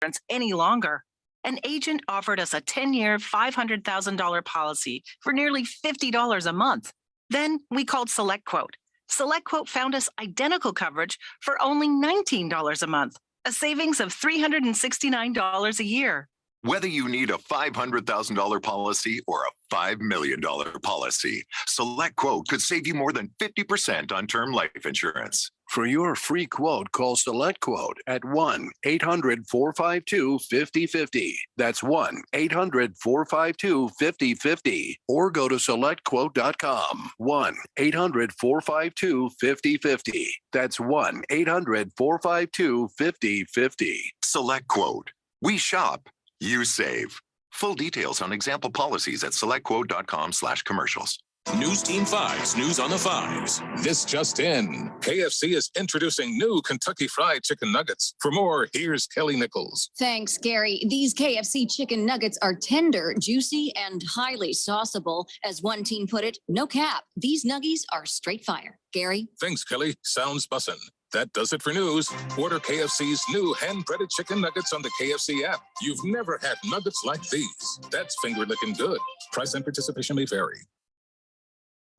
insurance any longer. An agent offered us a 10-year, $500,000 policy for nearly $50 a month. Then we called SelectQuote. SelectQuote found us identical coverage for only $19 a month, a savings of $369 a year. Whether you need a $500,000 policy or a $5 million policy, SelectQuote could save you more than 50% on term life insurance. For your free quote, call SelectQuote at 1-800-452-5050. That's 1-800-452-5050. Or go to SelectQuote.com. 1-800-452-5050. That's 1-800-452-5050. SelectQuote. We shop. You save. Full details on example policies at selectquote.com/commercials. News Team 5's News on the Fives. This just in. KFC is introducing new Kentucky Fried Chicken Nuggets. For more, here's Kelly Nichols. Thanks, Gary. These KFC chicken nuggets are tender, juicy, and highly sauceable. As one team put it, no cap. These nuggies are straight fire. Gary? Thanks, Kelly. Sounds bussin'. That does it for news. Order KFC's new hand-breaded chicken nuggets on the KFC app. You've never had nuggets like these. That's finger-licking good. Price and participation may vary.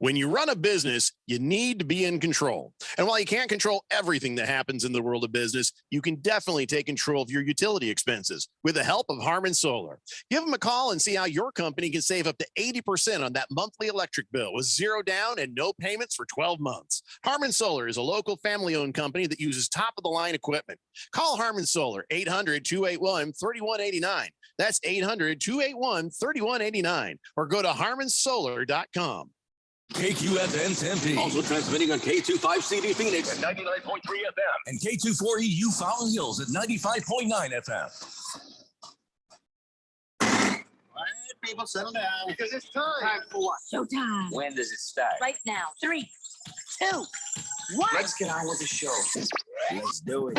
When you run a business, you need to be in control. And while you can't control everything that happens in the world of business, you can definitely take control of your utility expenses with the help of Harmon Solar. Give them a call and see how your company can save up to 80% on that monthly electric bill with zero down and no payments for 12 months. Harmon Solar is a local family-owned company that uses top-of-the-line equipment. Call Harmon Solar, 800-281-3189. That's 800-281-3189. Or go to harmonsolar.com. KQFN Tempe. Also transmitting on K25CD Phoenix at 99.3 FM. And K24EU Fountain Hills at 95.9 FM. All right, people, settle down. Because it's time. Time for what? Showtime. When does it start? Right now. 3, 2, 1. Let's get on with the show. Let's do it.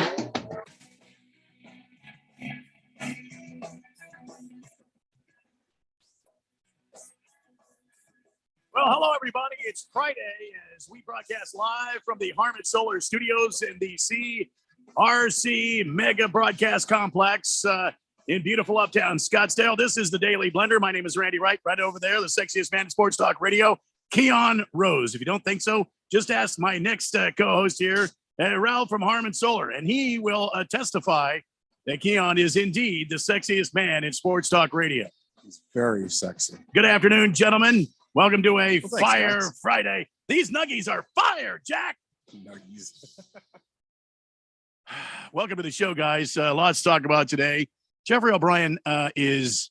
Well, hello, everybody. It's Friday as we broadcast live from the Harmon Solar Studios in the CRC Mega Broadcast Complex in beautiful uptown Scottsdale. This is the Daily Blender. My name is Randy Wright. Right over there, the sexiest man in sports talk radio, Keon Rose. If you don't think so, just ask my next co-host here, Ralph from Harmon Solar, and he will testify that Keon is indeed the sexiest man in sports talk radio. He's very sexy. Good afternoon, gentlemen. Welcome to a thanks, Fire guys. Friday. These nuggies are fire, Jack. Nuggies. Welcome to the show, guys. Lots to talk about today. Jeffrey O'Brien is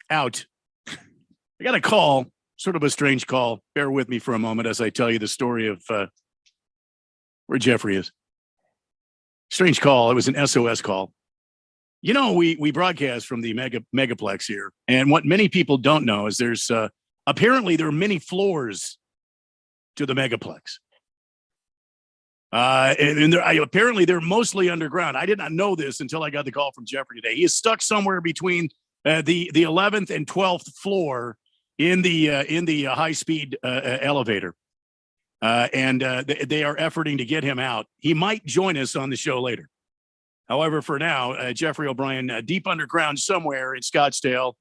out. I got a call, sort of a strange call. Bear with me for a moment as I tell you the story of where Jeffrey is. Strange call. It was an SOS call. You know, we broadcast from the Megaplex here, and what many people don't know is there's apparently there are many floors to the Megaplex, and apparently they're mostly underground. I did not know this until I got the call from Jeffrey today. He is stuck somewhere between the 11th and 12th floor in the high speed elevator, and they are efforting to get him out. He might join us on the show later. However, for now, Jeffrey O'Brien, deep underground somewhere in Scottsdale.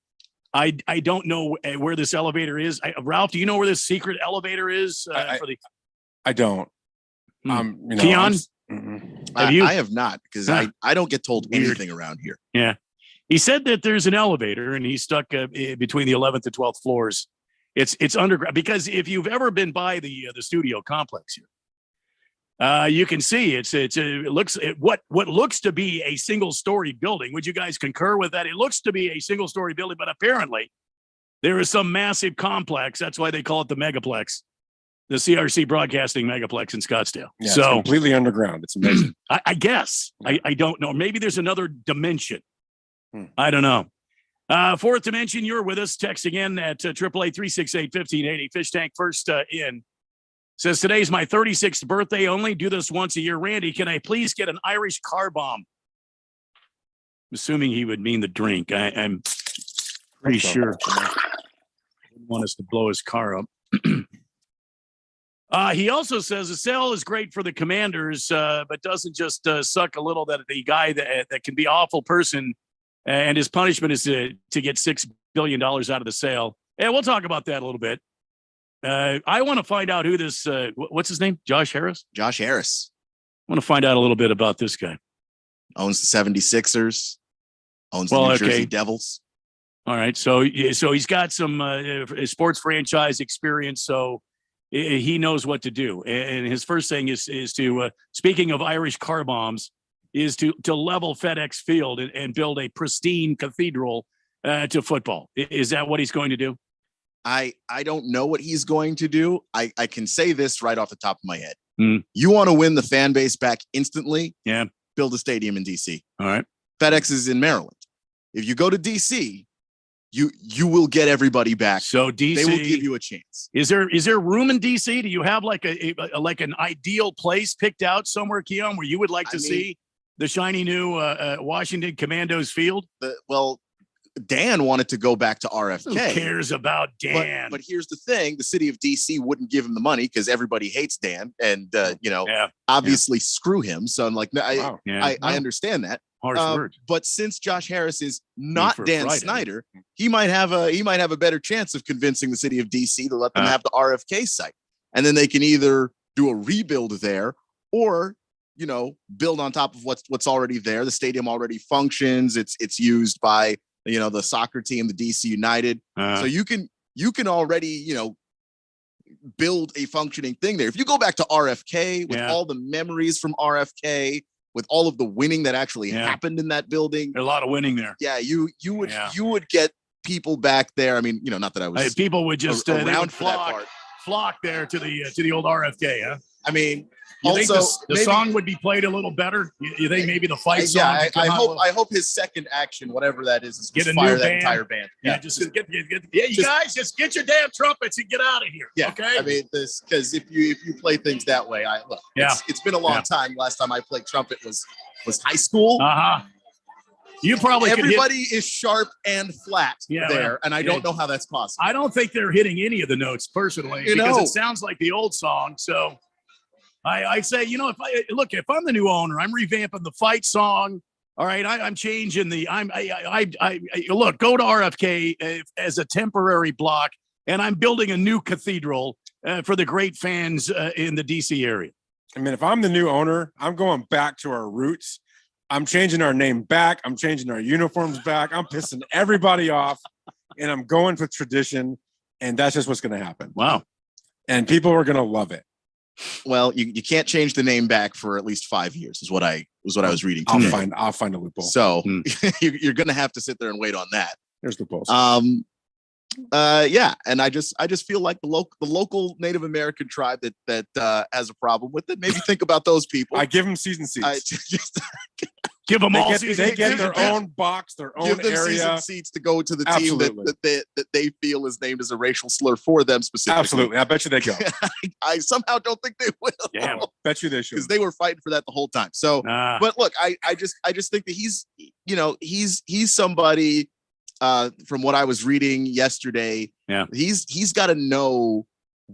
I don't know where this elevator is. Ralph, do you know where this secret elevator is? I don't. Keon? I have not, because I don't get told anything around here. Yeah. He said that there's an elevator and he's stuck between the 11th and 12th floors. It's underground, because if you've ever been by the studio complex here, you can see what looks to be a single story building. Would you guys concur with that? It looks to be a single story building, but apparently there is some massive complex. That's why they call it the Megaplex, the CRC Broadcasting Megaplex in Scottsdale. Yeah, so it's completely underground. It's amazing. I guess. I don't know. Maybe there's another dimension. I don't know. Fourth dimension, you're with us. Text again at 888-368-1580. Fish Tank first in. Says, today's my 36th birthday only. Do this once a year. Randy, can I please get an Irish car bomb? I'm assuming he would mean the drink. I'm pretty sure. He didn't want us to blow his car up. He also says the sale is great for the Commanders, but doesn't just suck a little that the guy that can be an awful person and his punishment is to get $6 billion out of the sale. And we'll talk about that a little bit. I want to find out who this, what's his name? Josh Harris? Josh Harris. I want to find out a little bit about this guy. Owns the 76ers, owns the New Jersey Devils. All right. So he's got some sports franchise experience. So he knows what to do. And his first thing is to, speaking of Irish car bombs, is to level FedEx Field and build a pristine cathedral to football. Is that what he's going to do? I don't know what he's going to do. I can say this right off the top of my head. Mm. You want to win the fan base back instantly? Yeah. Build a stadium in DC. All right. FedEx is in Maryland. If you go to DC, you will get everybody back. So DC, they will give you a chance. Is there room in DC? Do you have like like an ideal place picked out somewhere, Keon, where you would like to see the shiny new Washington Commandos field? Dan wanted to go back to RFK. Who cares about Dan? But here's the thing: the city of DC wouldn't give him the money because everybody hates Dan, and obviously screw him. So I'm like, I understand that. Harsh word. But since Josh Harris is not Dan Snyder, he might have a better chance of convincing the city of DC to let them have the RFK site, and then they can either do a rebuild there or build on top of what's already there. The stadium already functions. It's used by the soccer team, the DC United. So you can already build a functioning thing there. If you go back to RFK with all the memories from RFK, with all of the winning that actually happened in that building. There's a lot of winning there. Yeah, you would get people back there. I mean, not that I was people would just around for that part. Flock there to the old RFK, huh? I mean, you think the song would be played a little better? You think maybe the fight song? Yeah, I hope his second action, whatever that is get a fire new that band. entire band. Yeah, you guys just get your damn trumpets and get out of here. Yeah, okay. I mean, because if you play things that way, it's been a long time. Last time I played trumpet was high school. You probably everybody is sharp and flat there, and I don't know how that's possible. I don't think they're hitting any of the notes personally because it sounds like the old song. So I say, if I'm the new owner, I'm revamping the fight song. All right, I'm changing the. Look, go to RFK as a temporary block, and I'm building a new cathedral for the great fans in the DC area. I mean, if I'm the new owner, I'm going back to our roots. I'm changing our name back. I'm changing our uniforms back. I'm pissing everybody off, and I'm going for tradition, and that's just what's going to happen. Wow. And people are going to love it. Well, you can't change the name back for at least 5 years is what I was reading today. I'll find a loophole. So you're going to have to sit there and wait on that. There's loopholes. And I just feel like the local Native American tribe that has a problem with it. Maybe think about those people. I give them season seats. Give them all. They get their own box, their own give them area. Season seats to go to the team that they feel is named as a racial slur for them specifically. Absolutely, I bet you they go. I somehow don't think they will. Yeah, bet you they should because they were fighting for that the whole time. So, but look, I just think that he's somebody. From what I was reading yesterday, he's got to know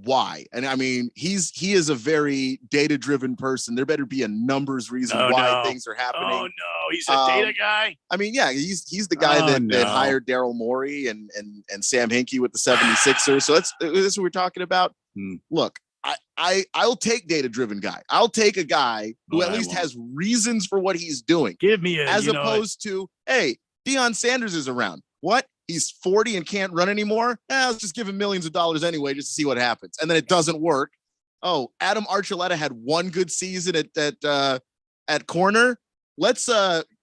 why. And I mean, he is a very data-driven person. There better be a numbers reason why things are happening. Oh no, he's a data guy. I mean, yeah, he's the guy that hired Daryl Morey and Sam Hinkie with the 76ers. So that's what we're talking about. Look, I'll take data-driven guy. I'll take a guy who at least has reasons for what he's doing. Give me opposed to, hey, Deion Sanders is around. What? He's 40 and can't run anymore? Let's just give him millions of dollars anyway, just to see what happens. And then it doesn't work. Oh, Adam Archuleta had one good season at corner. Let's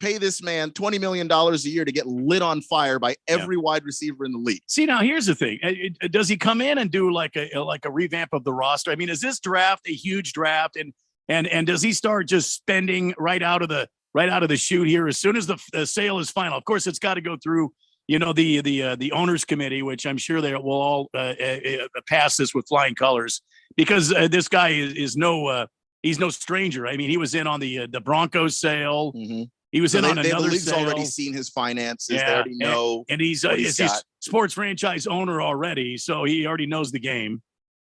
pay this man $20 million a year to get lit on fire by every wide receiver in the league. See, now here's the thing. Does he come in and do like a revamp of the roster? I mean, is this draft a huge draft? And does he start just spending right out of the chute here as soon as the sale is final? Of course, it's got to go through the owners committee, which I'm sure they will all pass this with flying colors because this guy is he's no stranger. I mean, he was in on the Broncos sale. Mm-hmm. He was in on another the league's sale. Already seen his finances. They already know. And he's a sports franchise owner already. So he already knows the game.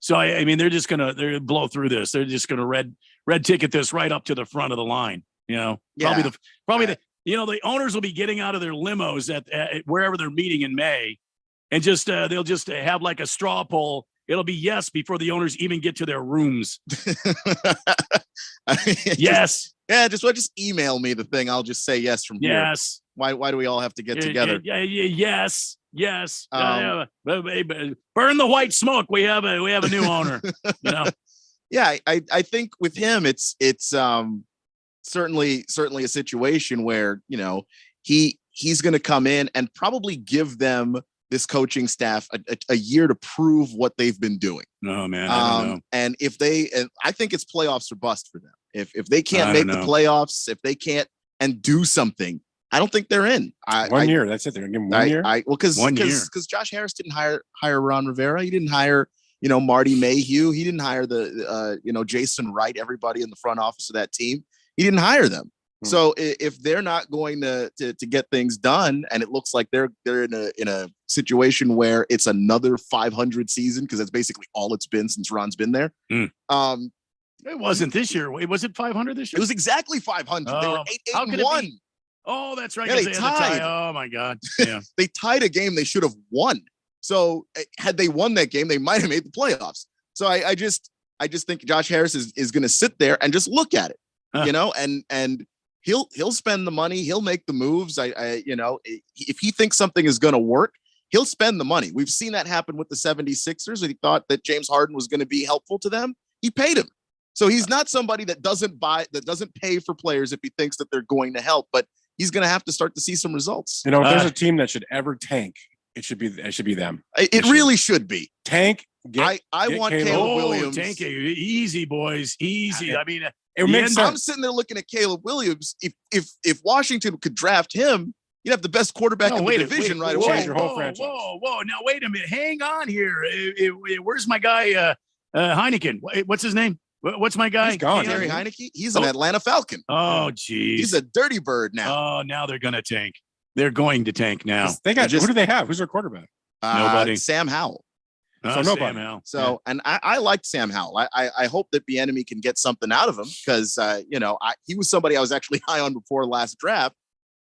So I mean, they're blow through this. They're just gonna red ticket this right up to the front of the line. Probably the owners will be getting out of their limos at wherever they're meeting in May, and just they'll just have like a straw poll. It'll be yes before the owners even get to their rooms. Yes. Just email me the thing. I'll just say yes from here. Yes. Why do we all have to get together? Yes. Burn the white smoke. We have a new owner. Yeah, I think with him, it's certainly a situation where he's going to come in and probably give them, this coaching staff, a year to prove what they've been doing. No, man. I don't know. And I think it's playoffs or bust for them. If they can't make the playoffs, if they can't and do something, I don't think they're in. 1 year. That's it. They're going to give him 1 year. Because Josh Harris didn't hire Ron Rivera. He didn't hire, Marty Mayhew. He didn't hire Jason Wright, everybody in the front office of that team. He didn't hire them. So if they're not going to get things done, and it looks like they're in a situation where it's another 500 season, because that's basically all it's been since Ron's been there. It wasn't this year. Was it 500 this year? It was exactly 500. They were 8-1. Oh, that's right. Yeah, they tied. Oh my God. Yeah. They tied a game they should have won. So had they won that game, they might have made the playoffs. So I just think Josh Harris is going to sit there and just look at it, and he'll spend the money. He'll make the moves. If he thinks something is going to work, he'll spend the money. We've seen that happen with the 76ers. And he thought that James Harden was going to be helpful to them. He paid him. So he's not somebody that doesn't pay for players if he thinks that they're going to help, but he's going to have to start to see some results. If there's a team that should ever tank, it should be them. It really should be. Tank. I want Caleb Williams. Tank, easy, boys. Easy. I mean, it makes sense. I'm sitting there looking at Caleb Williams. If Washington could draft him, you'd have the best quarterback in the division right away. Change your whole franchise. Whoa. Now, wait a minute. Hang on here. Where's my guy, Heineken? What's his name? What's my guy? He's gone. Terry Heineke. He's an Atlanta Falcon. Oh, geez. He's a dirty bird now. Oh, now they're going to tank. They're going to tank now. Who do they have? Who's their quarterback? Nobody. Sam Howell. So nobody. So, and I liked Sam Howell. I hope that Bieniemy can get something out of him, because he was somebody I was actually high on before last draft.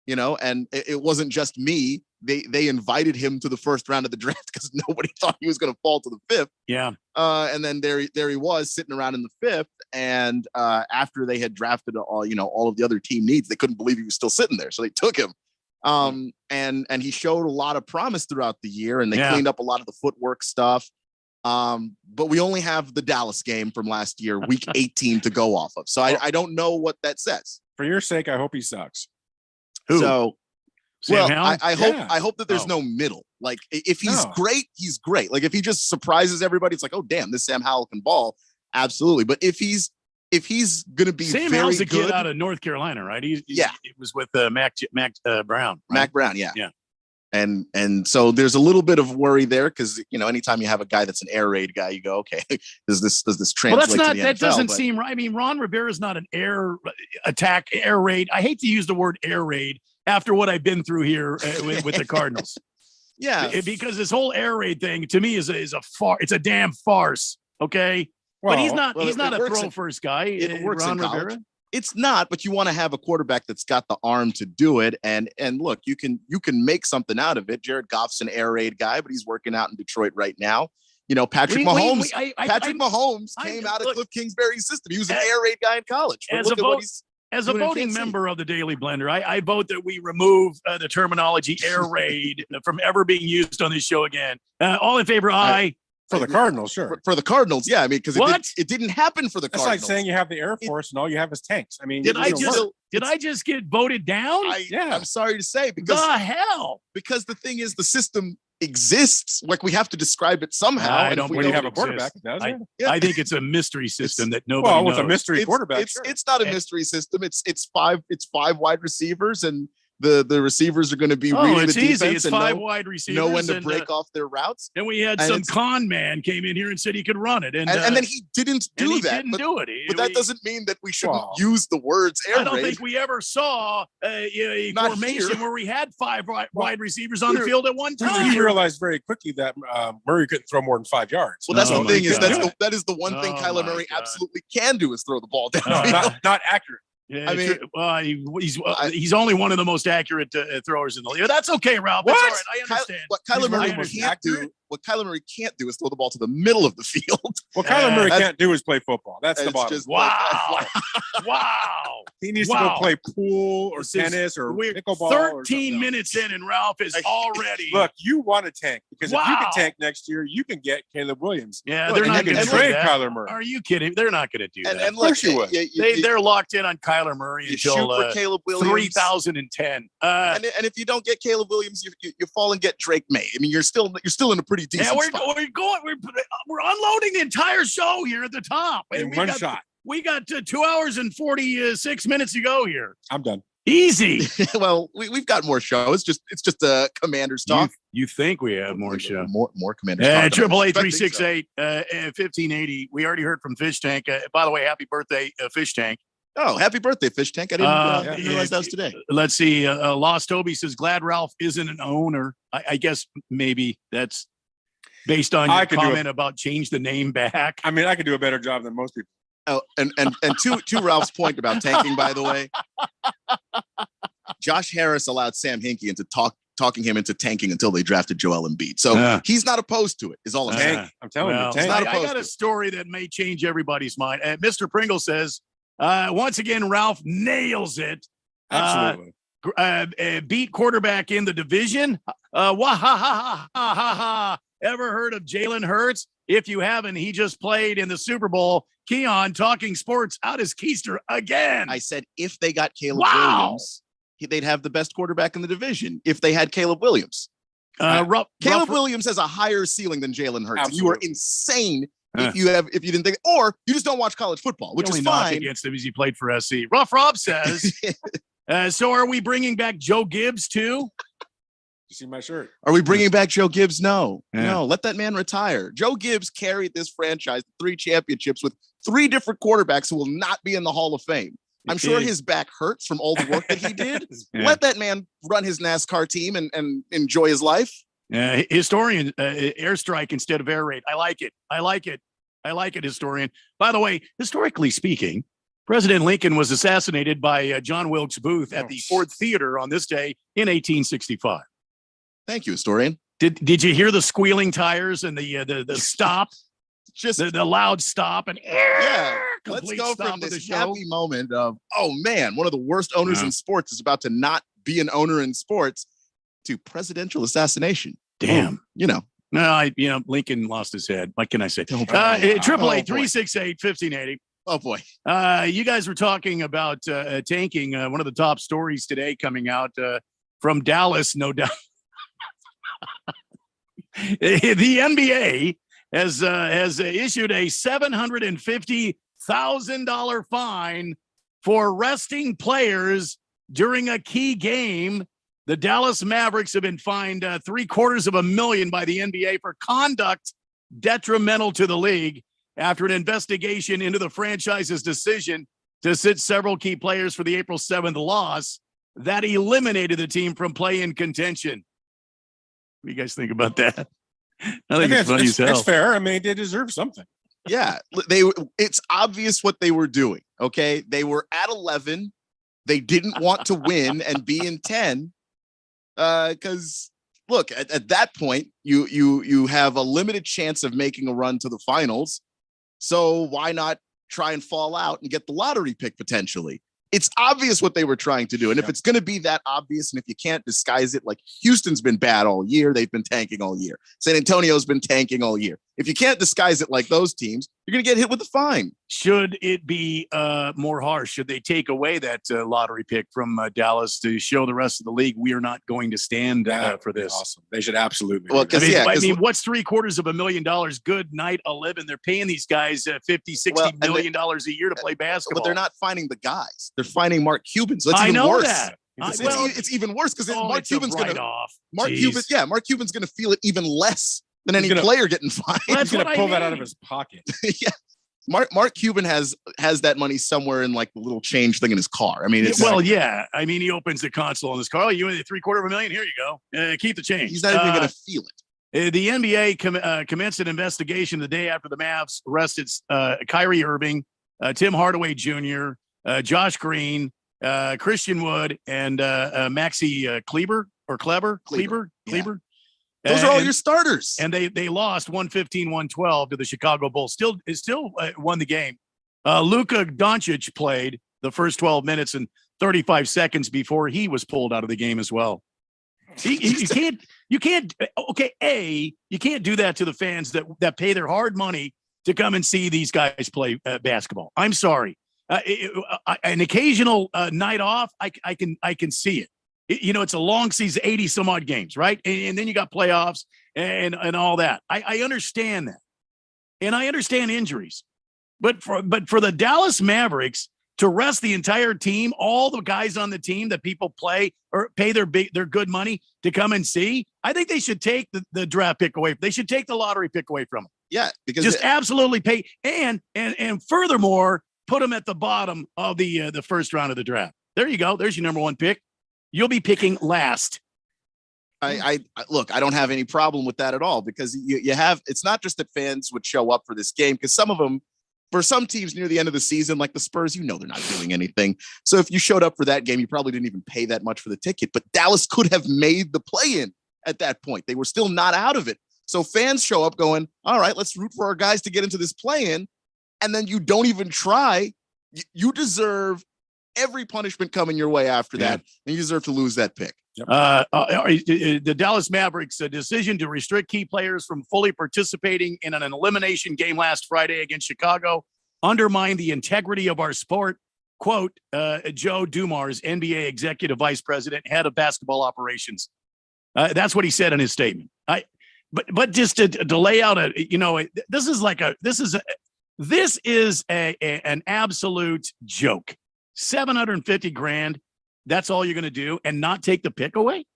And it wasn't just me. They invited him to the first round of the draft because nobody thought he was going to fall to the fifth. Yeah. And then there he was sitting around in the fifth. And after they had drafted all of the other team needs, they couldn't believe he was still sitting there. So they took him. And he showed a lot of promise throughout the year, and they cleaned up a lot of the footwork stuff. But we only have the Dallas game from last year, week 18, to go off of. So I don't know what that says. For your sake, I hope he sucks. Who? So, Sam I hope that there's no middle. Like, if he's great, he's great. Like, if he just surprises everybody, it's like, oh damn, this Sam Howell can ball. Absolutely. But if he's going to be Sam very Howell's a good kid out of North Carolina, right? It was with Mac Brown. Right? Mac Brown, yeah. And so there's a little bit of worry there, because anytime you have a guy that's an air raid guy, you go, okay, does this translate to the NFL? That doesn't seem right. I mean, Ron Rivera is not an air raid. I hate to use the word air raid after what I've been through here with the Cardinals. Yeah, because this whole air raid thing to me is a damn farce. Okay. But he's not a throw first guy. It works Ron in college. Rivera. It's not, but you want to have a quarterback that's got the arm to do it. And look, you can make something out of it. Jared Goff's an air raid guy, but he's working out in Detroit right now. Patrick Mahomes. Patrick Mahomes came out of Cliff Kingsbury's system. He was an air raid guy in college. As a voting member of the Daily Blender, I vote that we remove the terminology air raid from ever being used on this show again. All in favor, aye. For the Cardinals, sure. For the Cardinals, yeah. I mean, because it didn't happen for the That's Cardinals. like saying you have the Air Force and all you have is tanks. I mean, did I just get voted down? I'm sorry to say, because the hell? Because the thing is, the system exists. Like, we have to describe it somehow. I don't. When you have a quarterback, I think it's a mystery system that nobody knows. With a mystery quarterback, it's not a mystery system. It's five wide receivers, and the receivers are going to be Oh, reading it's the easy. defense It's and five know, wide receivers. know when to and, break off their routes. And we had And some it's- con man came in here and said he could run it. And then he didn't and do he that. didn't but, do it. but that doesn't mean that we shouldn't use the words air I don't raid. think we ever saw a Not formation here. where we had five wide receivers on the field at one time. He realized very quickly that Murray couldn't throw more than 5 yards. Well, that's Oh the thing my is God. that is the one thing Oh Kyler my Murray God. absolutely can do is throw the ball down. Not accurate. Yeah, I mean, he's only one of the most accurate throwers in the league. That's okay, Ralph. That's all right. I understand. What Kyler Murray can't do is throw the ball to the middle of the field. What Kyler Murray can't do is play football. That's the It's bottom. just Wow. Wow. He needs to Wow. go play pool or This is tennis or weird. pickleball. 13 minutes in, and Ralph is already. Look, you want to tank because if you Wow. can tank next year, you can get Caleb Williams. Yeah, Look, they're and not you going can to trade that. Kyler Murray. Are you kidding? They're not going to do that. And Of course you would. They're locked in on Kyler Murray You until shoot for Caleb Williams. 3010. And if you don't get Caleb Williams, you fall and get Drake May. I mean, you're still in a pretty decent Yeah, we're spot. we're unloading the entire show here at the top. In we one got, shot. We got 2 hours and 46 minutes to go here. I'm done. Easy. Well, we've got more show. It's just Commanders talk. You think we have more show? More Commanders talk. 888-368 1580. We already heard from Fish Tank. By the way, happy birthday, Fish Tank. Oh, happy birthday, Fish Tank! I didn't realize that was today. Let's see. Lost Toby says, glad Ralph isn't an owner. I guess maybe that's based on your comment about change the name back. I mean, I could do a better job than most people. Oh, and to Ralph's point about tanking, by the way, Josh Harris allowed Sam Hinkie into talking him into tanking until they drafted Joel Embiid. So he's not opposed to it. Is all I'm saying. I'm telling you, tank. I got a story that may change everybody's mind. Mr. Pringle says, once again, Ralph nails it. Absolutely. Beat quarterback in the division. Wah ha ha ha ha ha. Ever heard of Jalen Hurts? If you haven't, he just played in the Super Bowl. Keon talking sports out his keister again. I said if they got Caleb Williams, they'd have the best quarterback in the division. If they had Caleb Williams, Caleb Williams has a higher ceiling than Jalen Hurts. And you are insane if you didn't think, or you just don't watch college football, which is fine. Against him as he played for SC. Rough Rob says. So are we bringing back Joe Gibbs too? You see my shirt? Are we bringing back Joe Gibbs? No, Yeah. no. Let that man retire. Joe Gibbs carried this franchise to 3 championships with 3 different quarterbacks who will not be in the Hall of Fame. I'm sure his back hurts from all the work that he did. Yeah. Let that man run his NASCAR team and enjoy his life. Historian, airstrike instead of air raid. I like it. I like it, historian. By the way, historically speaking, President Lincoln was assassinated by John Wilkes Booth at the Ford Theater on this day in 1865. Thank you, historian. Did you hear the squealing tires and the stop? Just the loud stop and let's complete go stop from of the this show. happy moment of, oh man, one of the worst owners in sports is about to not be an owner in sports to presidential assassination. Damn. No, Lincoln lost his head. What can I say? Oh, 888-368-1580. Oh boy. You guys were talking about tanking. One of the top stories today coming out from Dallas, no doubt. The NBA has issued a $750,000 fine for resting players during a key game. The Dallas Mavericks have been fined $750,000 by the NBA for conduct detrimental to the league after an investigation into the franchise's decision to sit several key players for the April 7th loss that eliminated the team from play-in contention. What do you guys think about that? I think it's funny as hell. It's fair. I mean, they deserve something. Yeah, it's obvious what they were doing. Okay, they were at 11. They didn't want to win and be in 10 because look, at that point, you have a limited chance of making a run to the finals. So why not try and fall out and get the lottery pick potentially? It's obvious what they were trying to do. And if it's going to be that obvious, and if you can't disguise it, like Houston's been bad all year, they've been tanking all year. San Antonio's been tanking all year. If you can't disguise it like those teams, you're going to get hit with a fine. Should it be more harsh? Should they take away that lottery pick from Dallas to show the rest of the league we are not going to stand for this? Awesome. They should absolutely. Well, I mean, what's $750,000 good night 11? They're paying these guys $50-60 million a year to play basketball. But they're not finding the guys. They're finding Mark Cuban. So that's I even know worse. that. It's even worse because Mark Cuban's going to off. Mark Cuban's going to feel it even less than any player getting fined. He's going to pull that out of his pocket. Yeah. Mark Cuban has that money somewhere in like the little change thing in his car. I mean, I mean, he opens the console on his car. Oh, you want $750,000? Here you go. Keep the change. He's not even going to feel it. The NBA commenced an investigation the day after the Mavs arrested Kyrie Irving, Tim Hardaway Jr., Josh Green, Christian Wood, and Maxi Kleber. Those are all your starters. And they lost 115-112 to the Chicago Bulls. Still won the game. Luka Doncic played the first 12 minutes and 35 seconds before he was pulled out of the game as well. You can't do that to the fans that pay their hard money to come and see these guys play basketball. I'm sorry. An occasional night off, I can see it. It's a long season, 80 some odd games, right? And then you got playoffs and all that. I understand that. And I understand injuries. But for the Dallas Mavericks to rest the entire team, all the guys on the team that people play or pay their good money to come and see, I think they should take the draft pick away. They should take the lottery pick away from them. Yeah, because just absolutely pay and furthermore, put them at the bottom of the first round of the draft. There you go. There's your number one pick. You'll be picking last. I look, I don't have any problem with that at all because you have, it's not just that fans would show up for this game because some of them, for some teams near the end of the season, like the Spurs, they're not doing anything. So if you showed up for that game, you probably didn't even pay that much for the ticket, but Dallas could have made the play-in at that point. They were still not out of it. So fans show up going, all right, let's root for our guys to get into this play-in. And then you don't even try. You deserve every punishment coming your way after that, and you deserve to lose that pick. The Dallas Mavericks' decision to restrict key players from fully participating in an elimination game last Friday against Chicago undermined the integrity of our sport. Quote, Joe Dumars, NBA Executive Vice President, Head of Basketball Operations. That's what he said in his statement. But just to lay out this is an absolute joke. $750,000. That's all you're going to do and not take the pick away?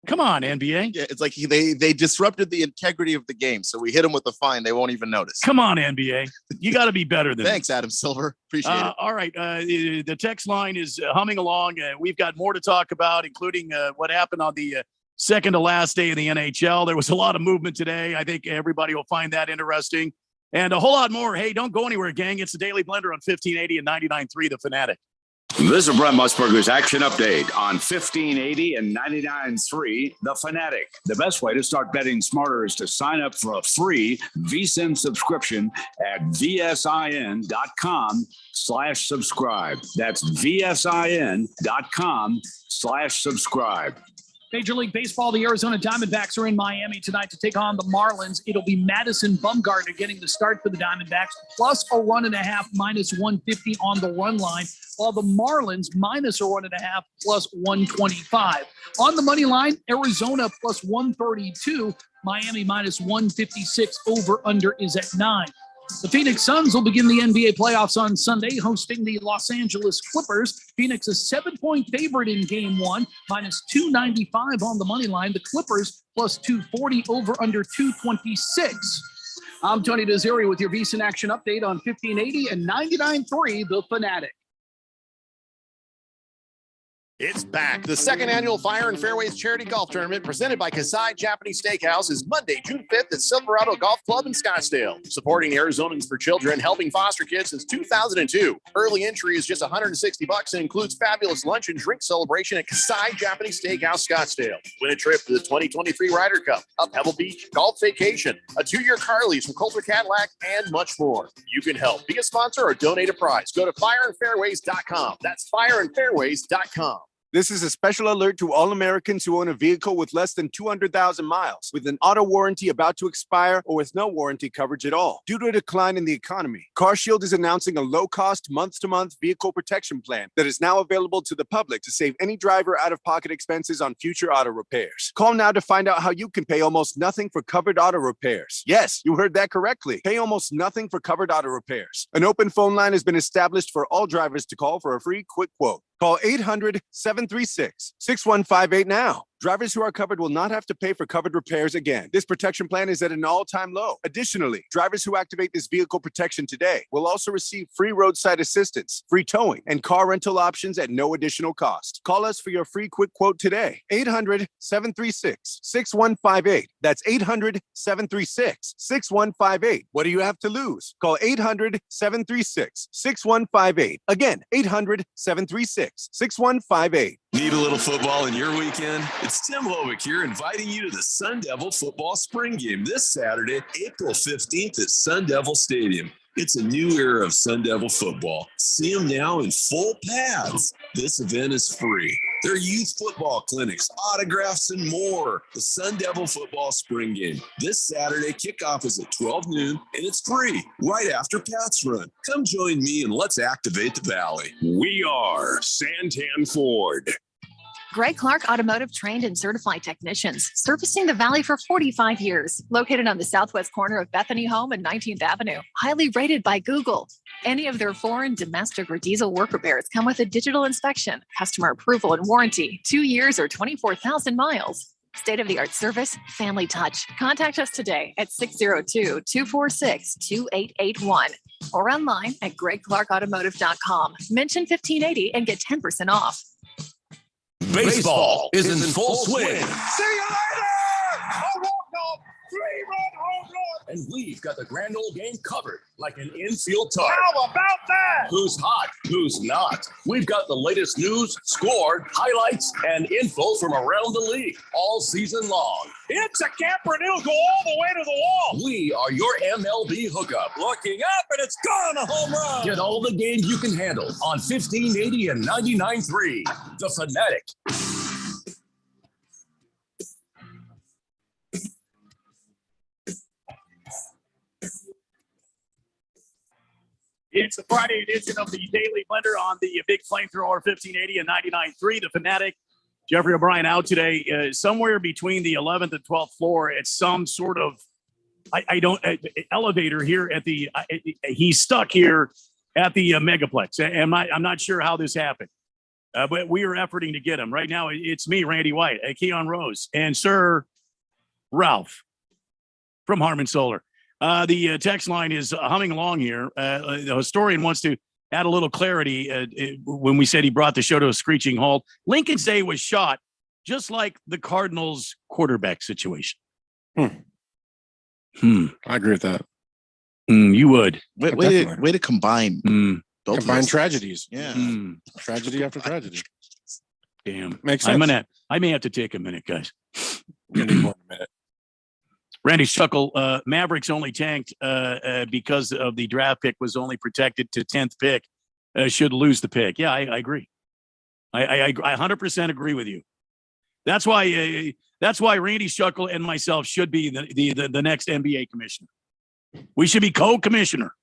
Come on, NBA. Yeah, it's like they disrupted the integrity of the game. So we hit them with a fine. They won't even notice. Come on, NBA. You got to be better than Thanks, Adam Silver. Appreciate it. All right. The text line is humming along. We've got more to talk about, including what happened on the second to last day of the NHL. There was a lot of movement today. I think everybody will find that interesting. And a whole lot more. Hey, don't go anywhere, gang. It's the Daily Blender on 1580 and 99.3 The Fanatic. This is Brent Musburger's Action Update on 1580 and 99.3 The Fanatic. The best way to start betting smarter is to sign up for a free VSiN subscription at vsin.com/subscribe. That's vsin.com/subscribe. Major League Baseball, the Arizona Diamondbacks are in Miami tonight to take on the Marlins. It'll be Madison Bumgarner getting the start for the Diamondbacks, plus a run-and-a-half, minus 150 on the run line, while the Marlins minus a run-and-a-half, plus 125. On the money line, Arizona plus 132, Miami minus 156, over-under is at 9. The Phoenix Suns will begin the NBA playoffs on Sunday, hosting the Los Angeles Clippers. Phoenix is 7-point favorite in game one, minus 295 on the money line. The Clippers plus 240, over under 226. I'm Tony Desiri with your VSiN Action Update on 1580 and 99.3 The Fanatic. It's back. The second annual Fire and Fairways Charity Golf Tournament presented by Kasai Japanese Steakhouse is Monday, June 5th at Silverado Golf Club in Scottsdale. Supporting Arizonans for Children, helping foster kids since 2002. Early entry is just $160 and includes fabulous lunch and drink celebration at Kasai Japanese Steakhouse, Scottsdale. Win a trip to the 2023 Ryder Cup, a Pebble Beach golf vacation, a 2-year car lease from Coulter Cadillac, and much more. You can help. Be a sponsor or donate a prize. Go to fireandfairways.com. That's fireandfairways.com. This is a special alert to all Americans who own a vehicle with less than 200,000 miles, with an auto warranty about to expire, or with no warranty coverage at all. Due to a decline in the economy, CarShield is announcing a low-cost, month-to-month vehicle protection plan that is now available to the public to save any driver out-of-pocket expenses on future auto repairs. Call now to find out how you can pay almost nothing for covered auto repairs. Yes, you heard that correctly. Pay almost nothing for covered auto repairs. An open phone line has been established for all drivers to call for a free quick quote. Call 800-736-6158 now. Drivers who are covered will not have to pay for covered repairs again. This protection plan is at an all-time low. Additionally, drivers who activate this vehicle protection today will also receive free roadside assistance, free towing, and car rental options at no additional cost. Call us for your free quick quote today. 800-736-6158. That's 800-736-6158. What do you have to lose? Call 800-736-6158. Again, 800-736-6158. Need a little football in your weekend? It's Tim Hovick here, inviting you to the Sun Devil football spring game this Saturday, April 15th at Sun Devil Stadium. It's a new era of Sun Devil football. See them now in full pads. This event is free. There are youth football clinics, autographs, and more. The Sun Devil football spring game. This Saturday, kickoff is at 12 noon, and it's free right after Pat's Run. Come join me and let's activate the Valley. We are Santan Ford. Greg Clark Automotive trained and certified technicians, servicing the Valley for 45 years. Located on the southwest corner of Bethany Home and 19th Avenue. Highly rated by Google. Any of their foreign, domestic, or diesel work repairs come with a digital inspection, customer approval, and warranty. 2 years or 24,000 miles. State-of-the-art service, family touch. Contact us today at 602-246-2881 or online at gregclarkautomotive.com. Mention 1580 and get 10% off. Baseball is in full swing. See you later! A walk-off, 3-run home run! And we've got the grand old game covered like an infield tarp. How about that? Who's hot? Who's not? We've got the latest news, score, highlights, and info from around the league all season long. It's a camper and it'll go all the way to the wall. We are your MLB hookup. Looking up and it's gone, a home run. Get all the games you can handle on 1580 and 99.3. The Fanatic. It's the Friday edition of the Daily Blender on the Big Flamethrower 1580 and 99.3. The Fanatic. Jeffrey O'Brien out today, somewhere between the 11th and 12th floor at some sort of, elevator here at the, he's stuck here at the Megaplex. And I'm not sure how this happened, but we are efforting to get him. Right now, it's me, Randy White, Keon Rose, and Sir Ralph from Harmon Solar. The text line is humming along here. The historian wants to add a little clarity when we said he brought the show to a screeching halt. Lincoln's Day was shot just like the Cardinals quarterback situation. I agree with that. You would. Way to combine. Combine tragedies. Yeah. Tragedy after tragedy. Damn. Makes sense. I may have to take a minute, guys. We're gonna need more than a minute. Randy's chuckle, Mavericks only tanked because of the draft pick was only protected to 10th pick, should lose the pick. Yeah, I agree. I 100% agree with you. That's why Randy's chuckle and myself should be the next NBA commissioner. We should be co-commissioner.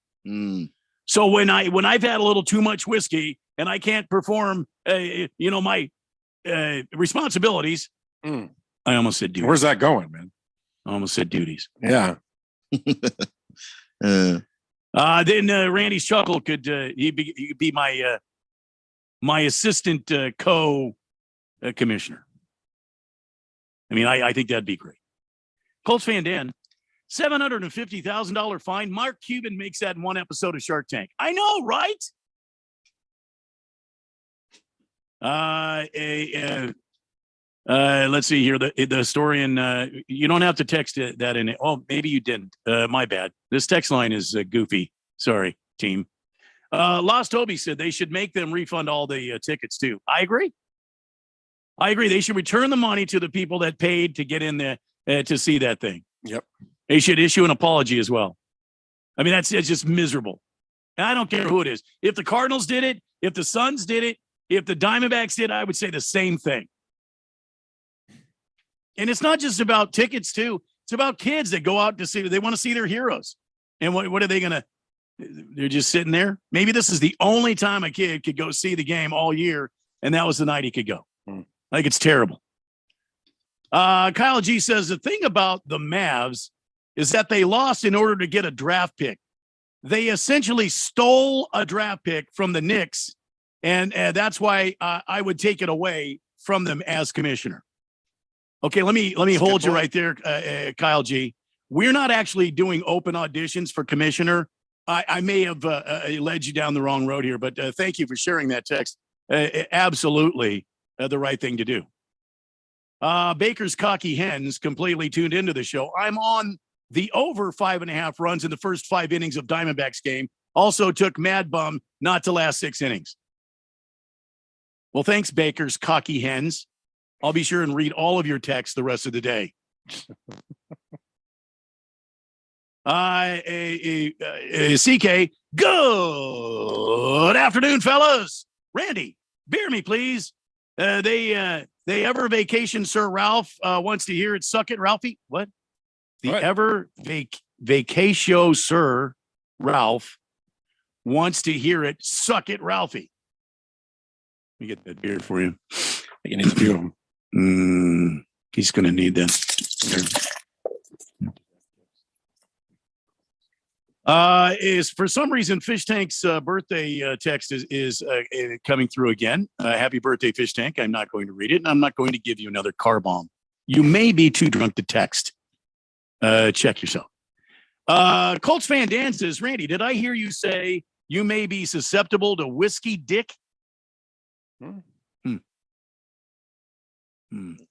So when I've had a little too much whiskey and I can't perform, my responsibilities, I almost said duties. Where's that going, man? I almost said duties. Yeah. Then Randy's chuckle could he be my assistant co-commissioner. I mean, I think that'd be great. Colts fan Dan, $750,000 fine. Mark Cuban makes that in one episode of Shark Tank. I know, right? Let's see here. The historian, you don't have to text that in. Oh, maybe you didn't. My bad. This text line is goofy. Sorry, team. Lost Toby said they should make them refund all the tickets too. I agree. They should return the money to the people that paid to get in there to see that thing. Yep. They should issue an apology as well. I mean, it's just miserable. And I don't care who it is. If the Cardinals did it, if the Suns did it, if the Diamondbacks did, I would say the same thing. And it's not just about tickets, too. It's about kids that go out to see. They want to see their heroes. And what are they going to? They're just sitting there. Maybe this is the only time a kid could go see the game all year, and that was the night he could go. I think it's terrible. Kyle G says the thing about the Mavs is that they lost in order to get a draft pick. They essentially stole a draft pick from the Knicks And that's why I would take it away from them as commissioner. Okay, let me hold you right there, Kyle G. We're not actually doing open auditions for commissioner. I may have led you down the wrong road here, but thank you for sharing that text. Absolutely the right thing to do. Baker's Cocky Hens completely tuned into the show. I'm on the over 5.5 runs in the first 5 innings of Diamondbacks game. Also took Mad Bum not to last 6 innings. Well, thanks, Baker's Cocky Hens. I'll be sure and read all of your texts the rest of the day. CK, good afternoon, fellas. Randy, beer me, please. They ever vacation Sir Ralph wants to hear it. Suck it, Ralphie. What? Ever vacation Sir Ralph wants to hear it. Suck it, Ralphie. Let me get that beer for you. I think he needs a few of them. He's going to need that. Is for some reason Fish Tank's birthday text is coming through again. Happy birthday, Fish Tank. I'm not going to read it, and I'm not going to give you another car bomb. You may be too drunk to text. Check yourself. Colts fan Dan says, Randy, did I hear you say you may be susceptible to whiskey dick?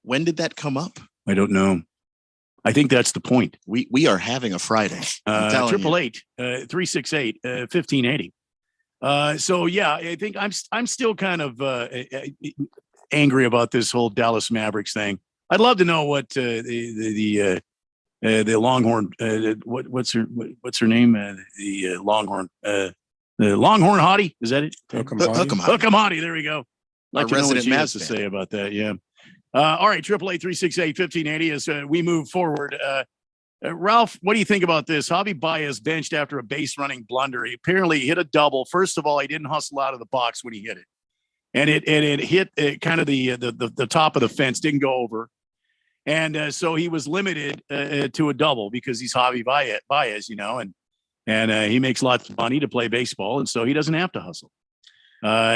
When did that come up? I don't know. I think that's the point. We are having a Friday. 888-368-1580. So yeah, I think I'm still kind of angry about this whole Dallas Mavericks thing. I'd love to know what the Longhorn what's her name? The Longhorn hottie, is that it? Hook'em Hottie. There we go. Our resident Mavs has to say about that. Yeah. All right, 888-368-1580 as we move forward. Ralph, what do you think about this? Javi Baez benched after a base running blunder. He apparently hit a double. First of all, he didn't hustle out of the box when he hit it, and it hit kind of the top of the fence, didn't go over, and so he was limited to a double because he's Javi Baez, and he makes lots of money to play baseball, and so he doesn't have to hustle.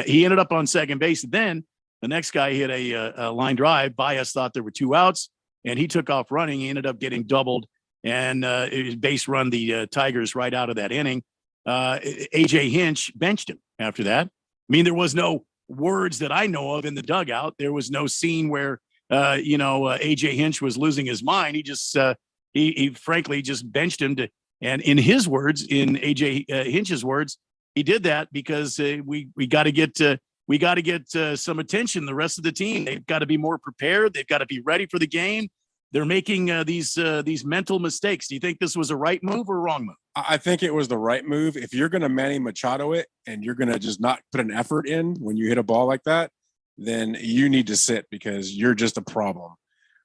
He ended up on second base. Then the next guy hit a line drive. Baez thought there were 2 outs, and he took off running. He ended up getting doubled and base run the Tigers right out of that inning. AJ Hinch benched him after that. I mean, there was no words that I know of in the dugout. There was no scene where, AJ Hinch was losing his mind. He just, he frankly just benched him and in his words, in AJ Hinch's words, he did that because we got to get some attention. The rest of the team, they've got to be more prepared. They've got to be ready for the game. They're making these mental mistakes. Do you think this was a right move or a wrong move? I think it was the right move. If you're going to Manny Machado it and you're going to just not put an effort in when you hit a ball like that, then you need to sit because you're just a problem.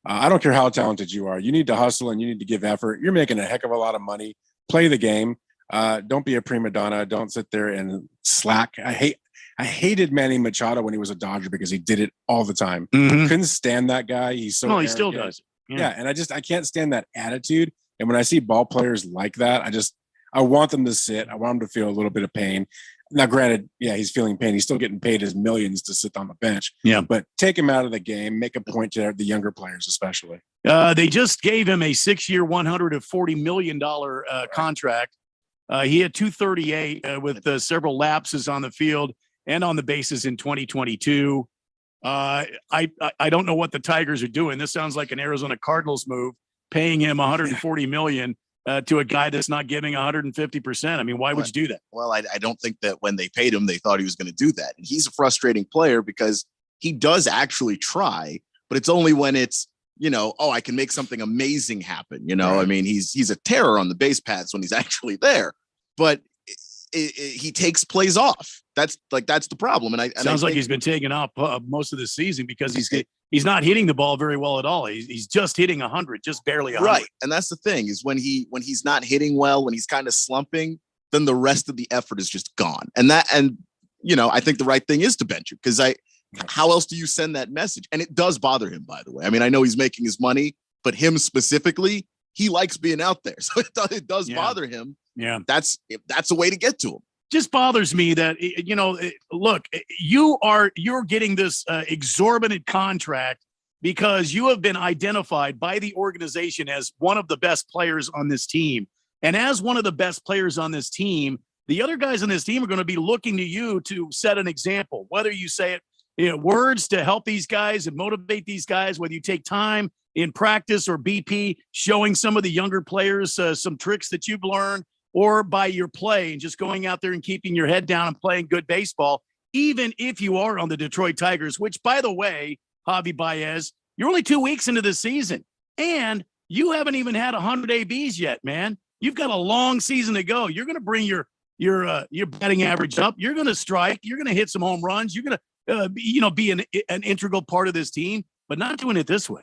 I don't care how talented you are. You need to hustle and you need to give effort. You're making a heck of a lot of money. Play the game. Don't be a prima donna. Don't sit there and slack. I hated Manny Machado when he was a Dodger because he did it all the time. Mm-hmm. Couldn't stand that guy. He's so he still does. Yeah. And I can't stand that attitude. And when I see ball players like that, I want them to sit. I want them to feel a little bit of pain. Now, granted, yeah, he's feeling pain. He's still getting paid his millions to sit on the bench. Yeah. But take him out of the game. Make a point to the younger players, especially. They just gave him a 6-year, $140 million contract. He had 238 with several lapses on the field and on the bases in 2022. I don't know what the Tigers are doing. This sounds like an Arizona Cardinals move, paying him $140 million to a guy that's not giving 150%. I mean, why would you do that? Well, I don't think that when they paid him, they thought he was going to do that. And he's a frustrating player because he does actually try, but it's only when it's, I can make something amazing happen. I mean, he's a terror on the base paths when he's actually there, but he takes plays off. That's the problem. And sounds like he's been taken off most of the season because he's not hitting the ball very well at all. He's just hitting 100, just barely 100. Right. And that's the thing is when he's not hitting well, when he's kind of slumping, then the rest of the effort is just gone. And I think the right thing is to bench him because how else do you send that message? And it does bother him, by the way. I mean, I know he's making his money, but him specifically, he likes being out there. So it does bother him. Yeah. That's a way to get to him. just bothers me that, look, you're getting this exorbitant contract because you have been identified by the organization as one of the best players on this team. And as one of the best players on this team, the other guys on this team are going to be looking to you to set an example, whether you say it, words to help these guys and motivate these guys, whether you take time in practice or BP, showing some of the younger players some tricks that you've learned, or by your play and just going out there and keeping your head down and playing good baseball, even if you are on the Detroit Tigers, which, by the way, Javi Baez, you're only 2 weeks into the season, and you haven't even had 100 ABs yet, man. You've got a long season to go. You're going to bring your batting average up. You're going to strike. You're going to hit some home runs. You're going to, be an integral part of this team, but not doing it this way.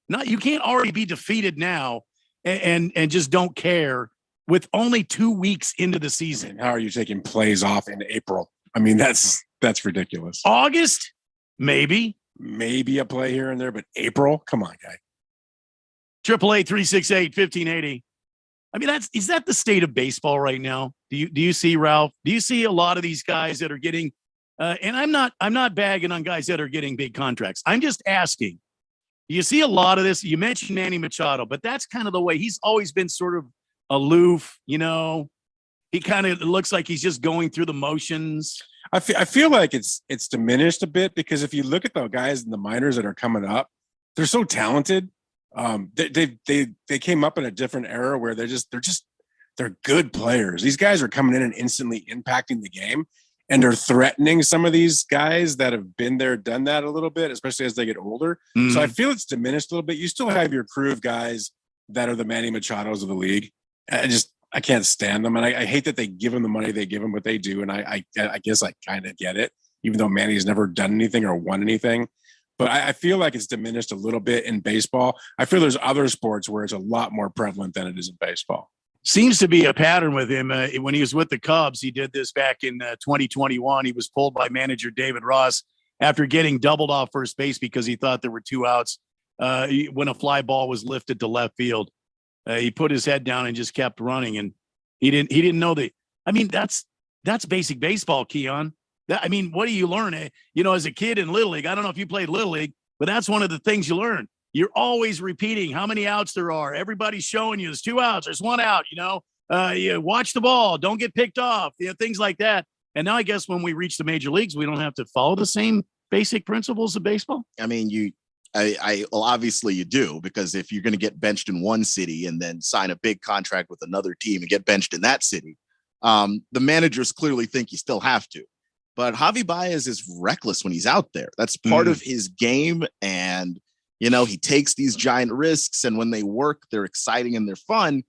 No, you can't already be defeated now and just don't care with only 2 weeks into the season. How are you taking plays off in April? I mean, that's ridiculous. August, maybe a play here and there, but April, come on, guy. 888-368-1580. I mean, is that the state of baseball right now? Do you see, Ralph? Do you see a lot of these guys that are getting? And I'm not bagging on guys that are getting big contracts. I'm just asking. Do you see a lot of this? You mentioned Manny Machado, but that's kind of the way he's always been, sort of aloof. He kind of looks like he's just going through the motions. I feel like it's diminished a bit, because if you look at the guys in the minors that are coming up, they're so talented. They came up in a different era where they're good players. These guys are coming in and instantly impacting the game, and they're threatening some of these guys that have been there, done that a little bit, especially as they get older. Mm-hmm. So I feel it's diminished a little bit. You still have your crew of guys that are the Manny Machados of the league. I can't stand them, and I hate that they give them the money they give them, but they do, and I guess I kind of get it, even though Manny's never done anything or won anything. But I feel like it's diminished a little bit in baseball. I feel there's other sports where it's a lot more prevalent than it is in baseball. Seems to be a pattern with him. When he was with the Cubs, he did this back in 2021. He was pulled by manager David Ross after getting doubled off first base because he thought there were 2 outs when a fly ball was lifted to left field. He put his head down and just kept running, and he didn't know that. I mean, that's basic baseball, Keon. What do you learn? As a kid in Little League, I don't know if you played Little League, but that's one of the things you learn. You're always repeating how many outs there are. Everybody's showing you there's 2 outs, there's 1 out. You watch the ball, don't get picked off. Things like that. And now I guess when we reach the major leagues, we don't have to follow the same basic principles of baseball. I mean, well, obviously you do, because if you're going to get benched in one city and then sign a big contract with another team and get benched in that city, the managers clearly think you still have to. But Javi Baez is reckless when he's out there. That's part of his game. And, he takes these giant risks, and when they work, they're exciting and they're fun.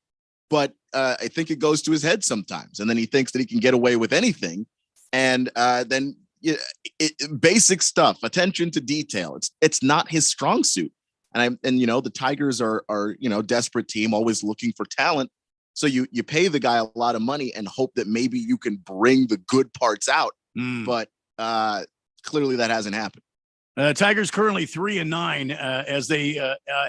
But I think it goes to his head sometimes. And then he thinks that he can get away with anything. And then basic stuff, attention to detail. It's not his strong suit. And the Tigers are desperate team, always looking for talent. So you pay the guy a lot of money and hope that maybe you can bring the good parts out. But clearly that hasn't happened. Tigers currently 3-9 as they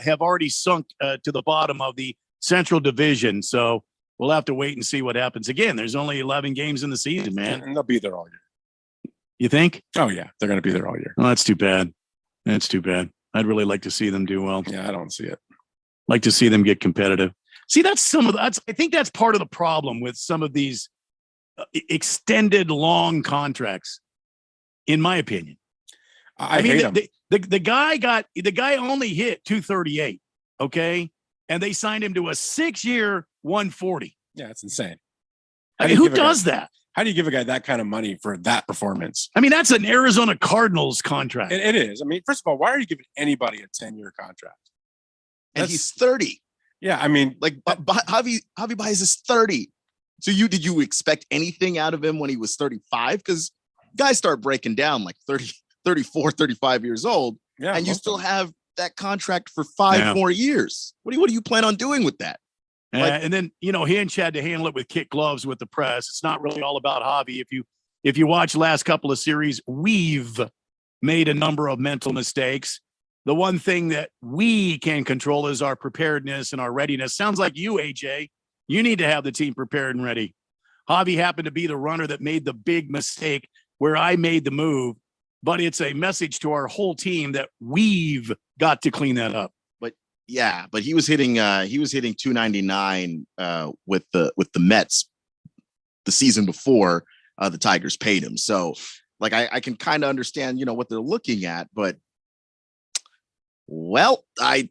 have already sunk to the bottom of the Central Division. So we'll have to wait and see what happens. Again, there's only 11 games in the season, man. And they'll be there all year. You think? Oh, yeah. They're going to be there all year. Well, that's too bad. That's too bad. I'd really like to see them do well. Yeah, I don't see it. Like to see them get competitive. See, I think that's part of the problem with some of these extended long contracts, in my opinion. I hate them. The guy only hit 238. Okay. And they signed him to a 6-year 140. Yeah, it's insane. Who does that? How do you give a guy that kind of money for that performance? That's an Arizona Cardinals contract. It is. First of all, why are you giving anybody a 10-year contract? And he's 30. Yeah, Javi Baez is 30. So did you expect anything out of him when he was 35? Because guys start breaking down like 30, 34, 35 years old. Yeah, and you still have that contract for 5 more years. What do you plan on doing with that? And then, Hinch had to handle it with kid gloves with the press. It's not really all about Javi. If you watch the last couple of series, we've made a number of mental mistakes. The one thing that we can control is our preparedness and our readiness. Sounds like you, AJ. You need to have the team prepared and ready. Javi happened to be the runner that made the big mistake where I made the move. But it's a message to our whole team that we've got to clean that up. But he was hitting 299 with the Mets the season before the Tigers paid him. So like I can kind of understand, what they're looking at, but well, I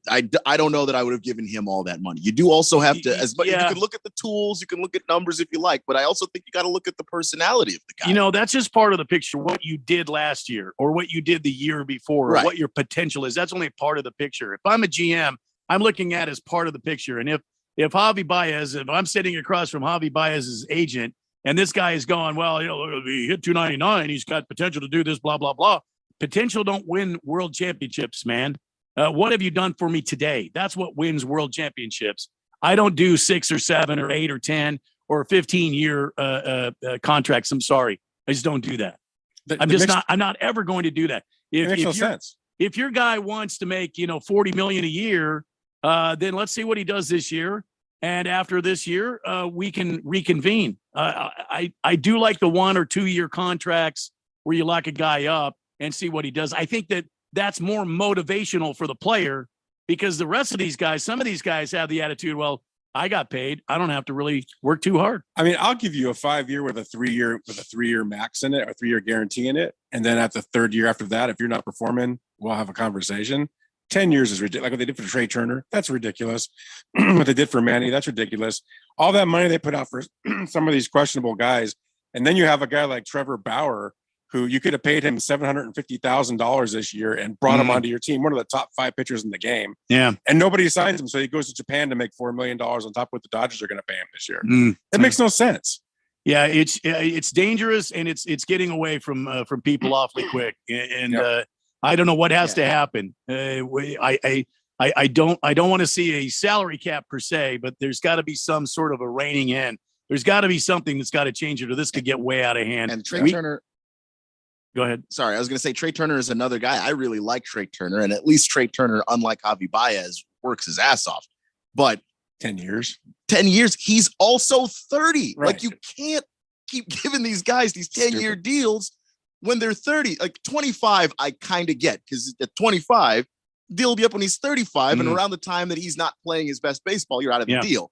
don't know that I would have given him all that money. You do also have to, you can look at the tools, you can look at numbers if you like, but I also think you got to look at the personality of the guy. That's just part of the picture. What you did last year or what you did the year before, or what your potential is. That's only part of the picture. If I'm a GM, I'm looking at as part of the picture. And if Javi Baez, if I'm sitting across from Javi Baez's agent and this guy is going, well, he hit 299, he's got potential to do this, blah, blah, blah. Potential don't win world championships, man. What have you done for me today? That's what wins world championships. I don't do 6 or 7 or 8 or 10 or 15-year contracts. I'm sorry. I just don't do that. I'm not ever going to do that. It makes no sense. If your guy wants to make, $40 million a year, then let's see what he does this year. And after this year, we can reconvene. I do like the 1 or 2 year contracts where you lock a guy up and see what he does. I think that's more motivational for the player because the rest of these guys, some of these guys have the attitude, well, I got paid. I don't have to really work too hard. I mean, I'll give you a 5-year with a 3-year max in it, or 3-year guarantee in it. And then at the 3rd year after that, if you're not performing, we'll have a conversation. 10 years is ridiculous. Like what they did for Trey Turner, that's ridiculous. What they did for Manny, that's ridiculous. All that money they put out for some of these questionable guys. And then you have a guy like Trevor Bauer, who you could have paid him $750,000 this year and brought him onto your team, one of the top 5 pitchers in the game. Yeah. And nobody signs him. So he goes to Japan to make $4 million on top of what the Dodgers are going to pay him this year. It makes no sense. Yeah, it's dangerous and it's getting away from people awfully quick. And I don't know what has to happen. I don't want to see a salary cap per se, but there's got to be some sort of a reining in. There's got to be something that's got to change it, or this could get way out of hand. And Trey Turner. Go ahead. Sorry, I was going to say Trey Turner is another guy. I really like Trey Turner, and at least Trey Turner, unlike Javi Baez, works his ass off. But 10 years, he's also 30. Right. Like you can't keep giving these guys these 10-year deals when they're 30. Like 25, I kind of get, because at 25, deal will be up when he's 35, and around the time that he's not playing his best baseball, you're out of the deal.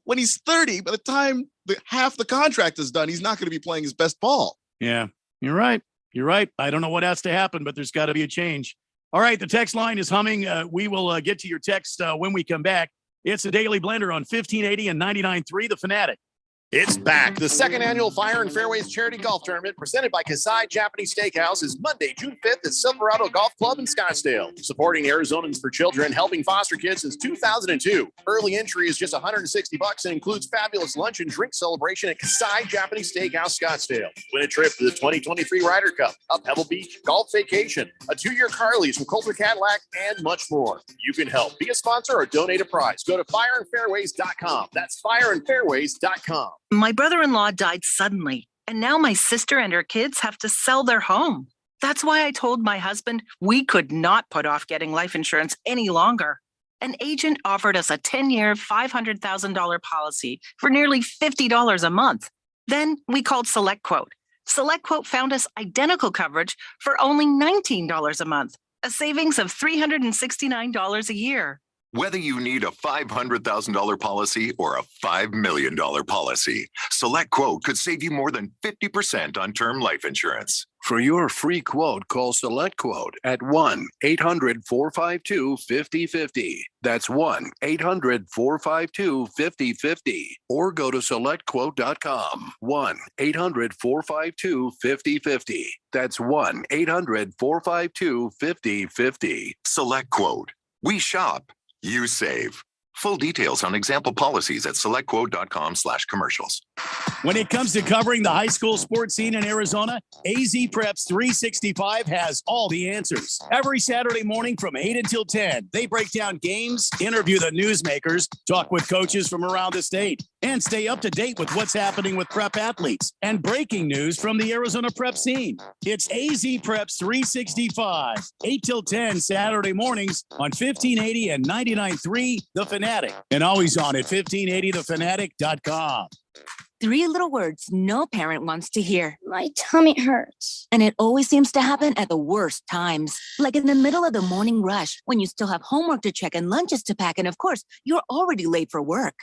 When he's 30, by the time half the contract is done, he's not going to be playing his best ball. Yeah, you're right. You're right. I don't know what has to happen, but there's got to be a change. All right, the text line is humming. We will get to your text when we come back. It's the Daily Blender on 1580 and 99.3 The Fanatic. It's back. The second annual Fire and Fairways Charity Golf Tournament presented by Kasai Japanese Steakhouse is Monday, June 5th at Silverado Golf Club in Scottsdale. Supporting Arizonans for Children, helping foster kids since 2002. Early entry is just $160 and includes fabulous lunch and drink celebration at Kasai Japanese Steakhouse, Scottsdale. Win a trip to the 2023 Ryder Cup, a Pebble Beach golf vacation, a 2-year car lease from Coulter Cadillac, and much more. You can help. Be a sponsor or donate a prize. Go to fireandfairways.com. That's fireandfairways.com. My brother-in-law died suddenly, and now my sister and her kids have to sell their home. That's why I told my husband we could not put off getting life insurance any longer. An agent offered us a 10-year, $500,000 policy for nearly $50 a month. Then we called SelectQuote. SelectQuote found us identical coverage for only $19 a month, a savings of $369 a year. Whether you need a $500,000 policy or a $5 million policy, SelectQuote could save you more than 50% on term life insurance. For your free quote, call SelectQuote at 1-800-452-5050. That's 1-800-452-5050. Or go to SelectQuote.com. 1-800-452-5050. That's 1-800-452-5050. SelectQuote. We shop. You save. Full details on example policies at selectquote.com/commercials. When it comes to covering the high school sports scene in Arizona, AZ Preps 365 has all the answers. Every Saturday morning from 8 until 10, they break down games, interview the newsmakers, talk with coaches from around the state, and stay up to date with what's happening with prep athletes and breaking news from the Arizona prep scene. It's AZ Preps 365, 8 till 10 Saturday mornings on 1580 and 99.3 The Fanatic, and always on at 1580thefanatic.com. 3 little words no parent wants to hear. My tummy hurts. And it always seems to happen at the worst times, like in the middle of the morning rush when you still have homework to check and lunches to pack. And of course, you're already late for work.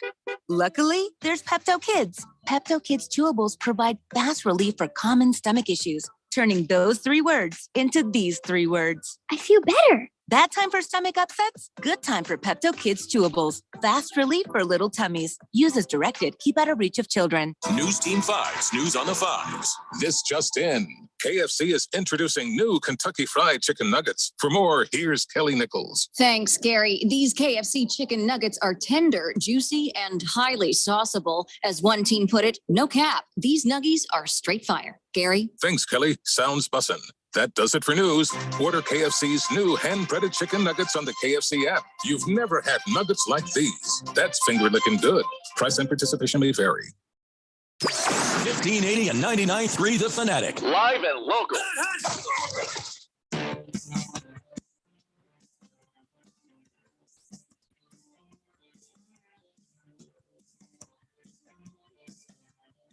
Luckily, there's Pepto Kids. Pepto Kids chewables provide fast relief for common stomach issues, turning those 3 words into these 3 words. I feel better. Bad time for stomach upsets? Good time for Pepto Kids chewables. Fast relief for little tummies. Use as directed. Keep out of reach of children. News Team 5's News on the 5s. This just in. KFC is introducing new Kentucky Fried Chicken Nuggets. For more, here's Kelly Nichols. Thanks, Gary. These KFC chicken nuggets are tender, juicy, and highly sauceable. As one team put it, no cap. These nuggies are straight fire. Gary? Thanks, Kelly. Sounds bussin'. That does it for news. Order KFC's new hand-breaded chicken nuggets on the KFC app. You've never had nuggets like these. That's finger-licking good. Price and participation may vary. 1580 and 99.3 The Fanatic. Live and local.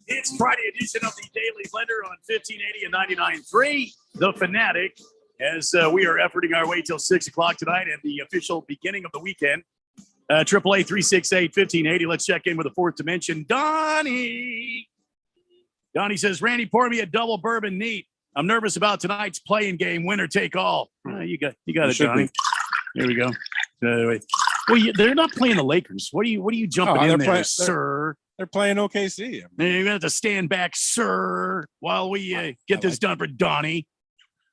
It's Friday edition of the Daily Blender on 1580 and 99.3 The Fanatic, as we are efforting our way till 6 o'clock tonight and the official beginning of the weekend. 888-368-1580. Let's check in with the fourth dimension. Donnie says, Randy, pour me a double bourbon neat. I'm nervous about tonight's playing game, winner take all. You got it, Donnie. There we go. Well, they're not playing the Lakers. What are you jumping in there, sir? They're playing OKC. You're going to have to stand back, sir, while we get this done for Donnie.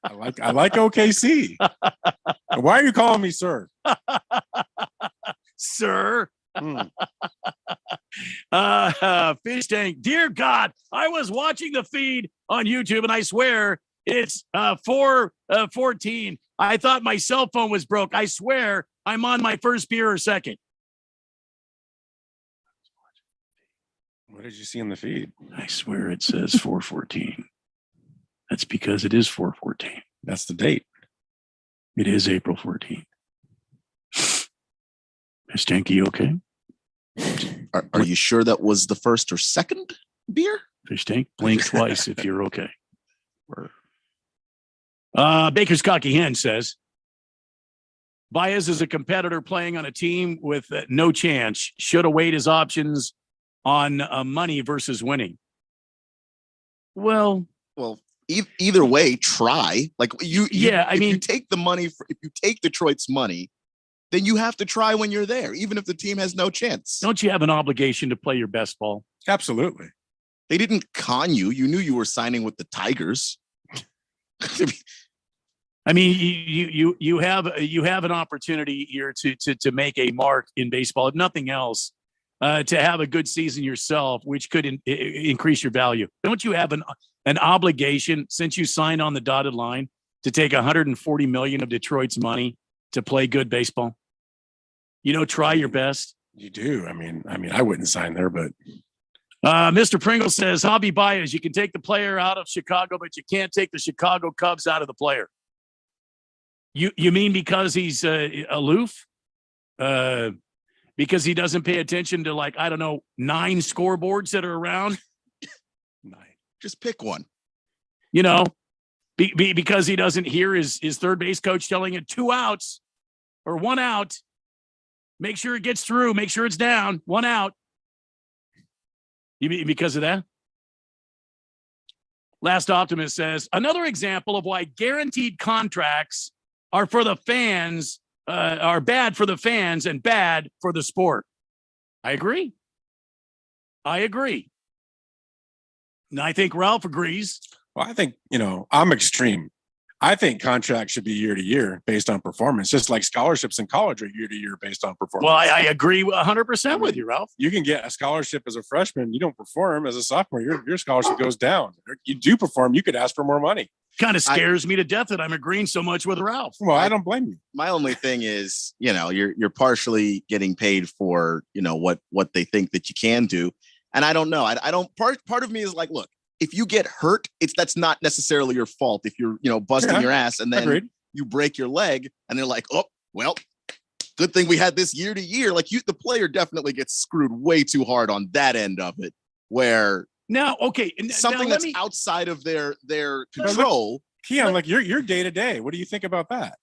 I like OKC. Why are you calling me sir? Sir. Fish tank. Dear God, I was watching the feed on YouTube and I swear it's 4:14. I thought my cell phone was broke. I swear I'm on my first beer or second. What did you see in the feed? I swear it says 4:14. That's because it is 4:14. That's the date. It is April 14th. Is Tanky okay? Are you sure that was the first or second beer? Fish tank, blink twice if you're okay. Baker's Cocky Hen says, Baez is a competitor playing on a team with no chance. Should have weighed his options on money versus winning. Well, either way, try. Like you you take the money. If you take Detroit's money, then you have to try when you're there, even if the team has no chance. Don't you have an obligation to play your best ball? Absolutely. They didn't con you. You knew you were signing with the Tigers. I mean, you have an opportunity here to make a mark in baseball, if nothing else, to have a good season yourself, which could increase your value. Don't you have an obligation, since you signed on the dotted line, to take $140 million of Detroit's money to play good baseball? Try your best. You do. I mean, I wouldn't sign there, but Mr. Pringle says, Hobby Baez, you can take the player out of Chicago, but you can't take the Chicago Cubs out of the player. You mean because he's aloof? Because he doesn't pay attention to 9 scoreboards that are around? 9. Just pick one. Because he doesn't hear his third base coach telling it 2 outs or 1 out. Make sure it gets through. Make sure it's down. 1 out. You mean because of that? Last Optimist says, another example of why guaranteed contracts are for the fans, are bad for the fans and bad for the sport. I agree. And I think Ralph agrees. Well, I think, I'm extreme. I think contracts should be year to year based on performance, just like scholarships in college are year to year based on performance. Well, I agree 100% with you, Ralph. You can get a scholarship as a freshman. You don't perform as a sophomore. Your scholarship goes down. You do perform. You could ask for more money. Kind of scares me to death that I'm agreeing so much with Ralph. Well, I don't blame you. My only thing is, you're partially getting paid for, what they think that you can do. And I don't know. I don't, part of me is like, look, if you get hurt, that's not necessarily your fault. If you're, busting your ass and then you break your leg and they're like, oh, well, good thing we had this year to year. Like the player definitely gets screwed way too hard on that end of it. where now, okay, something that's outside of their control. Keon, like you're day to day. What do you think about that?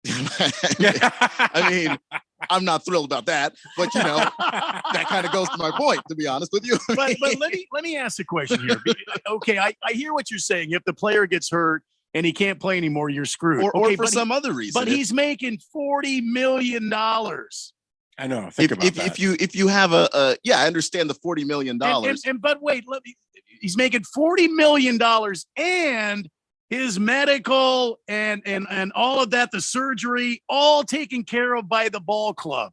I mean, I'm not thrilled about that, but that kind of goes to my point, to be honest with you. but let me ask a question here. Okay, I hear what you're saying. If the player gets hurt and he can't play anymore, you're screwed. Or for some other reason. But he's making $40 million. I know. Think about that. If you have I understand the $40 million. But wait, he's making $40 million and his medical and all of that, the surgery, all taken care of by the ball club.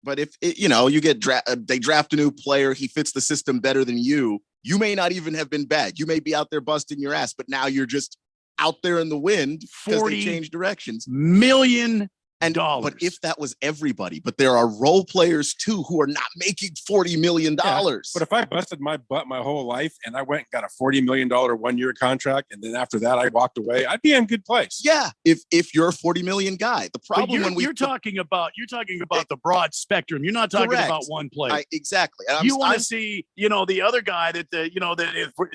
But if you get they draft a new player, he fits the system better than you. You may not even have been bad. You may be out there busting your ass, but now you're just out there in the wind because they changed directions. $40 million. But if that was everybody, but there are role players too who are not making $40 million. Yeah, but if I busted my butt my whole life and I went and got a $40 million 1-year contract, and then after that I walked away, I'd be in good place. Yeah, if you're a $40 million guy, the problem you're talking about the broad spectrum. You're not talking about one player. Exactly. You want to see, the other guy that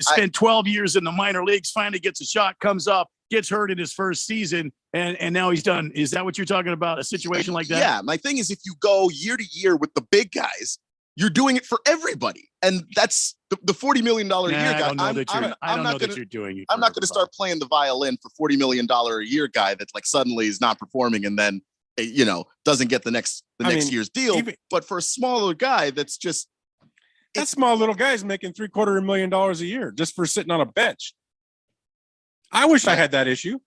spent 12 years in the minor leagues, finally gets a shot, comes up, gets hurt in his first season, and now he's done. Is that what you're talking about? A situation like that? Yeah. My thing is, if you go year to year with the big guys, you're doing it for everybody, and that's the $40 million a year guy. I'm not going to start playing the violin for $40 million a year guy that like suddenly is not performing and then doesn't get the next year's deal. But for a smaller guy, that's just that small little guy's making $750,000 a year just for sitting on a bench. I wish I had that issue.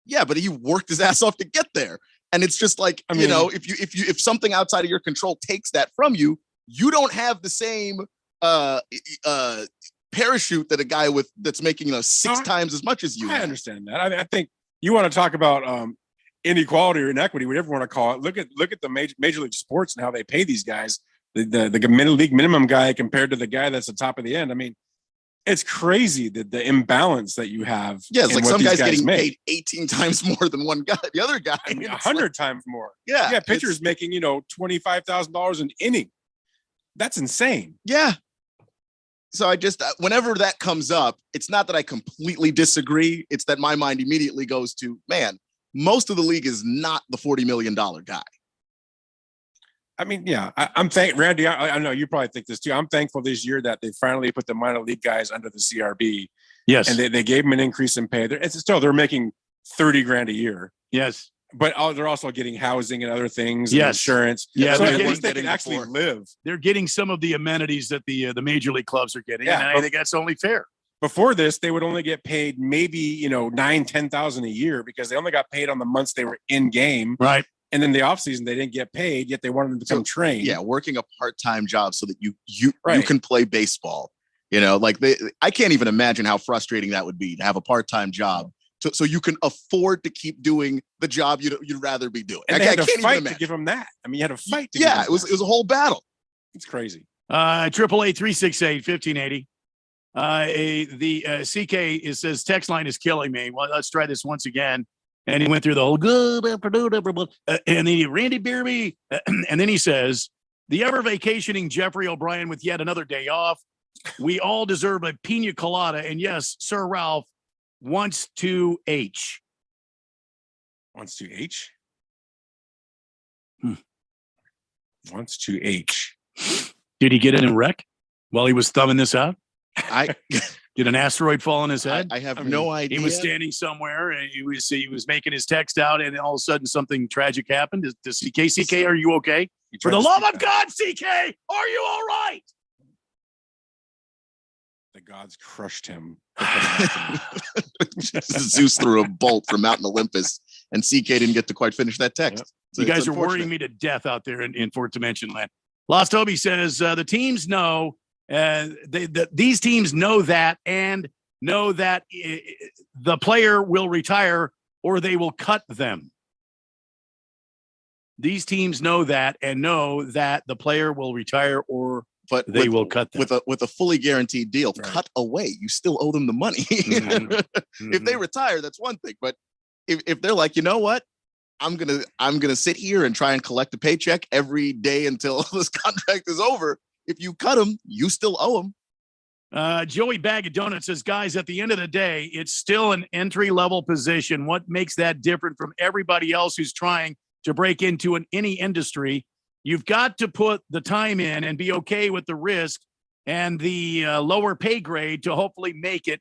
Yeah, but he worked his ass off to get there. And it's just like, if something outside of your control takes that from you, you don't have the same parachute that a guy that's making 6 times as much as you. I understand that. I think you want to talk about inequality or inequity, whatever you want to call it. Look at the major league sports and how they pay these guys. The league minimum guy compared to the guy that's the top of the end. I mean, it's crazy that the imbalance that you have. Yeah, it's like some guys getting paid 18 times more than one guy. The other guy, 100 times more. Yeah, pitchers making $25,000 an inning. That's insane. Yeah. So I just whenever that comes up, it's not that I completely disagree. It's that my mind immediately goes to, man, most of the league is not the $40 million guy. I mean, yeah, I'm Randy. I know you probably think this too. I'm thankful this year that they finally put the minor league guys under the CRB. Yes, and they gave them an increase in pay. They're making $30,000 a year. Yes, but they're also getting housing and other things. Yes, and insurance. Yeah, so at least they can actually live. They're getting some of the amenities that the major league clubs are getting. Yeah, and I think that's only fair. Before this, they would only get paid maybe $9,000-$10,000 a year because they only got paid on the months they were in game. Right. And then the offseason, they didn't get paid, yet they wanted them to become trained. Yeah, working a part-time job so that you can play baseball. I can't even imagine how frustrating that would be to have a part-time job so you can afford to keep doing the job you'd rather be doing. And they had to fight to give them that. I mean, you had to fight to give them it was a whole battle. It's crazy. 888-368-1580. The CK says text line is killing me. Well, let's try this once again. And he went through the whole good afternoon, and then he Randy Beerby, and then he says, the ever vacationing Jeffrey O'Brien with yet another day off. We all deserve a pina colada, and yes, Sir Ralph wants to H. Wants to H. Wants to H. Did he get in a wreck while he was thumbing this out? Did an asteroid fall on his head? I have no idea. He was standing somewhere and he was making his text out, and all of a sudden something tragic happened. Does CK, are you okay? For the love of God, CK, are you all right? The gods crushed him. Zeus threw a bolt from Mountain Olympus, and CK didn't get to quite finish that text. Yep. So you guys are worrying me to death out there in Fourth Dimension Land. Lost Obi says the teams know. These teams know that and know that the player will retire or they will cut them. These teams know that and know that the player will retire or they will cut them. With a fully guaranteed deal. Right. Cut away. You still owe them the money. Mm-hmm. If they retire, that's one thing. But if they're like, you know what? I'm gonna sit here and try and collect a paycheck every day until this contract is over. If you cut them, you still owe them. Joey Bag of Donuts says, guys, at the end of the day, it's still an entry-level position. What makes that different from everybody else who's trying to break into any industry? You've got to put the time in and be okay with the risk and the lower pay grade to hopefully make it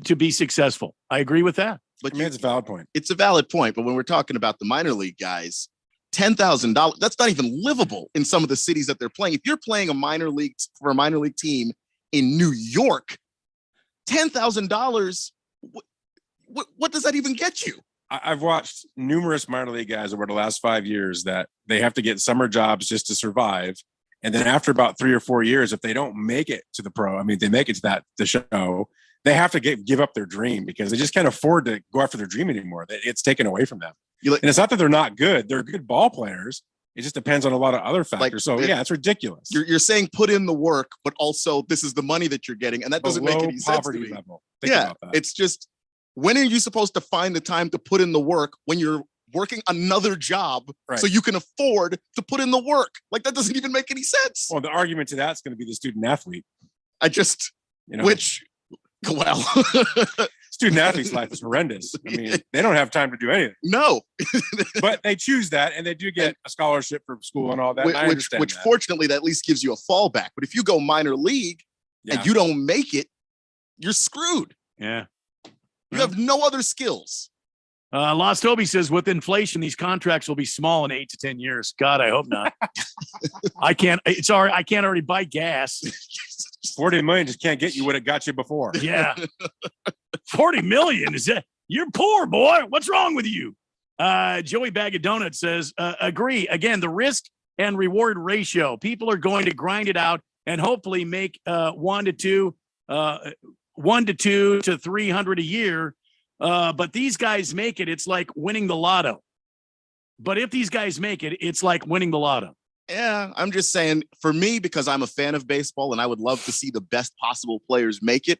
to be successful. I agree with that. But it's a valid point. It's a valid point. But when we're talking about the minor league guys, $10,000, that's not even livable in some of the cities that they're playing. If you're playing for a minor league team in New York, $10,000, what does that even get you? I've watched numerous minor league guys over the last 5 years that they have to get summer jobs just to survive. And then after about 3 or 4 years, if they don't make it to the pro, I mean, they make it to the show, they have to give up their dream because they just can't afford to go after their dream anymore. It's taken away from them. And it's not that they're not good. They're good ball players. It just depends on a lot of other factors. So yeah, it's ridiculous. You're saying put in the work, but also this is the money that you're getting. And that doesn't make any sense to me. Level. Yeah, it's just, when are you supposed to find the time to put in the work when you're working another job so you can afford to put in the work? Like, that doesn't even make any sense. Well, the argument to that's going to be the student athlete. Student athlete's life is horrendous. I mean, they don't have time to do anything. No. But they choose that, and they do get a scholarship for school and all that. Which fortunately, that at least gives you a fallback. But if you go minor league and you don't make it, you're screwed. Yeah. You have no other skills. Lost Toby says, with inflation, these contracts will be small in 8 to 10 years. God, I hope not. I can't already buy gas. 40 million just can't get you what it got you before. Yeah. 40 million. You're poor, boy. What's wrong with you? Joey Bag of Donuts says, agree. Again, the risk and reward ratio. People are going to grind it out and hopefully make 1 to 2 to 300 a year. But these guys make it. It's like winning the lotto. But if these guys make it, it's like winning the lotto. Yeah, I'm just saying, for me, because I'm a fan of baseball and I would love to see the best possible players make it,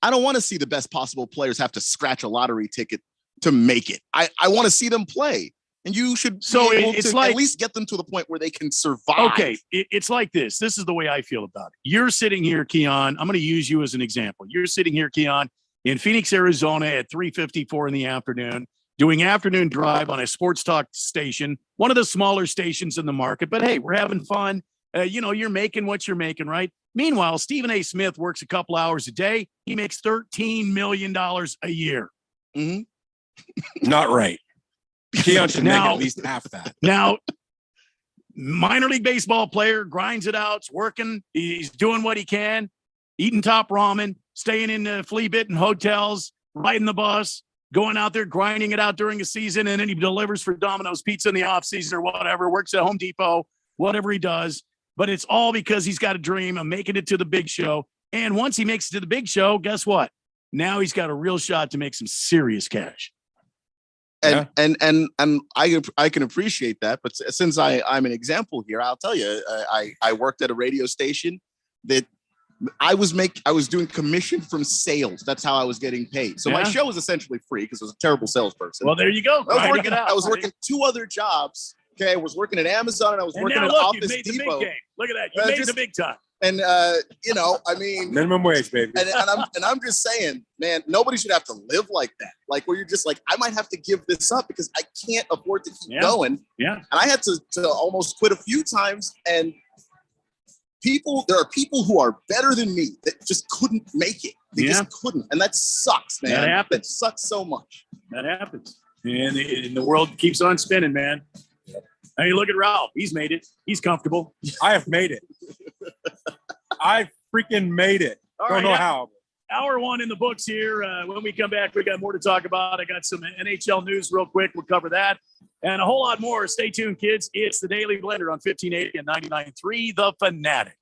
I don't want to see the best possible players have to scratch a lottery ticket to make it. I want to see them play. And you should at least get them to the point where they can survive. Okay, it's like this. This is the way I feel about it. You're sitting here, Keon. I'm going to use you as an example. You're sitting here, Keon, in Phoenix, Arizona at 3:54 in the afternoon, doing afternoon drive on a sports talk station, one of the smaller stations in the market. But hey, we're having fun. You're making what you're making, right? Meanwhile, Stephen A. Smith works a couple hours a day. He makes $13 million a year. Mm-hmm. Not right. Keon should make at least half that. Now, minor league baseball player grinds it out, working. He's doing what he can, eating top ramen, staying in flea-bitten hotels, riding the bus, going out there, grinding it out during a season, and then he delivers for Domino's Pizza in the offseason or whatever, works at Home Depot, whatever he does. But it's all because he's got a dream of making it to the big show. And once he makes it to the big show, guess what? Now he's got a real shot to make some serious cash. And I can appreciate that. But since I'm an example here, I'll tell you, I worked at a radio station that I was doing commission from sales. That's how I was getting paid. So my show was essentially free because I was a terrible salesperson. Well, there you go. I was working 2 other jobs. Okay, I was working at Amazon and I was working at Office you made Depot. The big game. Look at that. You made the big time. And I mean, minimum wage, baby. And I'm just saying, man, nobody should have to live like that. Like, where you're just like, I might have to give this up because I can't afford to keep going. Yeah. And I had to almost quit a few times. And there are people who are better than me that just couldn't make it. They just couldn't. And that sucks, man. That happens. That sucks so much. That happens. And the world keeps on spinning, man. I mean, look at Ralph. He's made it. He's comfortable. I have made it. I freaking made it. Don't know how. Hour 1 in the books here. When we come back, we got more to talk about. I got some NHL news real quick. We'll cover that and a whole lot more. Stay tuned, kids. It's the Daily Blender on 1580 and 99.3 The Fanatic.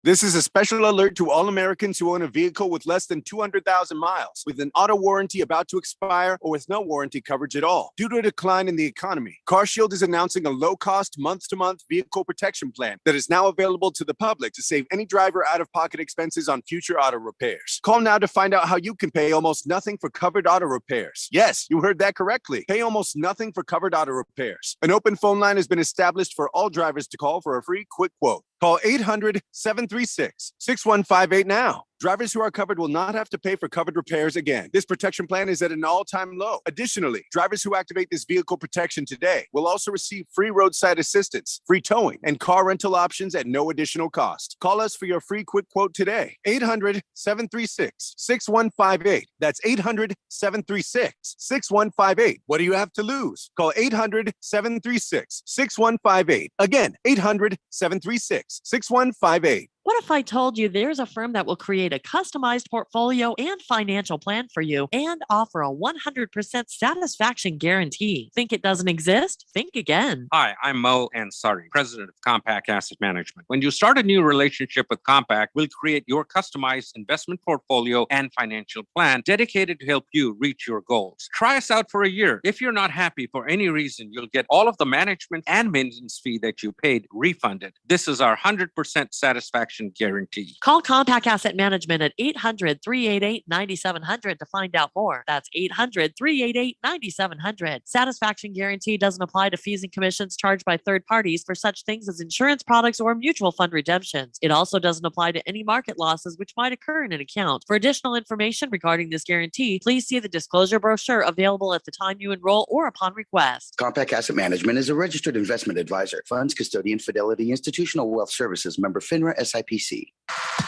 This is a special alert to all Americans who own a vehicle with less than 200,000 miles, with an auto warranty about to expire, or with no warranty coverage at all. Due to a decline in the economy, CarShield is announcing a low-cost, month-to-month vehicle protection plan that is now available to the public to save any driver out-of-pocket expenses on future auto repairs. Call now to find out how you can pay almost nothing for covered auto repairs. Yes, you heard that correctly. Pay almost nothing for covered auto repairs. An open phone line has been established for all drivers to call for a free quick quote. Call 800-736-6158 now. Drivers who are covered will not have to pay for covered repairs again. This protection plan is at an all-time low. Additionally, drivers who activate this vehicle protection today will also receive free roadside assistance, free towing, and car rental options at no additional cost. Call us for your free quick quote today. 800-736-6158. That's 800-736-6158. What do you have to lose? Call 800-736-6158. Again, 800-736-6158. What if I told you there's a firm that will create a customized portfolio and financial plan for you and offer a 100% satisfaction guarantee? Think it doesn't exist? Think again. Hi, I'm Mo Ansari, president of Compact Asset Management. When you start a new relationship with Compact, we'll create your customized investment portfolio and financial plan dedicated to help you reach your goals. Try us out for a year. If you're not happy for any reason, you'll get all of the management and maintenance fee that you paid refunded. This is our 100% satisfaction guarantee. Call Compact Asset Management at 800-388-9700 to find out more. That's 800-388-9700. Satisfaction guarantee doesn't apply to fees and commissions charged by third parties for such things as insurance products or mutual fund redemptions. It also doesn't apply to any market losses which might occur in an account. For additional information regarding this guarantee, please see the disclosure brochure available at the time you enroll or upon request. Compact Asset Management is a registered investment advisor. Funds custodian Fidelity Institutional Wealth Services, member FINRA SIPC.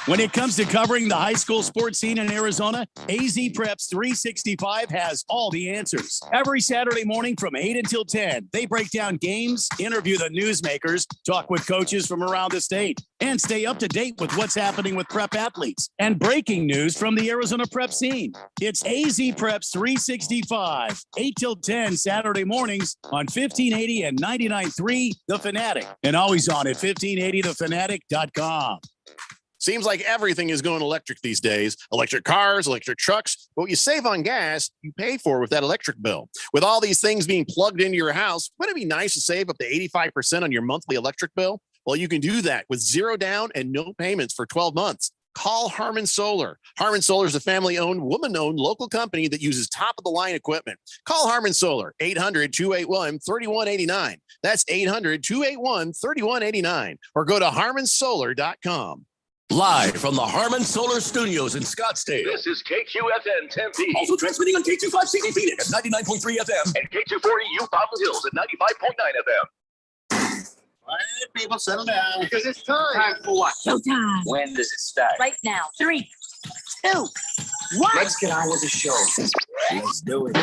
When it comes to covering the high school sports scene in Arizona, AZ Preps 365 has all the answers. Every Saturday morning from 8 until 10, they break down games, interview the newsmakers, talk with coaches from around the state, and stay up to date with what's happening with prep athletes and breaking news from the Arizona prep scene. It's AZ Preps 365, 8 till 10 Saturday mornings on 1580 and 99.3 The Fanatic, and always on at 1580thefanatic.com. Seems like everything is going electric these days. Electric cars, electric trucks. But what you save on gas, you pay for with that electric bill. With all these things being plugged into your house, wouldn't it be nice to save up to 85% on your monthly electric bill? Well, you can do that with zero down and no payments for 12 months. Call Harmon Solar. Harmon Solar is a family-owned, woman-owned local company that uses top-of-the-line equipment. Call Harmon Solar, 800-281-3189. That's 800-281-3189. Or go to harmonsolar.com. Live from the Harmon Solar Studios in Scottsdale. This is KQFN Tempe. Also transmitting on K25CD Phoenix at 99.3 FM. And K240U Fountain Hills at 95.9 FM. All right, people, settle down. Because it's time. Time for what? Showtime. When does it start? Right now. 3, 2, 1. Let's get on with the show. Let's do it.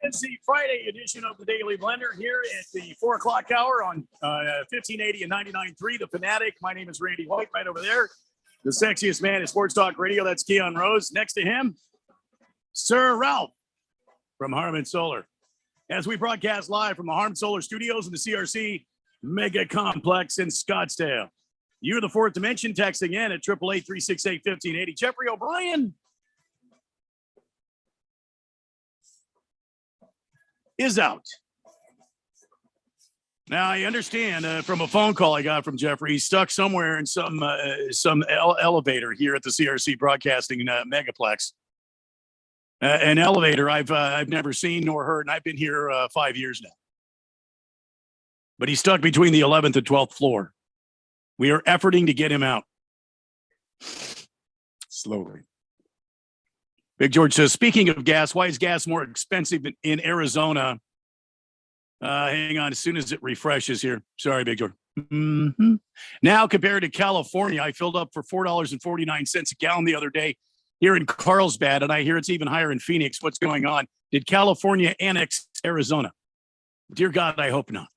It's the Friday edition of the Daily Blender here at the 4 o'clock hour on 1580 and 99.3 The Fanatic. My name is Randy White, right over there. The sexiest man in sports talk radio. That's Keon Rose. Next to him, Sir Ralph from Harmon Solar. As we broadcast live from the Harmon Solar Studios in the CRC Mega Complex in Scottsdale. You're the fourth dimension, texting in at 888-368-1580. Jeffrey O'Brien is out. Now, I understand from a phone call I got from Jeffrey, he's stuck somewhere in some elevator here at the CRC Broadcasting Megaplex. An elevator I've never seen nor heard, and I've been here 5 years now. But he's stuck between the 11th and 12th floor. We are efforting to get him out. Slowly. Big George says, speaking of gas, why is gas more expensive in Arizona? Hang on, as soon as it refreshes here. Sorry, Big George. Mm-hmm. Now, compared to California, I filled up for $4.49 a gallon the other day here in Carlsbad, and I hear it's even higher in Phoenix. What's going on? Did California annex Arizona? Dear God, I hope not.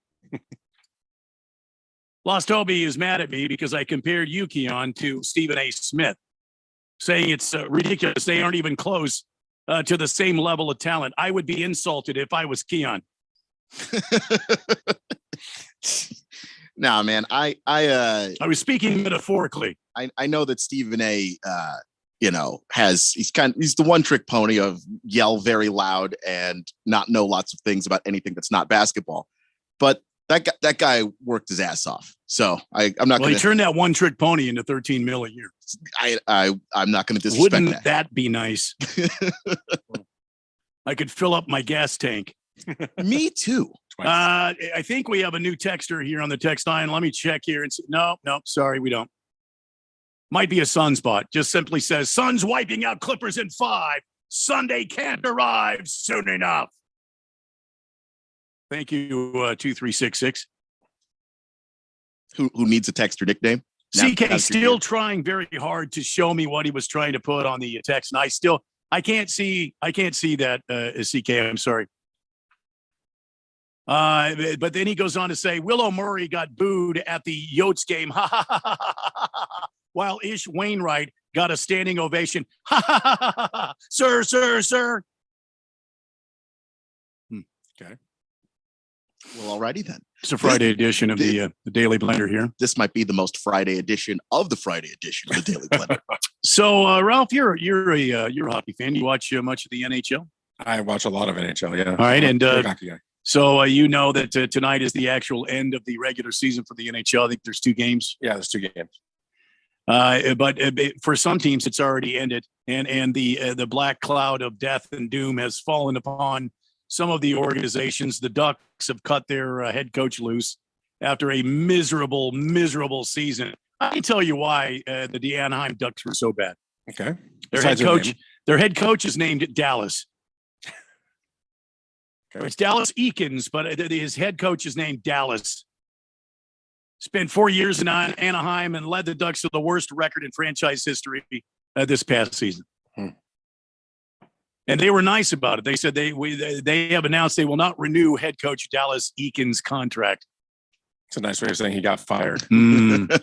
Lost Toby is mad at me because I compared you, Keon, to Stephen A. Smith, saying it's ridiculous. They aren't even close to the same level of talent. I would be insulted if I was Keon. Nah, man, I was speaking metaphorically. I know that Stephen A. He's the one trick pony of yell very loud and not know lots of things about anything that's not basketball. But that guy worked his ass off. So I'm not going to. He turned that one trick pony into 13 mil a year. I'm not going to disrespect Wouldn't that be nice? I could fill up my gas tank. Me too. I think we have a new texter here on the text line. Let me check here and see. No, sorry, we don't. Might be a Sunspot. Just simply says Suns wiping out Clippers in 5. Sunday can't arrive soon enough. Thank you, 2366. Who needs a texter nickname? CK still trying very hard to show me what he was trying to put on the text, and I can't see that, CK. I'm sorry. But then he goes on to say, Willow Murray got booed at the Yotes game, while Ish Wainwright got a standing ovation. Sir. Okay. Well, alrighty then. It's a Friday edition of the Daily Blender here. This might be the most Friday edition of the Friday edition of the Daily Blender. So, Ralph, you're a hockey fan. You watch much of the NHL? I watch a lot of NHL. Yeah. All right, and hockey guy. so you know that tonight is the actual end of the regular season for the NHL. I think there's 2 games. Yeah, there's 2 games. But for some teams, it's already ended, and the black cloud of death and doom has fallen upon some of the organizations. The Ducks have cut their head coach loose after a miserable season. I can tell you why the Anaheim Ducks were so bad. Okay. Their head coach is named Dallas. Okay. It's Dallas Eakins, but his head coach is named Dallas. Spent 4 years in Anaheim and led the Ducks to the worst record in franchise history this past season. And they were nice about it. They said they have announced they will not renew head coach Dallas Eakins' contract. It's a nice way of saying he got fired. Mm-hmm.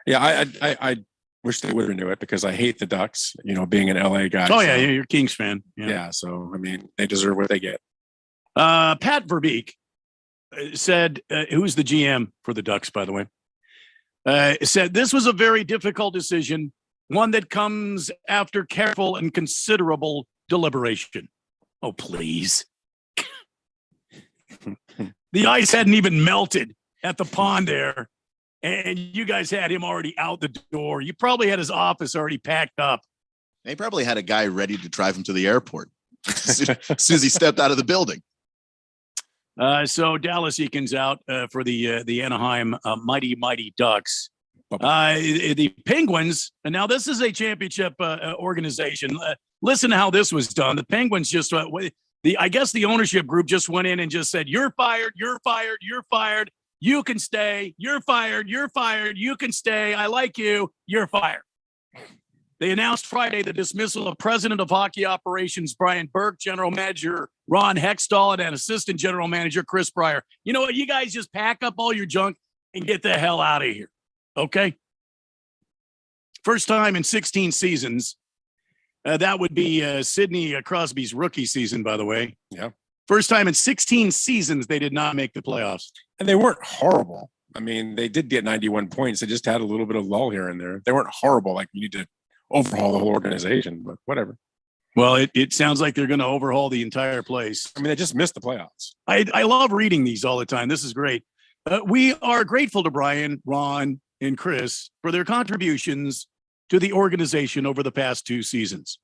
Yeah, I wish they would renew it because I hate the Ducks, being an LA guy. Oh, yeah, you're a Kings fan. Yeah, so, I mean, they deserve what they get. Pat Verbeek said, who's the GM for the Ducks, by the way, said this was a very difficult decision, one that comes after careful and considerable deliberation. Oh, please. The ice hadn't even melted at the pond there, and you guys had him already out the door. You probably had his office already packed up. They probably had a guy ready to drive him to the airport as soon as he stepped out of the building. So Dallas Eakins out for the Anaheim Mighty Ducks. The Penguins, and now this is a championship organization. Listen to how this was done. The Penguins just I guess the ownership group just went in and just said, "You're fired. You're fired. You're fired. You can stay. You're fired. You're fired. You can stay. I like you. You're fired." They announced Friday the dismissal of President of Hockey Operations Brian Burke, General Manager Ron Hextall, and Assistant General Manager Chris Pryor. You know what? You guys just pack up all your junk and get the hell out of here. Okay? First time in 16 seasons. That would be Sidney Crosby's rookie season, by the way. Yeah. First time in 16 seasons they did not make the playoffs. And they weren't horrible. I mean, they did get 91 points. They just had a little bit of lull here and there. They weren't horrible. Like, you need to overhaul the whole organization, but whatever. Well, it sounds like they're going to overhaul the entire place. I mean, they just missed the playoffs. I love reading these all the time. This is great. We are grateful to Brian, Ron, and Chris for their contributions to the organization over the past 2 seasons.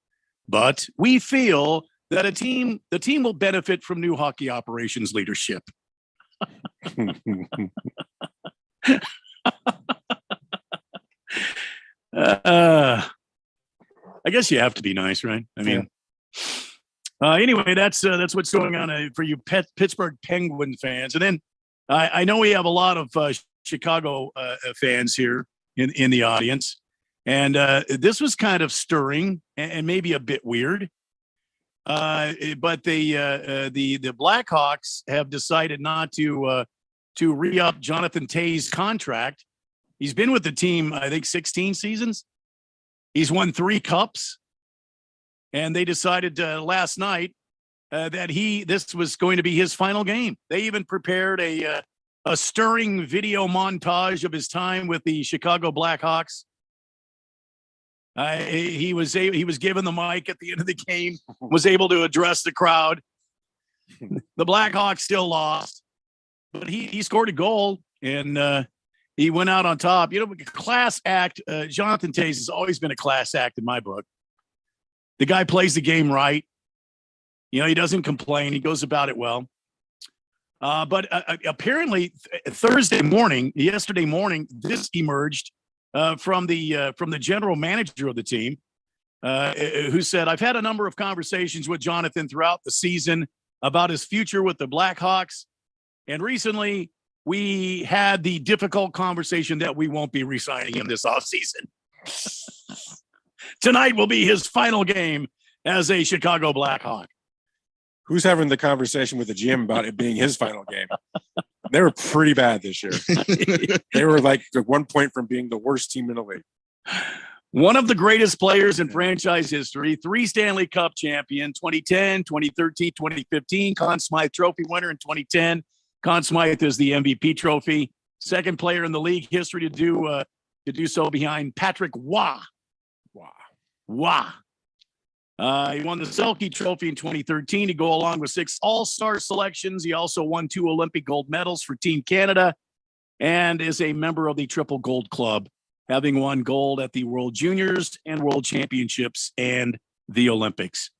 But we feel that the team will benefit from new hockey operations leadership. I guess you have to be nice, right? I mean, anyway, that's what's going on for you Pittsburgh Penguin fans. And then I know we have a lot of Chicago fans here in the audience. And this was kind of stirring and maybe a bit weird. But the Blackhawks have decided not to re-up Jonathan Toews' contract. He's been with the team, I think, 16 seasons. He's won 3 cups. And they decided last night that this was going to be his final game. They even prepared a stirring video montage of his time with the Chicago Blackhawks. He was given the mic at the end of the game, was able to address the crowd. The Blackhawks still lost, but he scored a goal and he went out on top. You know, class act. Jonathan Toews has always been a class act in my book. The guy plays the game right. You know, he doesn't complain. He goes about it well. But apparently yesterday morning, this emerged from the general manager of the team, who said, "I've had a number of conversations with Jonathan throughout the season about his future with the Blackhawks. And recently we had the difficult conversation that we won't be re-signing him this offseason. Tonight will be his final game as a Chicago Blackhawk." Who's having the conversation with the GM about it being his final game? They were pretty bad this year. They were like 1 point from being the worst team in the league. One of the greatest players in franchise history, 3 Stanley Cup champion, 2010, 2013, 2015, Conn Smythe Trophy winner in 2010. Conn Smythe is the MVP trophy. Second player in the league history to do so behind Patrick Waugh. Waugh. He won the Selke Trophy in 2013 to go along with 6 All-Star selections. He also won 2 Olympic gold medals for Team Canada and is a member of the Triple Gold Club, having won gold at the World Juniors and World Championships and the Olympics.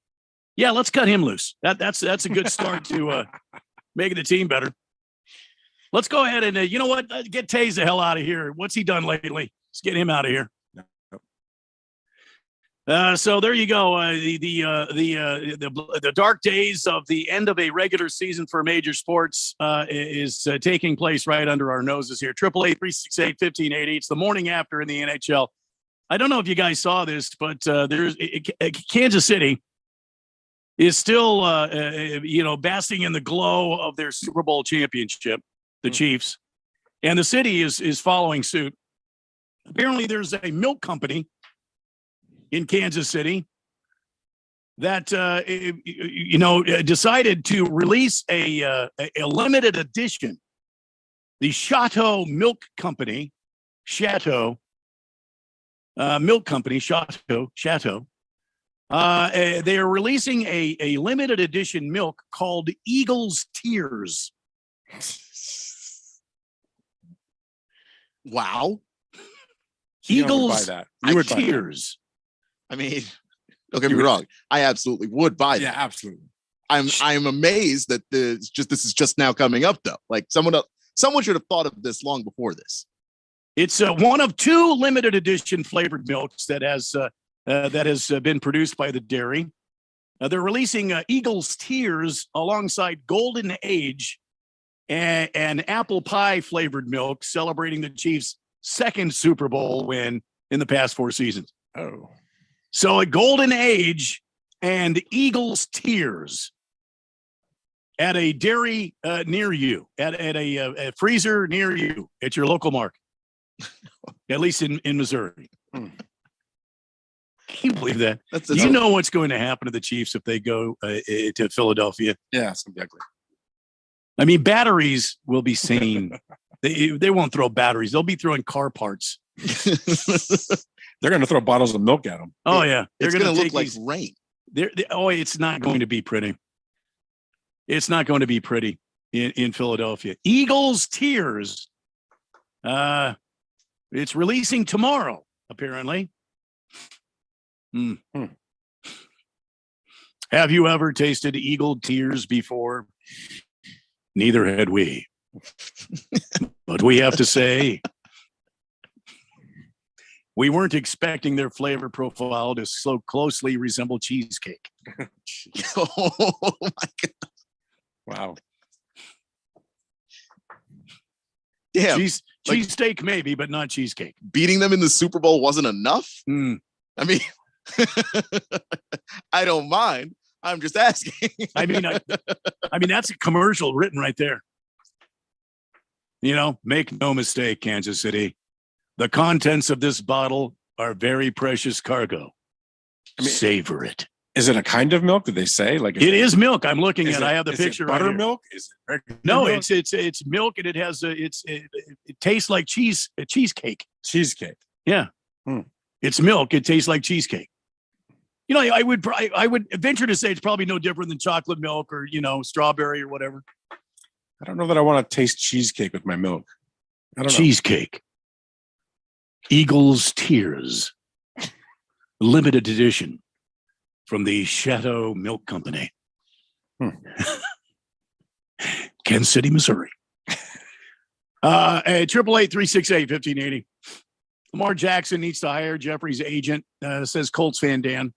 Yeah, let's cut him loose. That's a good start to making the team better. Let's go ahead and, you know what? Get Taze the hell out of here. What's he done lately? Let's get him out of here. So there you go. The dark days of the end of a regular season for major sports is taking place right under our noses here. 888-368-1580. It's the morning after in the NHL. I don't know if you guys saw this, but Kansas City is still, basking in the glow of their Super Bowl championship, the Chiefs, and the city is following suit. Apparently, there's a milk company in Kansas City that decided to release a limited edition. The Chateau Milk Company, Chateau. They are releasing a limited edition milk called Eagle's Tears. Wow. Eagles would buy Tears. I mean, don't get me wrong. I absolutely would buy that. Yeah, absolutely. I'm amazed that this is just now coming up though. Like someone should have thought of this long before this. It's one of 2 limited edition flavored milks that has been produced by the dairy. They're releasing Eagle's Tears alongside Golden Age and apple pie flavored milk, celebrating the Chiefs' 2nd Super Bowl win in the past 4 seasons. Oh. So a Golden Age and Eagle's Tears at a dairy near you, at a freezer near you, at your local market, at least in Missouri. Can you believe that? Do you know what's going to happen to the Chiefs if they go to Philadelphia? Yeah, it's ugly. I mean, batteries will be seen. They won't throw batteries. They'll be throwing car parts. They're going to throw bottles of milk at them. Oh, yeah. It's going to look like rain. It's not going to be pretty. It's not going to be pretty in Philadelphia. Eagles Tears. It's releasing tomorrow, apparently. Have you ever tasted Eagle Tears before? Neither had we. But we have to say, we weren't expecting their flavor profile to so closely resemble cheesecake. Oh my God. Wow. Damn. Cheesesteak maybe, but not cheesecake. Beating them in the Super Bowl wasn't enough? I mean, I don't mind. I'm just asking. I mean, that's a commercial written right there. Make no mistake, Kansas City. The contents of this bottle are very precious cargo. Savor it. Is it a kind of milk? Did they say? Like it is milk? I'm looking at. I have the is picture. It buttermilk? Right Is it no? milk? It's milk, and it has it tastes like cheesecake. Cheesecake. Yeah, it's milk. It tastes like cheesecake. I would venture to say it's probably no different than chocolate milk or strawberry or whatever. I don't know that I want to taste cheesecake with my milk. I don't know. Cheesecake. Eagle's Tears. Limited edition. from the Shadow Milk Company. Kansas City, Missouri. 888-368-1580. Lamar Jackson needs to hire Jeffrey's agent, says Colts fan Dan.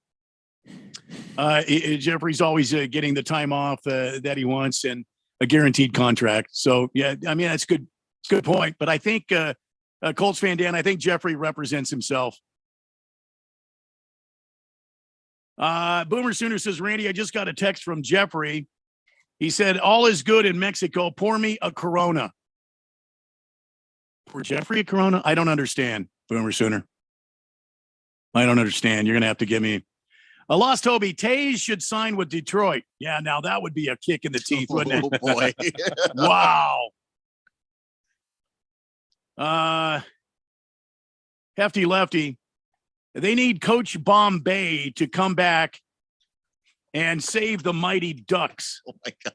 Jeffrey's always getting the time off that he wants and a guaranteed contract. So, yeah, I mean, that's good. Good point. But I think Colts fan Dan, I think Jeffrey represents himself. Boomer Sooner says, Randy, I just got a text from Jeffrey. He said, all is good in Mexico. Pour me a Corona. Pour Jeffrey a Corona? I don't understand, Boomer Sooner. I don't understand. You're going to have to give me a lost Toby. Taze should sign with Detroit. Yeah, now that would be a kick in the teeth, wouldn't it? Oh, boy. Wow. Hefty Lefty. They need Coach Bombay to come back and save the Mighty Ducks. Oh, my God.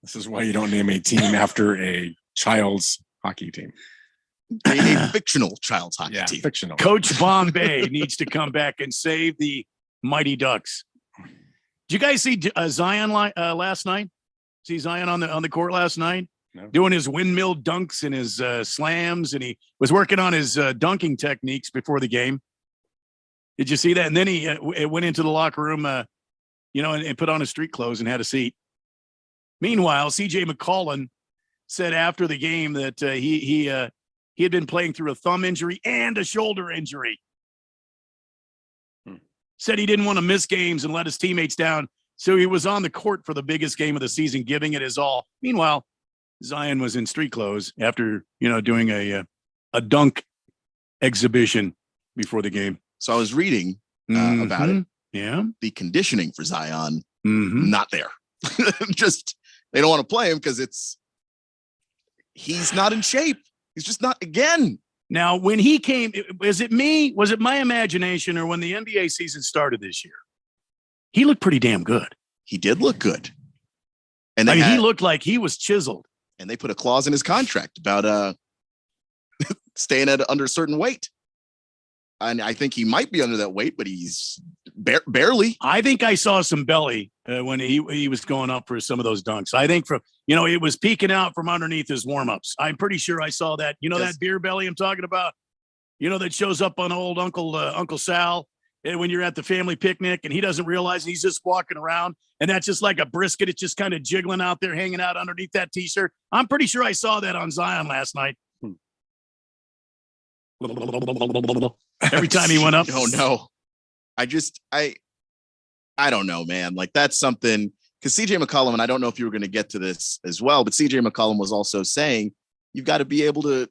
This is why you don't name a team after a child's hockey team. They need fictional child's hockey team. Fictional. Coach Bombay needs to come back and save the Mighty Ducks. Did you guys see Zion last night? See Zion on the court last night? No. Doing his windmill dunks and his slams, and he was working on his dunking techniques before the game. Did you see that? And then he went into the locker room, and put on his street clothes and had a seat. Meanwhile, CJ McCollum said after the game that he had been playing through a thumb injury and a shoulder injury. Said he didn't want to miss games and let his teammates down, so he was on the court for the biggest game of the season, giving it his all. Meanwhile, Zion was in street clothes after doing a dunk exhibition before the game. So I was reading about it. Yeah, the conditioning for Zion not there. Just they don't want to play him because he's not in shape. He's just not again. Now, when he came, was it my imagination, or when the NBA season started this year? He looked pretty damn good. He did look good. And he looked like he was chiseled. And they put a clause in his contract about staying at under a certain weight. And I think he might be under that weight, but he's barely. I think I saw some belly when he was going up for some of those dunks. I think it was peeking out from underneath his warm-ups. I'm pretty sure I saw that. That beer belly I'm talking about, that shows up on old Uncle Sal when you're at the family picnic and he doesn't realize he's just walking around. And that's just like a brisket. It's just kind of jiggling out there, hanging out underneath that T-shirt. I'm pretty sure I saw that on Zion last night. Every time he went up. Oh, no. I don't know, man. Like, that's something, because CJ McCollum, and I don't know if you were going to get to this as well, but CJ McCollum was also saying you've got to be able to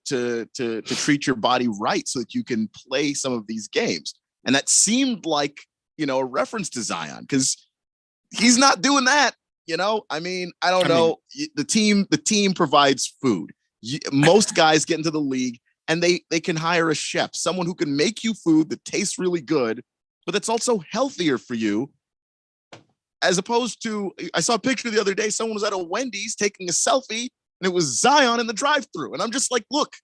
treat your body right so that you can play some of these games. And that seemed like, a reference to Zion, because he's not doing that. I mean, I don't know. The team provides food. Most guys get into the league and they can hire a chef, someone who can make you food that tastes really good, but that's also healthier for you. As opposed to, I saw a picture the other day, someone was at a Wendy's taking a selfie and it was Zion in the drive-thru. And I'm just like, look,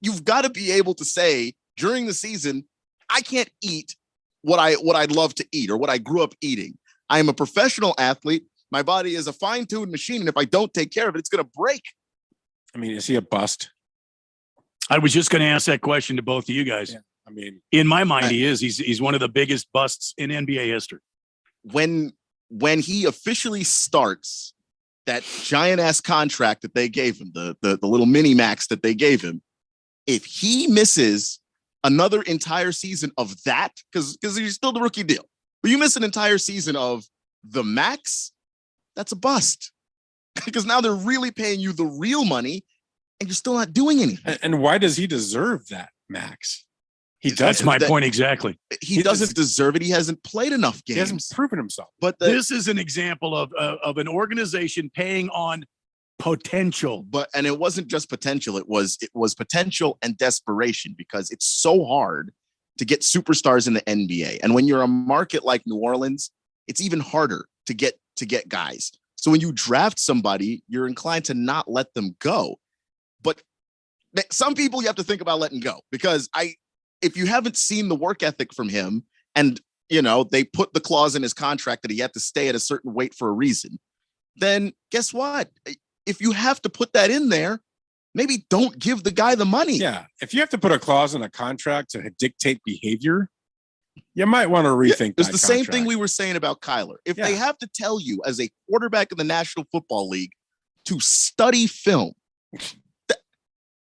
you've got to be able to say during the season, I can't eat what I'd love to eat or what I grew up eating. I am a professional athlete. My body is a fine-tuned machine. And if I don't take care of it, it's going to break. I mean, is he a bust? I was just going to ask that question to both of you guys. Yeah, I mean, in my mind, he is. He's one of the biggest busts in NBA history. When he officially starts that giant-ass contract that they gave him, the little mini max that they gave him, if he misses another entire season of that, because he's still the rookie deal, but you miss an entire season of the max, that's a bust. Because now they're really paying you the real money and you're still not doing anything. And why does he deserve that max? That's my point exactly. He doesn't deserve it. He hasn't played enough games. He hasn't proven himself. But this is an example of an organization paying on potential. And it wasn't just potential. It was potential and desperation, because it's so hard to get superstars in the NBA. And when you're a market like New Orleans, it's even harder to get guys. So when you draft somebody, you're inclined to not let them go. But some people you have to think about letting go, because if you haven't seen the work ethic from him, and they put the clause in his contract that he had to stay at a certain weight for a reason, then guess what? If you have to put that in there, maybe don't give the guy the money. Yeah. If you have to put a clause in a contract to dictate behavior, you might want to rethink It's that the same contract. thing we were saying about Kyler. If they have to tell you as a quarterback in the National Football League to study film,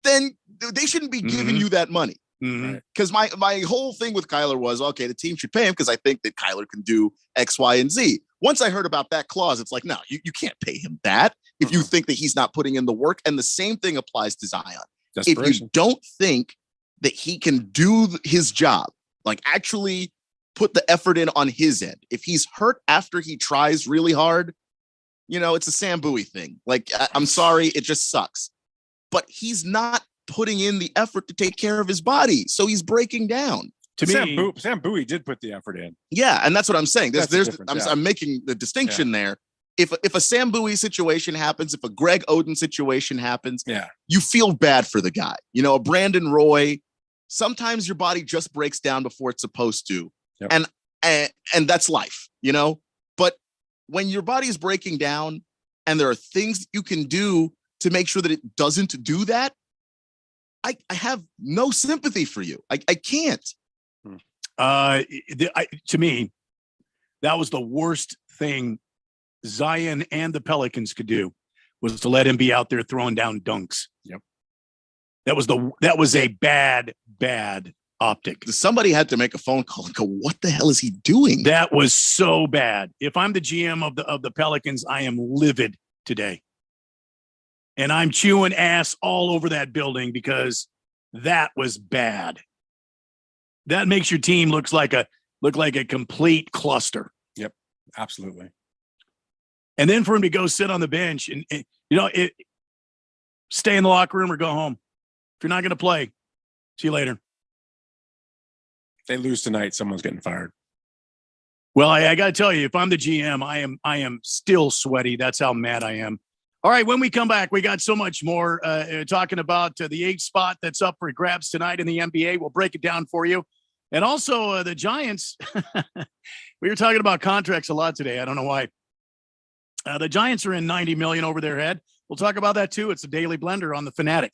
then they shouldn't be giving you that money. Because my whole thing with Kyler was, okay, the team should pay him because I think that Kyler can do X, Y, and Z. Once I heard about that clause, it's like, no, you can't pay him that if you think that he's not putting in the work. And the same thing applies to Zion. If you don't think that he can do his job, like actually put the effort in on his end, if he's hurt after he tries really hard, it's a Sam Bowie thing. Like, I'm sorry, it just sucks. But he's not putting in the effort to take care of his body. So he's breaking down. To me, Sam Bowie did put the effort in. Yeah, and that's what I'm saying. That's I'm making the distinction there. If a Sam Bowie situation happens, if a Greg Oden situation happens, you feel bad for the guy. A Brandon Roy, sometimes your body just breaks down before it's supposed to. Yep. And that's life, But when your body is breaking down and there are things that you can do to make sure that it doesn't do that, I have no sympathy for you. I can't. To me, that was the worst thing Zion and the Pelicans could do, was to let him be out there throwing down dunks. Yep. That was a bad optic. Somebody had to make a phone call and go, what the hell is he doing? That was so bad. If I'm the GM of the Pelicans, I am livid today. And I'm chewing ass all over that building because that was bad. That makes your team look like a complete cluster. Yep, absolutely. And then for him to go sit on the bench and stay in the locker room or go home. If you're not going to play, see you later. If they lose tonight, someone's getting fired. Well, I got to tell you, if I'm the GM, I am still sweaty. That's how mad I am. All right, when we come back, we got so much more talking about the 8th spot that's up for grabs tonight in the NBA. We'll break it down for you. And also the Giants. We were talking about contracts a lot today. I don't know why. The Giants are in $90 million over their head. We'll talk about that too. It's a Daily Blender on the Fanatic.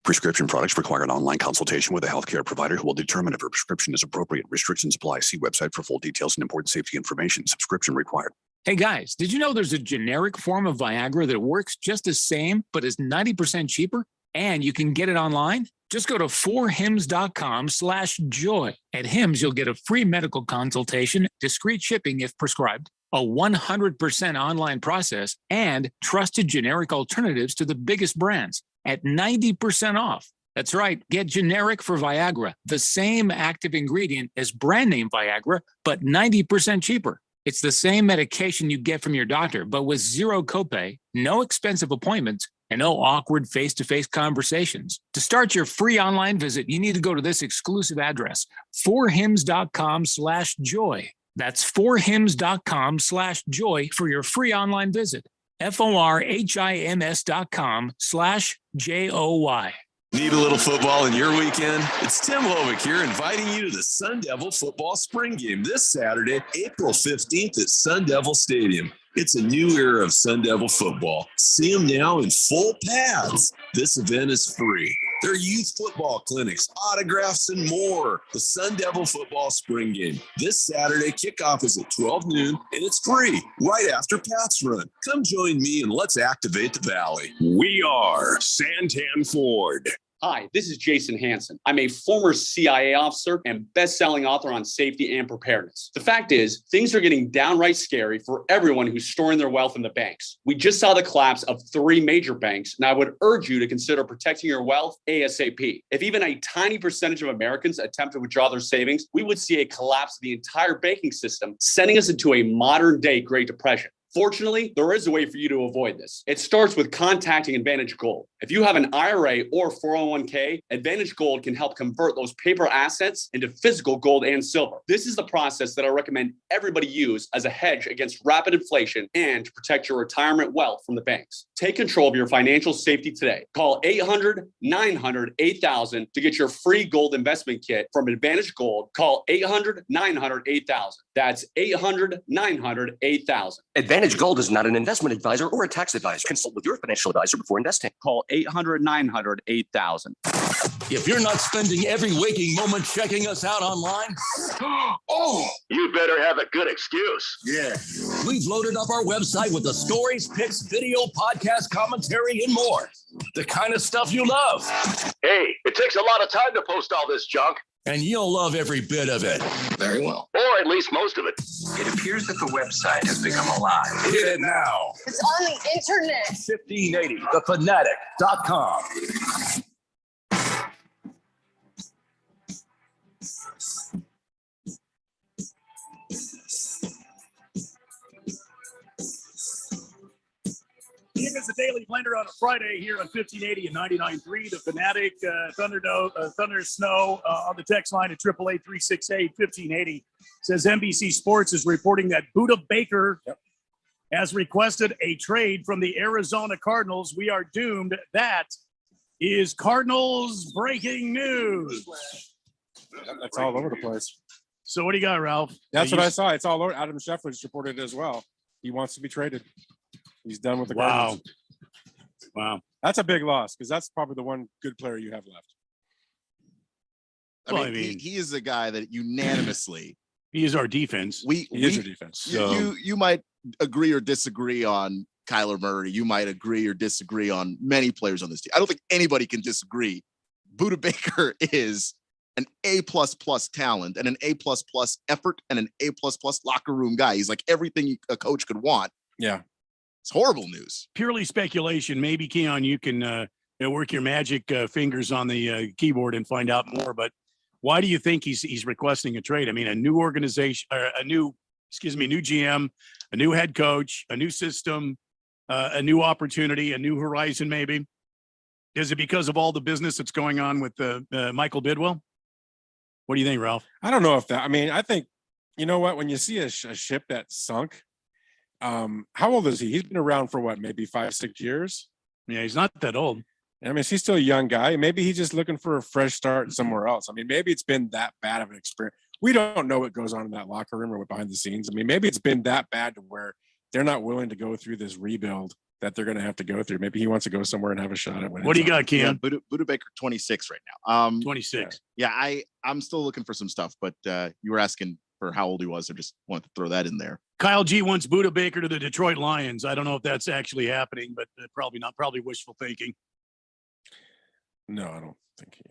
Prescription products require an online consultation with a healthcare provider who will determine if a prescription is appropriate. Restrictions apply. See website for full details and important safety information. Subscription required. Hey guys, did you know there's a generic form of Viagra that works just the same, but is 90% cheaper? And you can get it online? Just go to 4hims.com/joy. At Hims, you'll get a free medical consultation, discreet shipping if prescribed, a 100% online process, and trusted generic alternatives to the biggest brands at 90% off. That's right. Get generic for Viagra, the same active ingredient as brand name Viagra, but 90% cheaper. It's the same medication you get from your doctor, but with zero copay, no expensive appointments, and no awkward face-to-face conversations. To start your free online visit, you need to go to this exclusive address, 4hims.com/joy. That's 4hims.com/joy for your free online visit. FORHIMS.com/JOY. Need a little football in your weekend? It's Tim Lovick here, inviting you to the Sun Devil football spring game this Saturday, April 15th at Sun Devil Stadium. It's a new era of Sun Devil football. See them now in full pads. This event is free. There are youth football clinics, autographs, and more. The Sun Devil football spring game. This Saturday, kickoff is at 12 noon, and it's free right after Pat's Run. Come join me and let's activate the Valley. We are Santan Ford. Hi, this is Jason Hansen. I'm a former CIA officer and best-selling author on safety and preparedness. The fact is, things are getting downright scary for everyone who's storing their wealth in the banks. We just saw the collapse of 3 major banks, and I would urge you to consider protecting your wealth ASAP. If even a tiny percentage of Americans attempt to withdraw their savings, we would see a collapse of the entire banking system, sending us into a modern-day Great Depression. Fortunately, there is a way for you to avoid this. It starts with contacting Advantage Gold. If you have an IRA or 401k, Advantage Gold can help convert those paper assets into physical gold and silver. This is the process that I recommend everybody use as a hedge against rapid inflation and to protect your retirement wealth from the banks. Take control of your financial safety today. Call 800-900-8000 to get your free gold investment kit from Advantage Gold. Call 800-900-8000. That's 800-900-8000. Advantage Gold is not an investment advisor or a tax advisor. Consult with your financial advisor before investing. Call 800-900-8000. If you're not spending every waking moment checking us out online, You better have a good excuse. yeah, we've loaded up our website with the stories, pics, video, podcast commentary, and more. The kind of stuff you love. Hey, it takes a lot of time to post all this junk. And you'll love every bit of it. Very well. Or at least most of it. It appears that the website has become alive. Hit it now. It's on the internet. 1580thefanatic.com. It is the Daily Blender on a Friday here on 1580 and 99.3. The Fanatic, Thunder Snow on the text line at 888-368-1580 says NBC Sports is reporting that Buda Baker has requested a trade from the Arizona Cardinals. We are doomed. That is Cardinals breaking news. That's all over the place. So what do you got, Ralph? That's what I saw. It's all over. Adam Scheffler just reported it as well. He wants to be traded. He's done with the Cardinals. Wow. That's a big loss because that's probably the one good player you have left. I mean, he is a guy that unanimously he is our defense. He is our defense. You might agree or disagree on Kyler Murray. You might agree or disagree on many players on this team. I don't think anybody can disagree. Buda Baker is an A++ talent and an A++ effort and an A++ locker room guy. He's like everything a coach could want. Yeah. It's horrible news. Purely speculation. Maybe, Keon, you can work your magic fingers on the keyboard and find out more. But why do you think he's requesting a trade? I mean, a new organization, or new GM, a new head coach, a new system, a new opportunity, a new horizon, maybe. Is it because of all the business that's going on with Michael Bidwell? What do you think, Ralph? I don't know if that, I mean, I think, you know what, when you see a ship that sunk, how old is he? He's been around for what, maybe 5-6 years? Yeah, he's not that old. I mean, he's still a young guy. Maybe he's just looking for a fresh start somewhere else. I mean, maybe it's been that bad of an experience. We don't know what goes on in that locker room or behind the scenes. I mean, maybe it's been that bad to where they're not willing to go through this rebuild that they're going to have to go through. Maybe he wants to go somewhere and have a shot at winning. What do you got, Keon? Yeah, Buda Baker 26 right now. 26. Yeah, I'm still looking for some stuff, but you were asking for how old he was. I just wanted to throw that in there. Kyle G wants Buda Baker to the Detroit Lions. I don't know if that's actually happening, but probably not. Probably wishful thinking. No, I don't think he.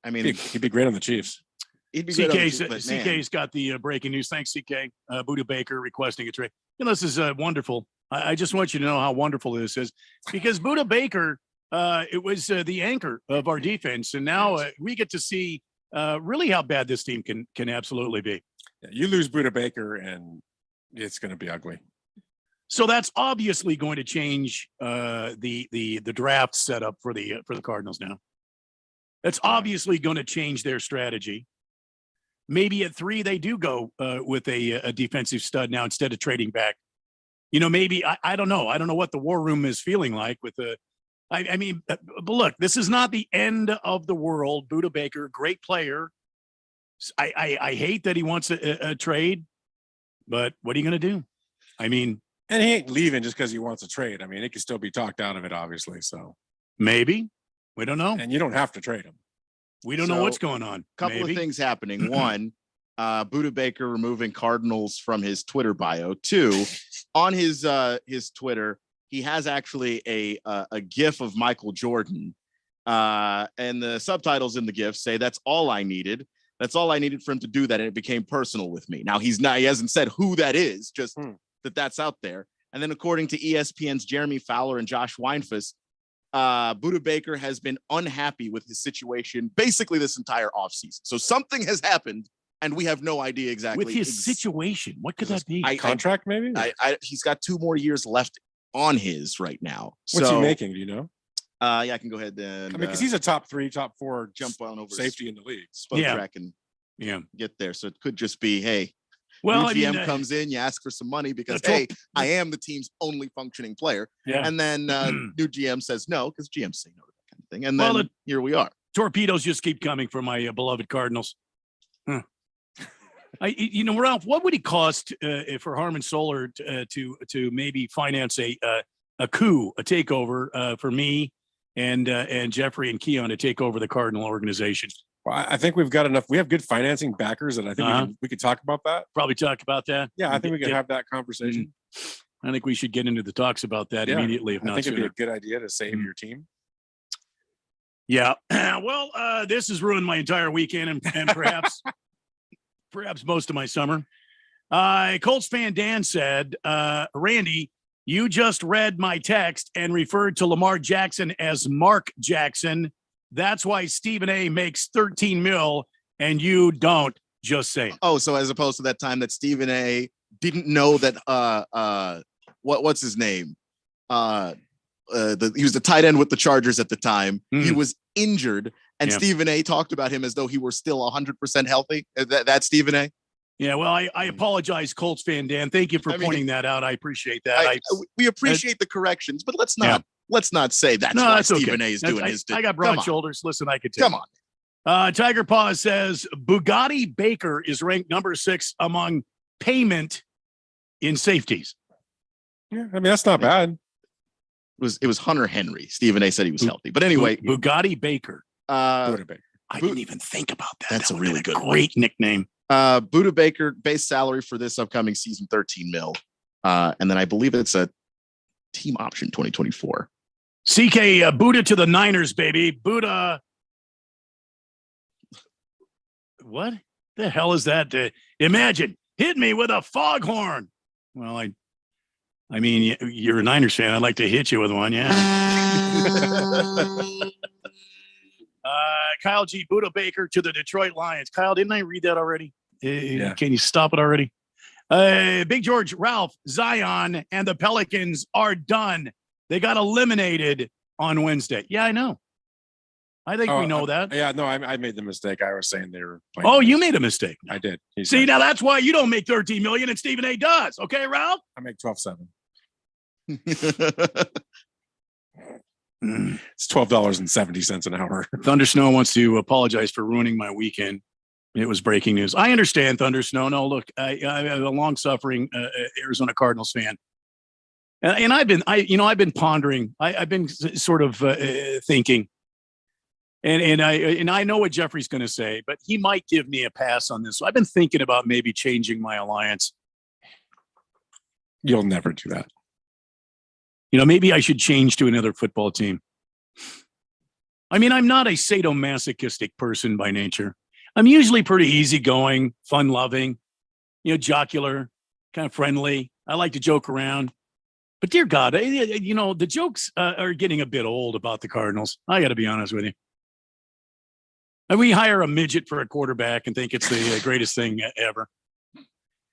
I mean, he'd be great on the Chiefs. He'd be great on the Chiefs, but CK's got the breaking news. Thanks, CK. Buda Baker requesting a trade. You know, this is wonderful. I just want you to know how wonderful this is because Buda Baker, it was the anchor of our defense, and now we get to see really how bad this team can absolutely be. Yeah, you lose Buda Baker, and it's going to be ugly. So that's obviously going to change the draft setup for the Cardinals now. That's obviously going to change their strategy. Maybe at 3 they do go with a defensive stud now instead of trading back. You know, maybe I don't know. I don't know what the war room is feeling like with the. I mean, but look, this is not the end of the world. Buda Baker, great player. I hate that he wants a trade, but what are you going to do? I mean, and he ain't leaving just because he wants a trade. I mean, it could still be talked out of it, obviously. So maybe we don't know, and you don't have to trade him. We don't know what's going on. Couple of things happening. One, Buda Baker removing Cardinals from his Twitter bio. 2, on his Twitter, he has actually a GIF of Michael Jordan, and the subtitles in the GIF say, "That's all I needed. That's all I needed for him to do that, and it became personal with me." Now he hasn't said who that is, just that's out there. And then according to ESPN's Jeremy Fowler and Josh Weinfuss, Buda Baker has been unhappy with his situation basically this entire offseason. So something has happened and we have no idea exactly with his situation. What could that be? Contract, maybe? He's got 2 more years left on his right now. What's So, he making? Do you know? Yeah, I can go ahead and. Because he's a top 3, top 4 jump on over safety in the league. Spoke track and get there. So it could just be, hey, well, new GM comes in, you ask for some money because hey, I am the team's only functioning player. Yeah. And then new GM says no because GMs say no to that kind of thing. And then here we are. Torpedoes just keep coming for my beloved Cardinals. Huh. Ralph, what would it cost for Harmon Solar to maybe finance a coup, a takeover for me and Jeffrey and Keon to take over the Cardinal organization? Well, I think we've got enough. We have good financing backers, and I think we could talk about that. Probably talk about that. Yeah, I think we can have that conversation. I think we should get into the talks about that immediately. If I not think it'd sooner. be a good idea to save your team. Yeah. Well, this has ruined my entire weekend and perhaps most of my summer. Colts fan Dan said, Randy, you just read my text and referred to Lamar Jackson as Mark Jackson. That's why Stephen A makes 13 mil and you don't. Just saying. Oh, so as opposed to that time that Stephen A didn't know that what's his name? He was the tight end with the Chargers at the time. He was injured, and Stephen A talked about him as though he were still 100% healthy. That's Stephen A. Yeah, well, I apologize, Colts fan Dan. Thank you for pointing that out. I appreciate that. We appreciate the corrections, but let's not say that's why Stephen A is doing his. I got broad shoulders. Listen, I could tell. Come on. Tiger Paw says Bugatti Baker is ranked number 6 among payment in safeties. Yeah, I mean that's not bad. It was Hunter Henry. Stephen A said he was healthy, but anyway, Bugatti Baker. Buddha Baker. I didn't even think about that. That's a really good, great nickname. Buddha Baker base salary for this upcoming season 13 mil, and then I believe it's a team option 2024. CK Buddha to the Niners, baby. Buddha. What the hell is that? Imagine hit me with a foghorn. Well, I mean, you're a Niners fan. I'd like to hit you with one. Yeah. Kyle G. Buddha Baker to the Detroit Lions. Kyle, didn't I read that already? Can you stop it already? Big George, Ralph, Zion, and the Pelicans are done. They got eliminated on Wednesday. Yeah, I know. I think we know that. Yeah, no, I made the mistake. I was saying they were playing. Oh, you made a mistake. I did. See, now that's why you don't make 13 million and Stephen A does. Okay, Ralph? I make 12.7. It's $12.70 an hour. Thunder Snow wants to apologize for ruining my weekend. It was breaking news. I understand, Thunder Snow. No, look, I'm a long-suffering Arizona Cardinals fan, and I've been pondering. I've been sort of thinking, and I know what Jeffrey's going to say, but he might give me a pass on this. So I've been thinking about maybe changing my alliance. You'll never do that. Maybe I should change to another football team. I mean, I'm not a sadomasochistic person by nature. I'm usually pretty easygoing, fun-loving, jocular, kind of friendly. I like to joke around. But dear God, the jokes are getting a bit old about the Cardinals. I got to be honest with you. And we hire a midget for a quarterback and think it's the greatest thing ever.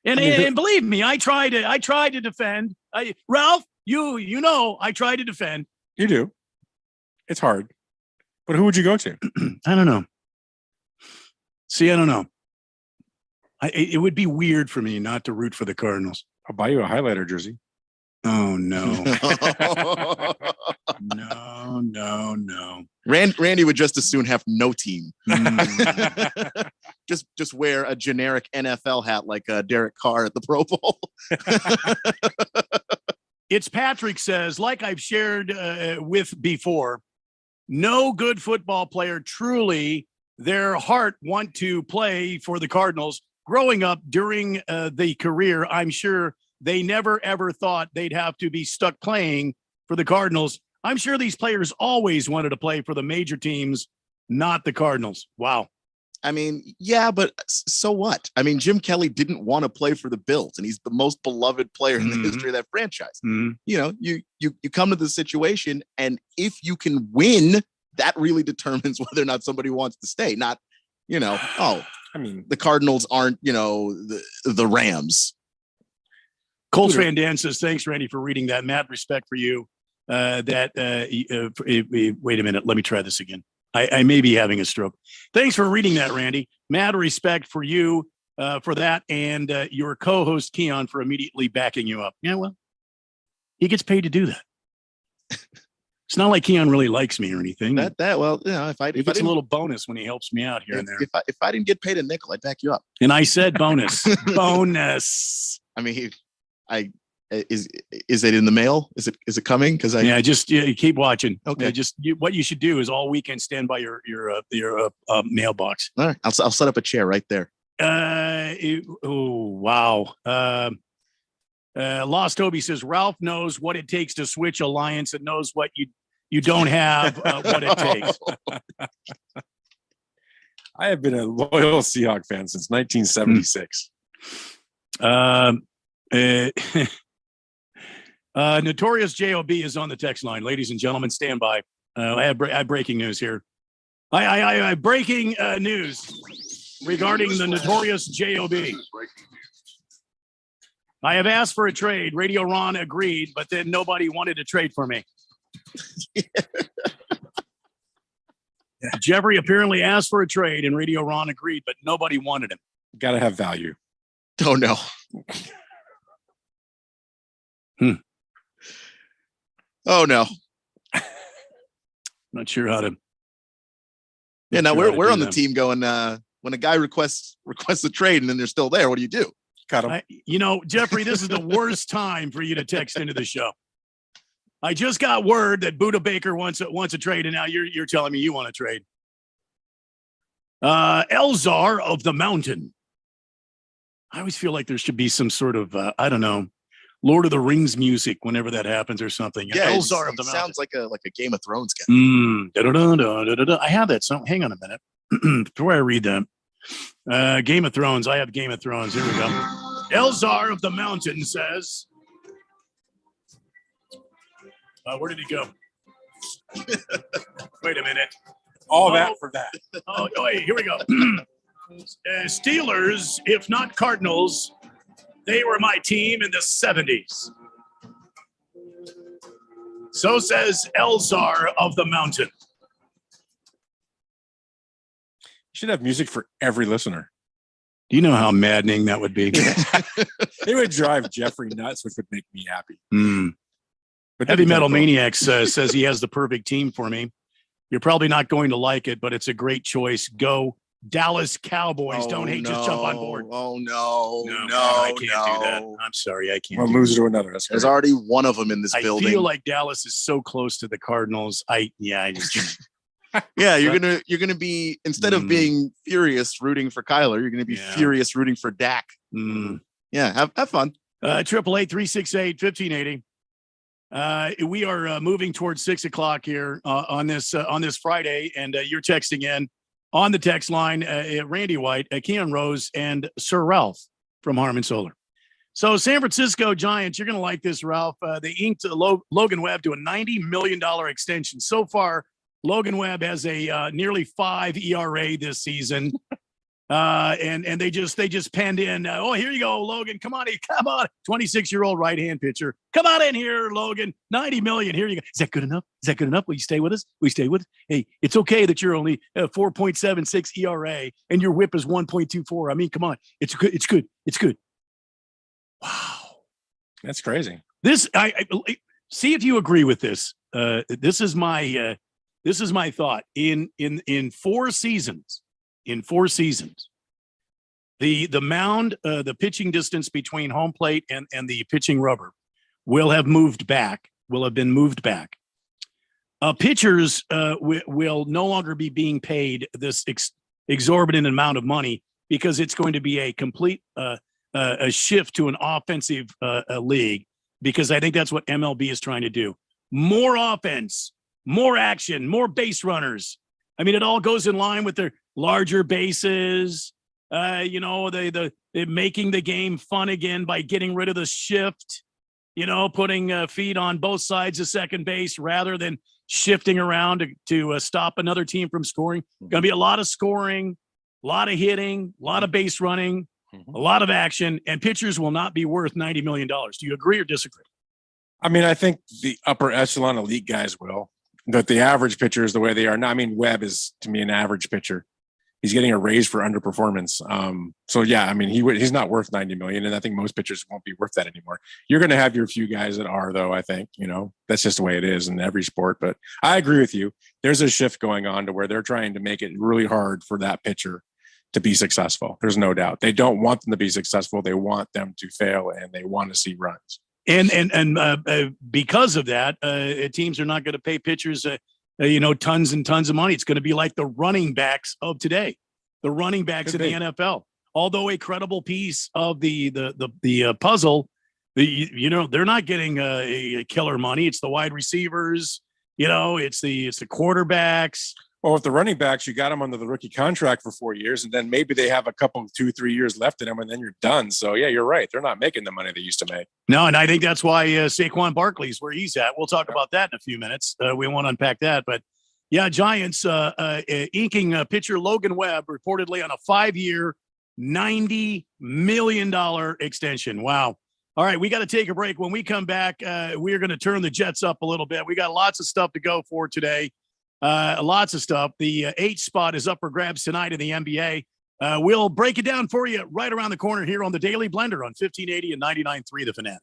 And believe me, I try to defend. Ralph, I try to defend. You do. It's hard. But who would you go to? I don't know. See, I don't know. It would be weird for me not to root for the Cardinals. I'll buy you a highlighter jersey. Oh, no. No. Randy would just as soon have no team. Just wear a generic NFL hat like Derek Carr at the Pro Bowl. It's Patrick says, like I've shared with before, no good football player truly their heart want to play for the Cardinals. Growing up during the career, I'm sure they never, ever thought they'd have to be stuck playing for the Cardinals. I'm sure these players always wanted to play for the major teams, not the Cardinals. Wow. I mean, yeah, but so what? I mean, Jim Kelly didn't want to play for the Bills, and he's the most beloved player in the history of that franchise. You come to the situation, and if you can win, that really determines whether or not somebody wants to stay. Not, I I mean, the Cardinals aren't, the Rams. Colts Van Dan says, thanks, Randy, for reading that. Mad respect for you. Wait a minute. Let me try this again. I may be having a stroke. Thanks for reading that, Randy. Mad respect for you for that, and your co-host Keon for immediately backing you up. Yeah, well, he gets paid to do that. It's not like Keon really likes me or anything. He gets a little bonus when he helps me out here and there. If I didn't get paid a nickel, I'd back you up. And I said bonus, bonus. I mean, is it in the mail? Is it coming? Because you keep watching. Okay. What you should do is all weekend stand by your mailbox. All right, I'll set up a chair right there. Wow. Lost Toby says Ralph knows what it takes to switch alliance and knows what you don't have what it takes. I have been a loyal Seahawk fan since 1976. Notorious JOB is on the text line. Ladies and gentlemen, stand by. I have breaking news here. I breaking news regarding the Notorious JOB. I have asked for a trade. Radio Ron agreed, but then nobody wanted to trade for me. Jeffrey apparently asked for a trade, and Radio Ron agreed, but nobody wanted him. Got to have value. Oh, no. Oh, no. Not sure how to. Yeah, now we're on the team going, when a guy requests a trade and then they're still there, what do you do? Cut him. Jeffrey, this is the worst time for you to text into the show. I just got word that Buda Baker wants a trade, and now you're telling me you want a trade. Elzar of the Mountain. I always feel like there should be some sort of I don't know, Lord of the Rings music whenever that happens or something. Yeah, Elzar of the Mountain sounds like a Game of Thrones guy. I have that song. Hang on a minute before I read that. Game of Thrones. I have Game of Thrones. Here we go. Elzar of the Mountain says, where did he go? Wait a minute. All that for that. Oh, wait, here we go. Steelers, if not Cardinals, they were my team in the 70s. So says Elzar of the Mountain. You should have music for every listener. Do you know how maddening that would be? It would drive Jeffrey nuts, which would make me happy. But Heavy Metal Maniacs says he has the perfect team for me. You're probably not going to like it, but it's a great choice. Go Dallas Cowboys. Don't hate, just jump on board. Oh, no, I can't do that. I'm sorry, I can't. We'll lose to another. There's already one of them in this building. I feel like Dallas is so close to the Cardinals. I just Yeah, you're gonna be, instead of being furious rooting for Kyler, you're gonna be furious rooting for Dak. Yeah, have fun. 888-368-1580. We are moving towards 6 o'clock here on this Friday, and you're texting in on the text line, Randy White, Keon Rose, and Sir Ralph from Harmon Solar. So San Francisco Giants, you're going to like this, Ralph. They inked Logan Webb to a $90 million extension. So far, Logan Webb has a nearly 5 ERA this season. And they just penned in, here you go, Logan. Come on, 26-year-old right-hand pitcher. Come on in here, Logan. 90 million. Here you go. Is that good enough? Will you stay with us? Hey, it's okay that you're only 4.76 ERA and your whip is 1.24. I mean, come on. It's good. Wow. That's crazy. This, I see if you agree with this. This is my thought. In 4 seasons, the mound, the pitching distance between home plate and the pitching rubber will have been moved back. Pitchers will no longer be being paid this exorbitant amount of money because it's going to be a complete a shift to an offensive league, because I think that's what MLB is trying to do. More offense, more action, more base runners. I mean, it all goes in line with their larger bases, they making the game fun again by getting rid of the shift, putting feet on both sides of second base rather than shifting around to stop another team from scoring. Going to be a lot of scoring. a lot of hitting, a lot of base running, a lot of action, and pitchers will not be worth $90 million. Do you agree or disagree? I mean, I think the upper echelon elite guys will, but the average pitchers, the way they are now, I mean, Webb is to me an average pitcher. He's getting a raise for underperformance. So yeah, I mean, he's not worth 90 million. And I think most pitchers won't be worth that anymore. You're going to have your few guys that are, though. I think, that's just the way it is in every sport, but I agree with you. There's a shift going on to where they're trying to make it really hard for that pitcher to be successful. There's no doubt. They don't want them to be successful. They want them to fail, and they want to see runs. And because of that, teams are not going to pay pitchers, tons and tons of money. It's going to be like the running backs of today, the running backs in the NFL. Although a credible piece of the puzzle, they're not getting a killer money. It's the wide receivers, it's the quarterbacks. Well, with the running backs, you got them under the rookie contract for 4 years, and then maybe they have a couple, 2-3 years left in them, and then you're done. So, yeah, you're right. They're not making the money they used to make. No, and I think that's why Saquon Barkley's where he's at. We'll talk about that in a few minutes. We won't unpack that. But, yeah, Giants inking pitcher Logan Webb reportedly on a 5-year, $90 million extension. Wow. All right, we got to take a break. When we come back, we're going to turn the Jets up a little bit. We got lots of stuff to go for today. Lots of stuff. The 8th spot is up for grabs tonight in the NBA. We'll break it down for you right around the corner here on the Daily Blender on 1580 and 99.3 The Fanatic.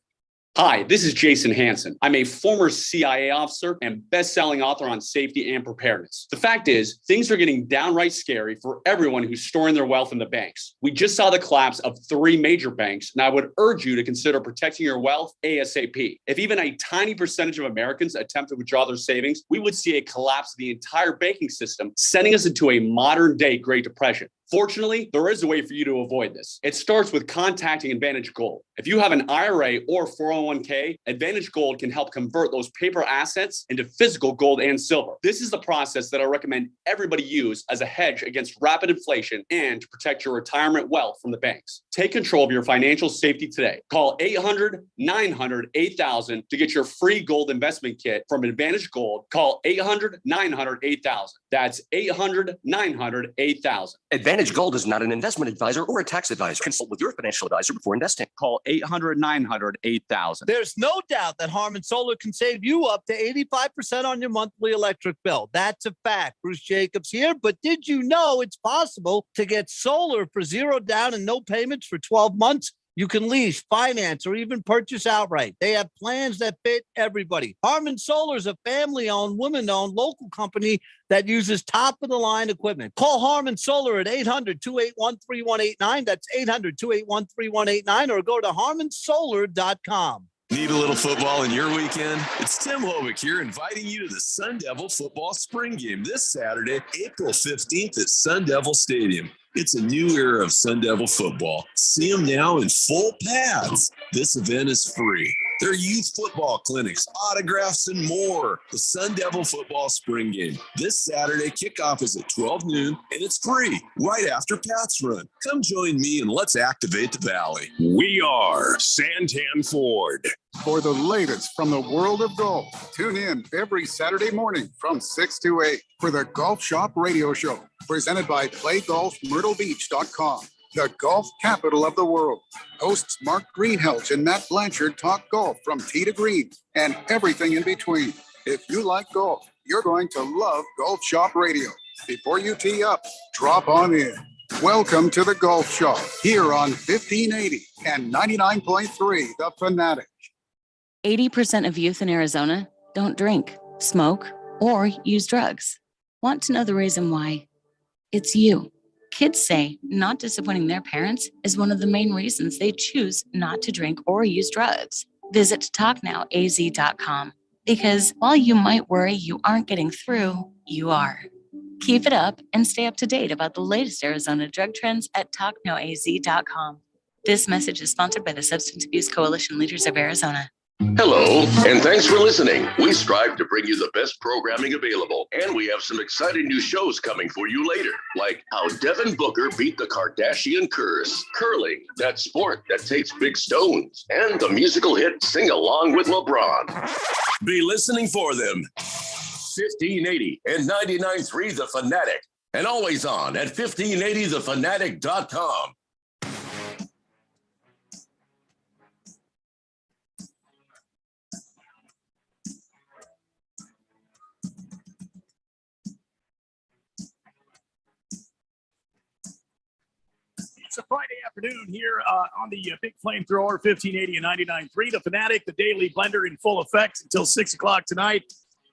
Hi, this is Jason Hansen. I'm a former CIA officer and best-selling author on safety and preparedness. The fact is, things are getting downright scary for everyone who's storing their wealth in the banks. We just saw the collapse of 3 major banks, and I would urge you to consider protecting your wealth ASAP. If even a tiny percentage of Americans attempt to withdraw their savings, we would see a collapse of the entire banking system, sending us into a modern-day Great Depression. Fortunately, there is a way for you to avoid this. It starts with contacting Advantage Gold. If you have an IRA or 401k, Advantage Gold can help convert those paper assets into physical gold and silver. This is the process that I recommend everybody use as a hedge against rapid inflation and to protect your retirement wealth from the banks. Take control of your financial safety today. Call 800-900-8000 to get your free gold investment kit from Advantage Gold. Call 800-900-8000. That's 800-900-8000. Advantage Gold is not an investment advisor or a tax advisor. Consult with your financial advisor before investing. Call 800-900-8000. There's no doubt that Harmon Solar can save you up to 85% on your monthly electric bill. That's a fact. Bruce Jacobs here. But did you know it's possible to get solar for zero down and no payments for 12 months? You can lease, finance, or even purchase outright. They have plans that fit everybody. Harmon Solar is a family-owned, woman-owned local company that uses top-of-the-line equipment. Call Harmon Solar at 800-281-3189. That's 800-281-3189, or go to harmonsolar.com. Need a little football in your weekend? It's Tim Hovick here, inviting you to the Sun Devil football spring game this Saturday, April 15th at Sun Devil Stadium. It's a new era of Sun Devil football. See them now in full pads. This event is free. There are youth football clinics, autographs, and more. The Sun Devil football spring game. This Saturday, kickoff is at 12 noon, and it's free right after Pats Run. Come join me and let's activate the Valley. We are Santan Ford. For the latest from the world of golf, tune in every Saturday morning from 6 to 8 for the Golf Shop Radio Show, presented by PlayGolfMyrtleBeach.com, the golf capital of the world. Hosts Mark Greenhelch and Matt Blanchard talk golf from tee to green and everything in between. If you like golf, you're going to love Golf Shop Radio. Before you tee up, drop on in. Welcome to the Golf Shop here on 1580 and 99.3 The Fanatic. 80% of youth in Arizona don't drink, smoke, or use drugs. Want to know the reason why? It's you. Kids say not disappointing their parents is one of the main reasons they choose not to drink or use drugs. Visit TalkNowAZ.com because while you might worry you aren't getting through, you are. Keep it up and stay up to date about the latest Arizona drug trends at TalkNowAZ.com. This message is sponsored by the Substance Abuse Coalition Leaders of Arizona. Hello, and thanks for listening. We strive to bring you the best programming available, and we have some exciting new shows coming for you later, like how Devin Booker beat the Kardashian curse, curling, that sport that takes big stones, and the musical hit Sing Along with LeBron. Be listening for them. 1580 and 99.3 The Fanatic. and always on at 1580thefanatic.com. It's a Friday afternoon here on the Big Flamethrower, 1580 and 99.3. The Fanatic, the Daily Blender in full effect until 6 o'clock tonight.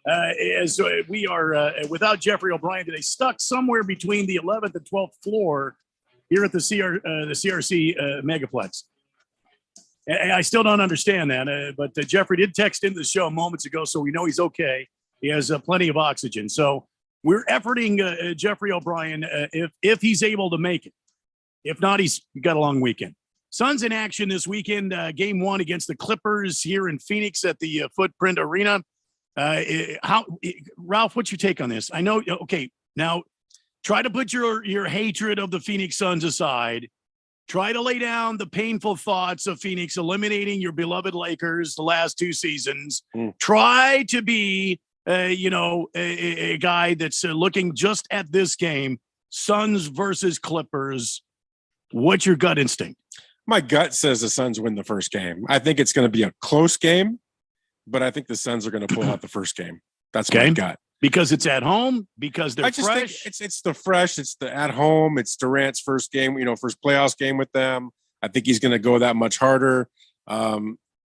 As we are, without Jeffrey O'Brien today, stuck somewhere between the 11th and 12th floor here at the CRC Megaplex. And I still don't understand that, but Jeffrey did text into the show moments ago, so we know he's okay. He has plenty of oxygen. So we're efforting Jeffrey O'Brien if he's able to make it. If not, he's got a long weekend. Suns in action this weekend. Game 1 against the Clippers here in Phoenix at the Footprint Arena. Ralph, what's your take on this? I know. Okay, now try to put your hatred of the Phoenix Suns aside. Try to lay down the painful thoughts of Phoenix eliminating your beloved Lakers the last 2 seasons. Try to be, a guy that's looking just at this game, Suns versus Clippers. What's your gut instinct? My gut says the Suns win the first game. I think it's going to be a close game, but I think the Suns are going to pull out the first game. That's my gut. Because it's at home, because they're fresh. Think it's the fresh, it's the at home, it's Durant's first game, first playoffs game with them. I think he's going to go that much harder. I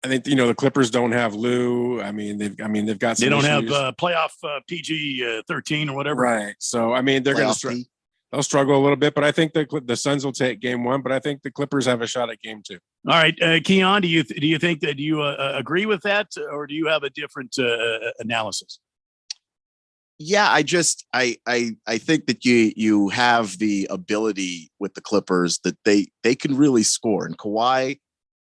think the Clippers don't have Lou. They've got some they don't issues. have playoff PG 13 or whatever. Right. So they're going to they'll struggle a little bit, but I think the Suns will take game 1, but I think the Clippers have a shot at game 2. All right, Keon, do you think that you agree with that, or do you have a different analysis? Yeah, I think that you have the ability with the Clippers that they can really score, and Kawhi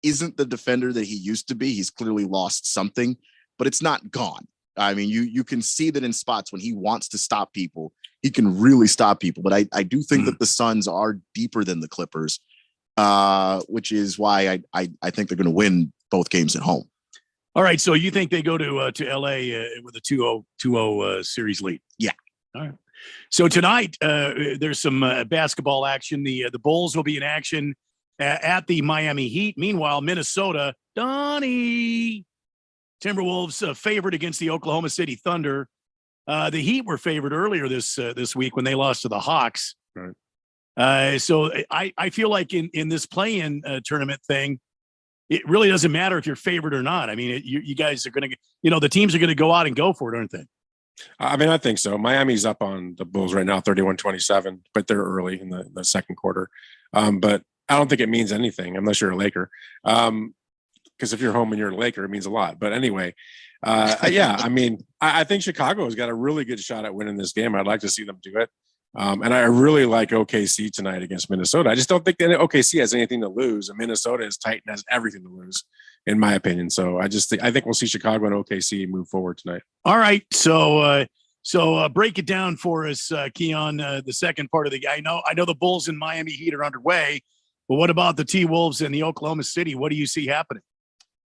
isn't the defender that he used to be. He's clearly lost something, but it's not gone. I mean, you can see that in spots when he wants to stop people, he can really stop people. But I do think that the Suns are deeper than the Clippers, which is why I think they're going to win both games at home. All right. So you think they go to LA with a 2-0 series lead? Yeah. All right. So tonight there's some basketball action. The Bulls will be in action at the Miami Heat. Meanwhile, Minnesota, Donnie Timberwolves favored against the Oklahoma City Thunder. The Heat were favored earlier this week when they lost to the Hawks. Right. So I feel like in this play-in tournament thing, it really doesn't matter if you're favored or not. I mean, you guys are going to, the teams are going to go out and go for it, aren't they? I think so. Miami's up on the Bulls right now, 31-27, but they're early in the second quarter. But I don't think it means anything unless you're a Laker. Because if you're home and you're a Laker, it means a lot. But anyway, I think Chicago has got a really good shot at winning this game. I'd like to see them do it. And I really like OKC tonight against Minnesota. I just don't think that OKC has anything to lose, and Minnesota is tight and has everything to lose, in my opinion. So I think we'll see Chicago and OKC move forward tonight. All right, so break it down for us, Keon. The second part of the I know the Bulls and Miami Heat are underway, but what about the T-Wolves and the Oklahoma City? What do you see happening?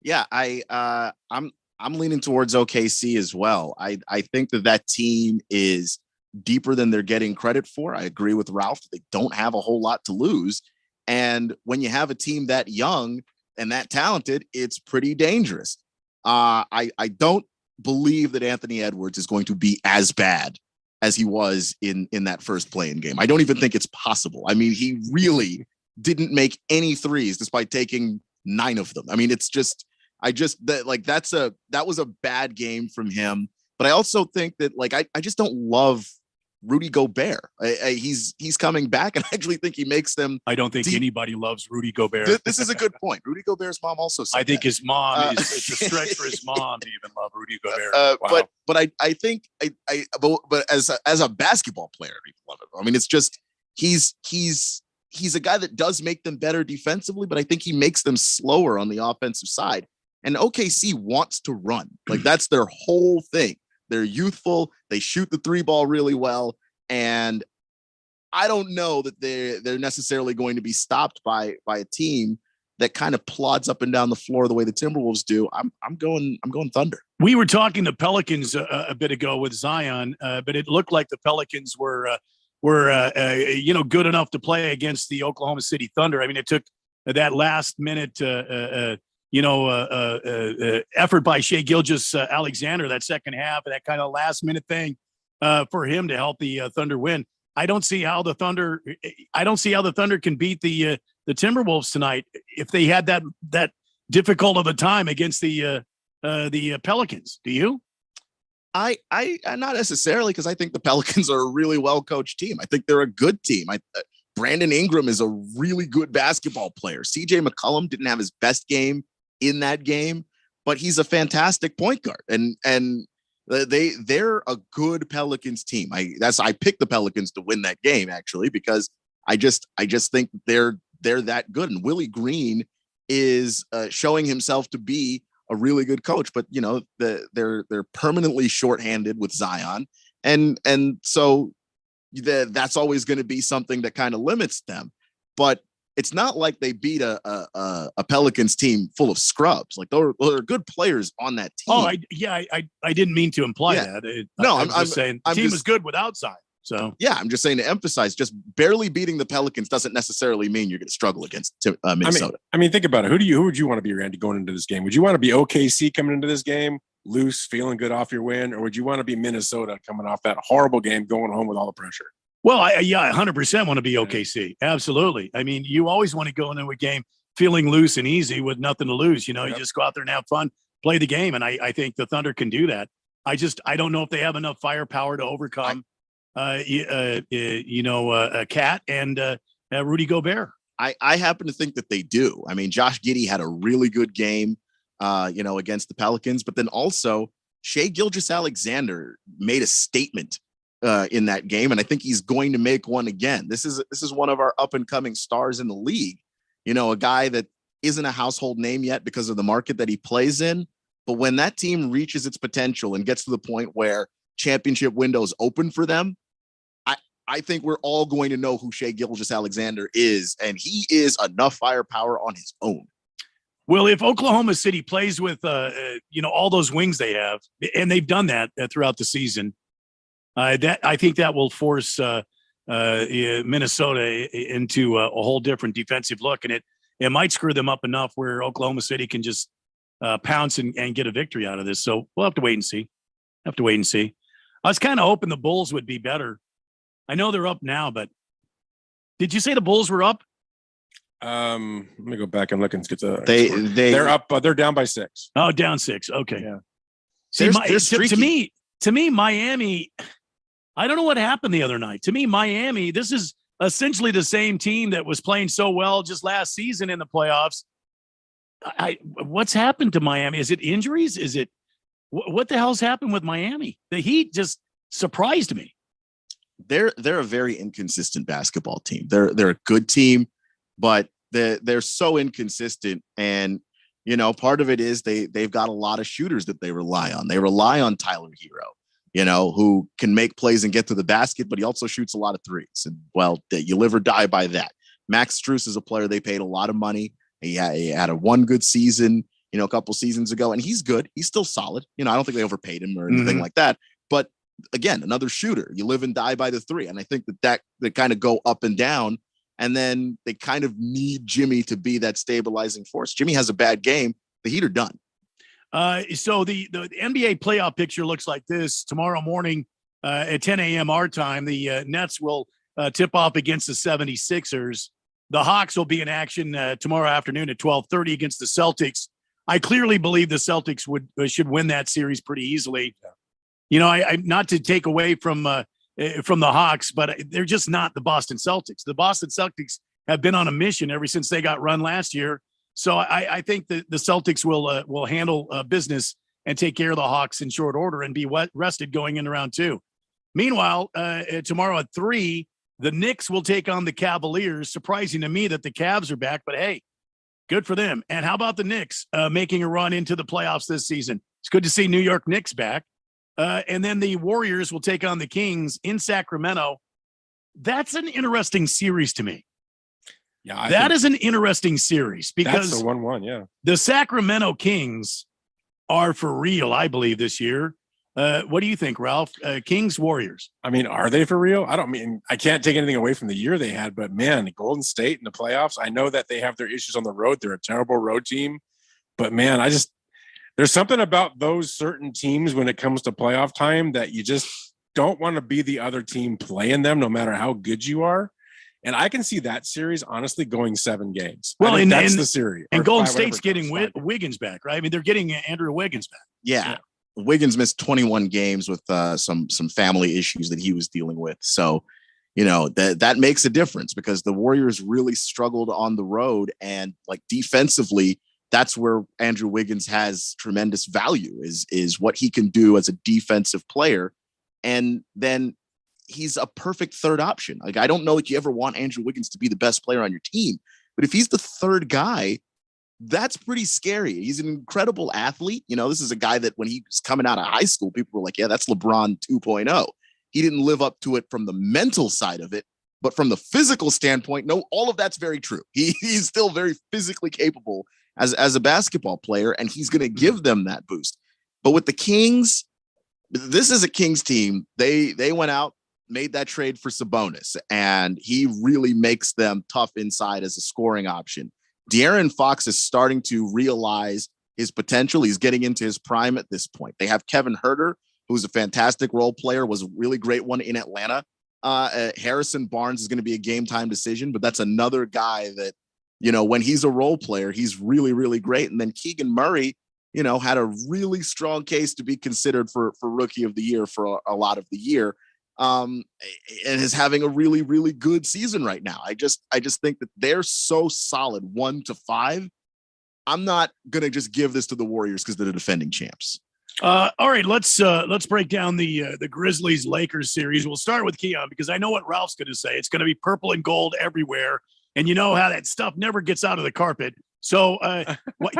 Yeah, I'm leaning towards OKC as well. I think that team is deeper than they're getting credit for. I agree with Ralph. They don't have a whole lot to lose. And when you have a team that young and that talented, it's pretty dangerous. I don't believe that Anthony Edwards is going to be as bad as he was in that first play-in game. I don't even think it's possible. I mean, he really didn't make any threes despite taking 9 of them. I mean, that was a bad game from him. But I also think that I just don't love Rudy Gobert. He's coming back, and I actually think he makes them. I don't think anybody loves Rudy Gobert. This is a good point. Rudy Gobert's mom also said I think that. His mom it's a stretch for his mom to even love Rudy Gobert. Wow. But I think as a basketball player, people love it. I mean, it's just he's a guy that does make them better defensively, but I think he makes them slower on the offensive side. And OKC wants to run. That's their whole thing. They're youthful. They shoot the 3 ball really well. And I don't know that they're necessarily going to be stopped by a team that kind of plods up and down the floor the way the Timberwolves do. I'm going Thunder. We were talking the Pelicans a bit ago with Zion, but it looked like the Pelicans were good enough to play against the Oklahoma City Thunder. I mean, it took that last minute, effort by Shai Gilgeous-Alexander, that second half, that kind of last minute thing for him to help the Thunder win. I don't see how the Thunder can beat the Timberwolves tonight if they had that difficult of a time against the Pelicans. Do you? I not necessarily, because I think the Pelicans are a really well coached team. I think they're a good team. Brandon Ingram is a really good basketball player. CJ McCollum didn't have his best game in that game, but he's a fantastic point guard. And they're a good Pelicans team. I picked the Pelicans to win that game, actually, because I just think they're that good. And Willie Green is showing himself to be a really good coach, but they're permanently shorthanded with Zion, and so that's always going to be something that kind of limits them. But it's not like they beat a Pelicans team full of scrubs. Like there are good players on that team. Oh, I didn't mean to imply that. I'm just saying the team is good without Zion. So yeah, I'm just saying to emphasize, just barely beating the Pelicans doesn't necessarily mean you're going to struggle against Minnesota. I mean, think about it. Who would you want to be, Randy, going into this game? Would you want to be OKC coming into this game, loose, feeling good off your win, or would you want to be Minnesota coming off that horrible game, going home with all the pressure? Well, I 100% want to be OKC. Absolutely. I mean, you always want to go into a game feeling loose and easy with nothing to lose. You just go out there and have fun, play the game, and I think the Thunder can do that. I don't know if they have enough firepower to overcome. Cat and Rudy Gobert. I happen to think that they do. I mean, Josh Giddey had a really good game, against the Pelicans, but then also Shai Gilgeous-Alexander made a statement in that game, and I think he's going to make one again. This is one of our up and coming stars in the league. A guy that isn't a household name yet because of the market that he plays in, but when that team reaches its potential and gets to the point where championship windows open for them, I think we're all going to know who Shai Gilgeous-Alexander is, and he is enough firepower on his own. Well, if Oklahoma City plays with all those wings they have, and they've done that throughout the season, I think that will force Minnesota into a whole different defensive look, and it might screw them up enough where Oklahoma City can just pounce and get a victory out of this. So we'll have to wait and see. I was kind of hoping the Bulls would be better. I know they're up now, but did you say the Bulls were up? Let me go back and look and get the. They're up, but they're down by 6. Oh, down 6. Okay. Yeah. See, to me, Miami. I don't know what happened the other night. To me, Miami. This is essentially the same team that was playing so well just last season in the playoffs. What's happened to Miami? Is it injuries? Is it what the hell's happened with Miami? The Heat just surprised me. They're a very inconsistent basketball team. They're a good team, but they're so inconsistent. And part of it is they've got a lot of shooters that they rely on. They rely on Tyler Hero, who can make plays and get to the basket, but he also shoots a lot of threes. And you live or die by that. Max Strus is a player they paid a lot of money. He had one good season, a couple seasons ago, and he's good. He's still solid. I don't think they overpaid him or anything like that. But again, another shooter. You live and die by the three. And I think that they kind of go up and down, and then they kind of need Jimmy to be that stabilizing force. Jimmy has a bad game. The Heat are done. So the NBA playoff picture looks like this. Tomorrow morning at 10 a.m. our time, the Nets will tip off against the 76ers. The Hawks will be in action tomorrow afternoon at 12:30 against the Celtics. I clearly believe the Celtics should win that series pretty easily. I not to take away from the Hawks, but they're just not the Boston Celtics. The Boston Celtics have been on a mission ever since they got run last year. So I think that the Celtics will handle business and take care of the Hawks in short order and be rested going into round 2. Meanwhile, tomorrow at 3, the Knicks will take on the Cavaliers. Surprising to me that the Cavs are back, but hey, good for them. And how about the Knicks making a run into the playoffs this season? It's good to see New York Knicks back. And then the Warriors will take on the Kings in Sacramento. That's an interesting series to me. Yeah, that is an interesting series because that's a 1-1. Yeah, the Sacramento Kings are for real, I believe, this year. What do you think, Ralph? Kings, Warriors. I mean, are they for real? I can't take anything away from the year they had, but man, Golden State in the playoffs, I know that they have their issues on the road. They're a terrible road team, but man, there's something about those certain teams when it comes to playoff time that you just don't want to be the other team playing them, no matter how good you are. And I can see that series honestly going 7 games. Well, and that's the series. And Golden State's getting Wiggins back, right? I mean, they're getting Andrew Wiggins back. Yeah. Wiggins missed 21 games with some family issues that he was dealing with. So, that makes a difference because the Warriors really struggled on the road, and like defensively, that's where Andrew Wiggins has tremendous value is what he can do as a defensive player. And then he's a perfect third option. Like, I don't know that you ever want Andrew Wiggins to be the best player on your team, but if he's the third guy, that's pretty scary. He's an incredible athlete. This is a guy that when he was coming out of high school, people were like, yeah, that's LeBron 2.0. He didn't live up to it from the mental side of it, but from the physical standpoint, no, all of that's very true. He's still very physically capable as a basketball player, and he's going to give them that boost. But with the Kings, this is a Kings team. They went out, made that trade for Sabonis, and he really makes them tough inside as a scoring option. De'Aaron Fox is starting to realize his potential. He's getting into his prime at this point. They have Kevin Huerter, who's a fantastic role player, was a really great one in Atlanta. Harrison Barnes is going to be a game time decision, but that's another guy that, when he's a role player, he's really, really great. And then Keegan Murray, had a really strong case to be considered for rookie of the year for a lot of the year. And is having a really, really good season right now. I just think that they're so solid 1 to 5. I'm not going to just give this to the Warriors because they're the defending champs. All right, let's break down the Grizzlies Lakers series. We'll start with Keon because I know what Ralph's going to say. It's going to be purple and gold everywhere, and you know how that stuff never gets out of the carpet. So,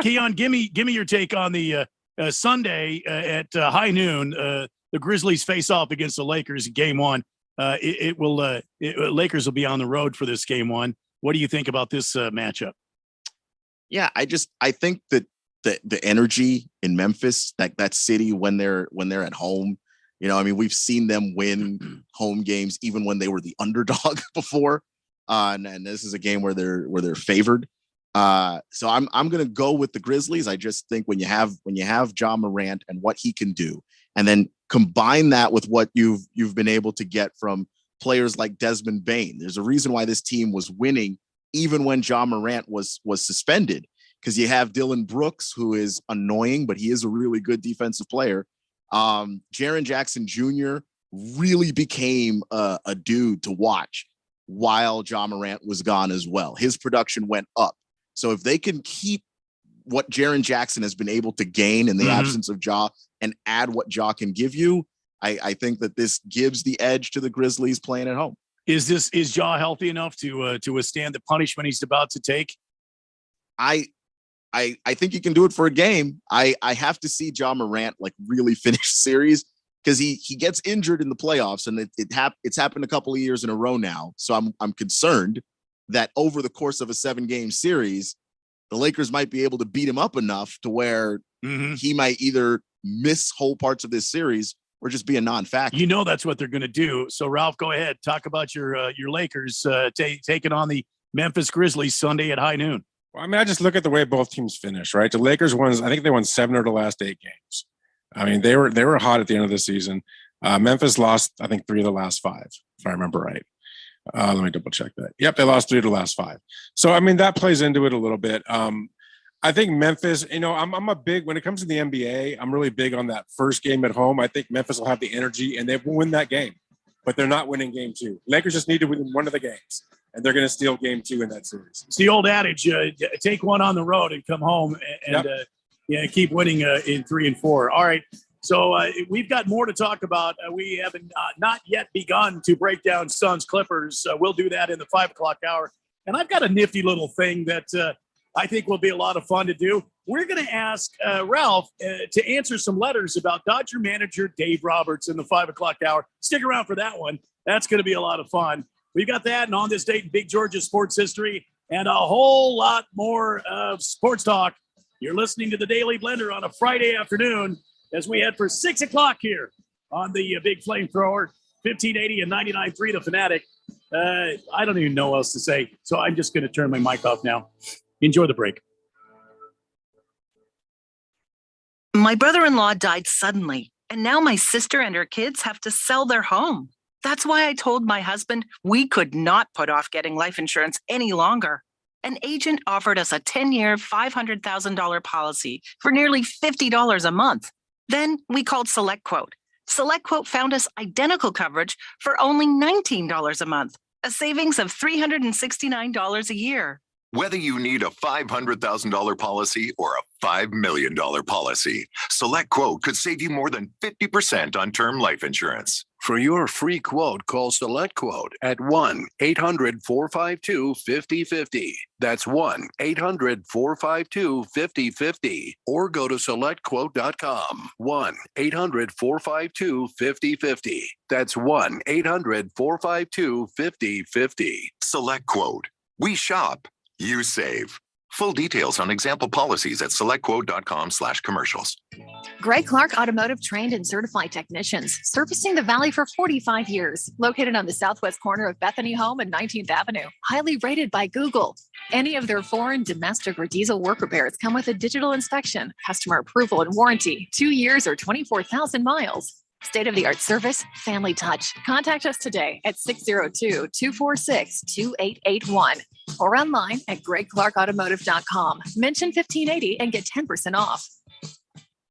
Keon, give me your take on the Sunday at high noon. The Grizzlies face off against the Lakers in game 1. Lakers will be on the road for this game 1. What do you think about this matchup? Yeah, I think that the energy in Memphis, that city when they're at home, we've seen them win home games even when they were the underdog before. And this is a game where they're favored. So I'm going to go with the Grizzlies. I just think when you have Ja Morant and what he can do, and then combine that with what you've been able to get from players like Desmond Bane. There's a reason why this team was winning even when Ja Morant was suspended, because you have Dylan Brooks, who is annoying, but he is a really good defensive player. Jaren Jackson Jr. really became a dude to watch while Ja Morant was gone as well. His production went up. So if they can keep what Jaren Jackson has been able to gain in the absence of Ja and add what Ja can give you, I think that this gives the edge to the Grizzlies playing at home. Is Ja healthy enough to withstand the punishment he's about to take? I think he can do it for a game. I have to see Ja Morant really finish the series because he gets injured in the playoffs, and it's happened a couple of years in a row now. So I'm concerned that over the course of a 7-game series, the Lakers might be able to beat him up enough to where he might either miss whole parts of this series or just be a non-factor. That's what they're going to do. So Ralph, go ahead. Talk about your Lakers taking on the Memphis Grizzlies Sunday at high noon. Well, I just look at the way both teams finish, right? The Lakers I think they won 7 of the last 8 games. They were hot at the end of the season. Memphis lost, I think, 3 of the last 5, if I remember right. Let me double check that. Yep, they lost 3 of the last 5. So, that plays into it a little bit. I think Memphis, I'm a big, when it comes to the NBA, I'm really big on that first game at home. I think Memphis will have the energy and they will win that game, but they're not winning game 2. Lakers just need to win one of the games, and they're going to steal game 2 in that series. It's the old adage, take one on the road and come home and keep winning in 3 and 4. All right. So we've got more to talk about. We haven't not yet begun to break down Suns Clippers. We'll do that in the 5 o'clock hour. And I've got a nifty little thing that I think will be a lot of fun to do. We're going to ask Ralph to answer some letters about Dodger manager Dave Roberts in the 5 o'clock hour. Stick around for that one. That's going to be a lot of fun. We've got that and on this date in Big Georgia sports history and a whole lot more of sports talk. You're listening to the Daily Blender on a Friday afternoon. as we head for 6 o'clock here on the big flamethrower, 1580 and 99.3 The Fanatic. I don't even know what else to say, so I'm just going to turn my mic off now. Enjoy the break. My brother-in-law died suddenly, and now my sister and her kids have to sell their home. That's why I told my husband we could not put off getting life insurance any longer. An agent offered us a 10-year, $500,000 policy for nearly $50 a month. Then we called SelectQuote. SelectQuote found us identical coverage for only $19 a month, a savings of $369 a year. Whether you need a $500,000 policy or a $5 million policy, SelectQuote could save you more than 50% on term life insurance. For your free quote, call SelectQuote at 1-800-452-5050. That's 1-800-452-5050. Or go to SelectQuote.com. 1-800-452-5050. That's 1-800-452-5050. SelectQuote. We shop. You save. Full details on example policies at selectquote.com/commercials. Greg Clark Automotive trained and certified technicians, servicing the Valley for 45 years. Located on the southwest corner of Bethany Home and 19th Avenue. Highly rated by Google. Any of their foreign, domestic, or diesel work repairs come with a digital inspection, customer approval, and warranty. 2 years or 24,000 miles. State-of-the-art service, family touch. Contact us today at 602-246-2881 or online at gregclarkautomotive.com. Mention 1580 and get 10% off.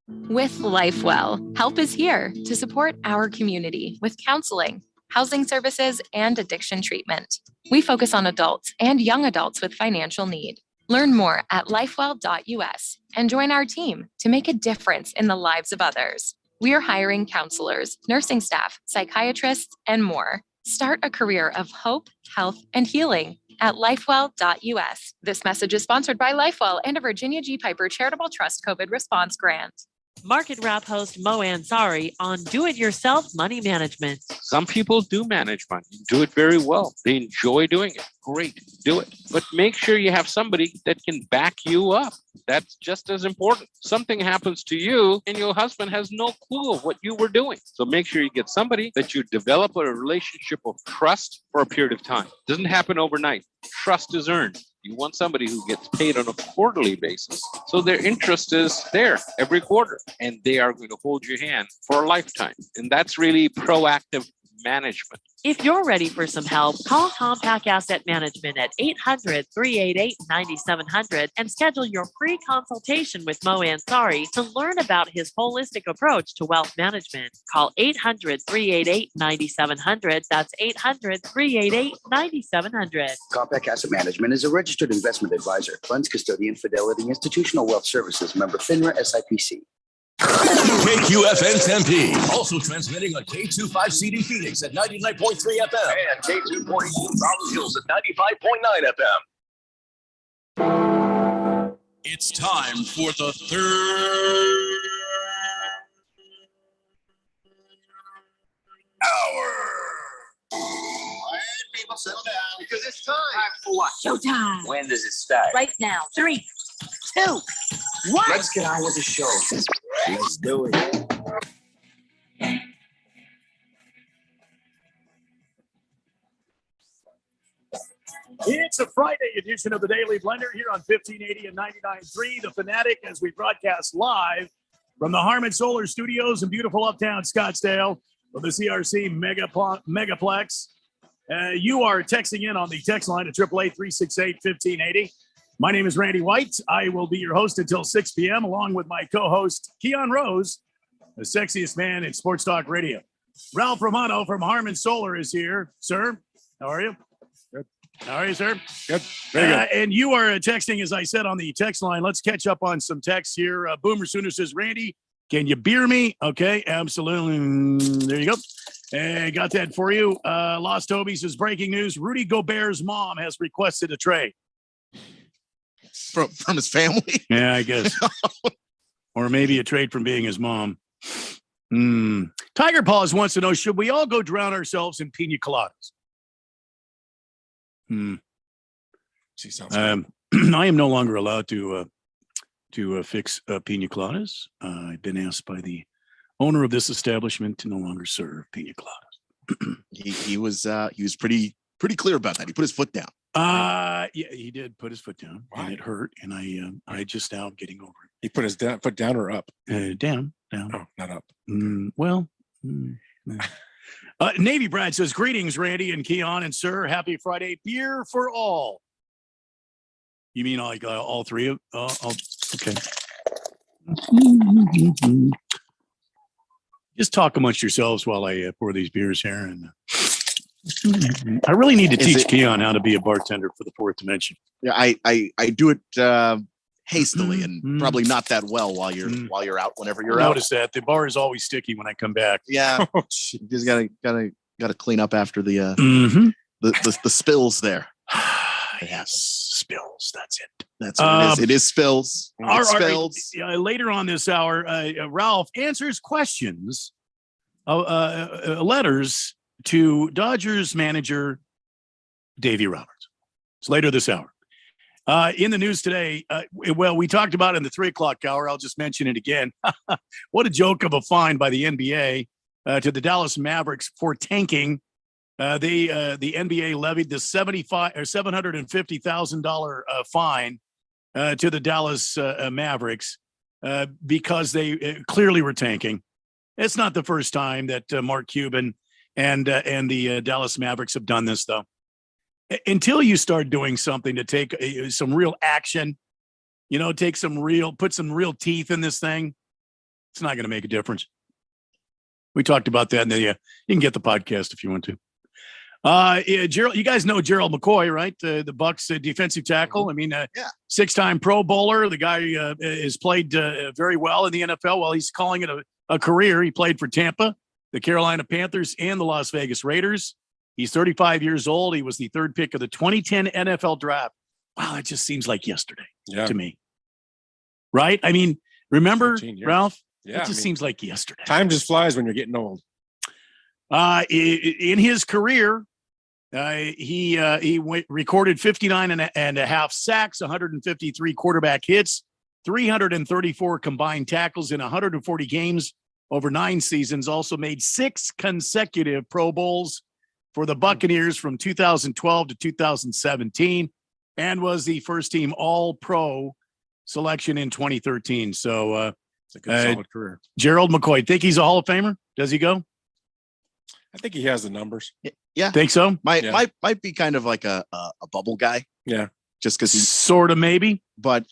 With LifeWell, help is here to support our community with counseling, housing services, and addiction treatment. We focus on adults and young adults with financial need. Learn more at lifewell.us and join our team to make a difference in the lives of others. We are hiring counselors, nursing staff, psychiatrists, and more. Start a career of hope, health, and healing at lifewell.us. This message is sponsored by LifeWell and a Virginia G. Piper Charitable Trust COVID Response Grant. Market Wrap host Mo Ansari on Do-It-Yourself Money Management. Some people do manage money, do it very well. They enjoy doing it. Great, do it. But make sure you have somebody that can back you up. That's just as important. Something happens to you and your husband has no clue of what you were doing. So make sure you get somebody that you develop a relationship of trust for a period of time. It doesn't happen overnight. Trust is earned. You want somebody who gets paid on a quarterly basis. So their interest is there every quarter and they are going to hold your hand for a lifetime. And that's really proactive management. If you're ready for some help, call Compact Asset Management at 800-388-9700 and schedule your free consultation with Mo Ansari to learn about his holistic approach to wealth management. Call 800-388-9700. That's 800-388-9700. Compact Asset Management is a registered investment advisor, funds custodian, Fidelity Institutional Wealth Services, member FINRA SIPC. KQFN Tempe. Also transmitting on K25CD Phoenix at 99.3 FM. And K240 Rolling Hills at 95.9 FM. It's time for the third hour. People settle down because it's time. For what? Showtime. When does it start? Right now. 3, 2, 1. Let's get on with the show. Let's do it. It's a Friday edition of the Daily Blender here on 1580 and 99.3 The Fanatic as we broadcast live from the Harmon Solar Studios in beautiful uptown Scottsdale with the CRC Megaplex. You are texting in on the text line at 888-368-1580. My name is Randy White. I will be your host until 6 p.m. along with my co-host, Keon Rose, the sexiest man in Sports Talk Radio. Ralph Romano from Harmon Solar is here. Sir, how are you? Good. How are you, sir? Good. Very good. And you are texting, as I said, on the text line. Let's catch up on some texts here. Boomer Sooner says, Randy, can you beer me? Okay, absolutely. There you go. Got that for you. Lost Toby says, breaking news. Rudy Gobert's mom has requested a trade. From his family? Yeah, I guess. Or maybe a trade from being his mom. Tiger Paws wants to know, should we all go drown ourselves in pina coladas? I am no longer allowed to fix pina coladas. I've been asked by the Owner of this establishment to no longer serve pina coladas. He was pretty clear about that. He put his foot down. Yeah, he did put his foot down, and it hurt. And I just now am getting over it. He put his foot down or up? Down. Oh, not up. Navy Brad says, greetings, Randy and Keon and sir. Happy Friday. Beer for all. You mean like all three of? Okay. Just talk amongst yourselves while I pour these beers here. And I really need to teach Keon how to be a bartender for the Fourth Dimension. Yeah, I do it hastily and probably not that well while you're out. Whenever you're out, notice that the bar is always sticky when I come back. Yeah, you just gotta clean up after the spills there. Yes, spills. That's it. That's what it is. It is spills. Our, spills. Later on this hour, Ralph answers questions, letters to Dodgers manager Davey Roberts. It's later this hour. In the news today, we talked about it in the 3:00 hour. I'll just mention it again. What a joke of a fine by the NBA to the Dallas Mavericks for tanking. The NBA levied the $750,000 fine to the Dallas Mavericks because they clearly were tanking. It's not the first time that Mark Cuban and the Dallas Mavericks have done this, though. Until you start doing something to take some real action, put some real teeth in this thing, it's not going to make a difference. We talked about that, and you can get the podcast if you want to. Gerald, you guys know Gerald McCoy, right? The Bucks defensive tackle. I mean, 6-time Pro Bowler. The guy has played very well in the NFL. Well, he's calling it a career. He played for Tampa, the Carolina Panthers, and the Las Vegas Raiders. He's 35 years old. He was the third pick of the 2010 NFL draft. Wow, that just seems like yesterday to me. Right? I mean, remember, Ralph? Yeah, it just seems like yesterday. Time just flies when you're getting old. In his career, he recorded 59 and a half sacks, 153 quarterback hits, 334 combined tackles in 140 games over 9 seasons. Also made 6 consecutive Pro Bowls for the Buccaneers from 2012 to 2017, and was the first team All-Pro selection in 2013. So it's a good solid career. Gerald McCoy, think he's a Hall of Famer? Does he go? I think he has the numbers. Yeah, think so. Might be kind of like a bubble guy. Yeah, just because he's sort of maybe, but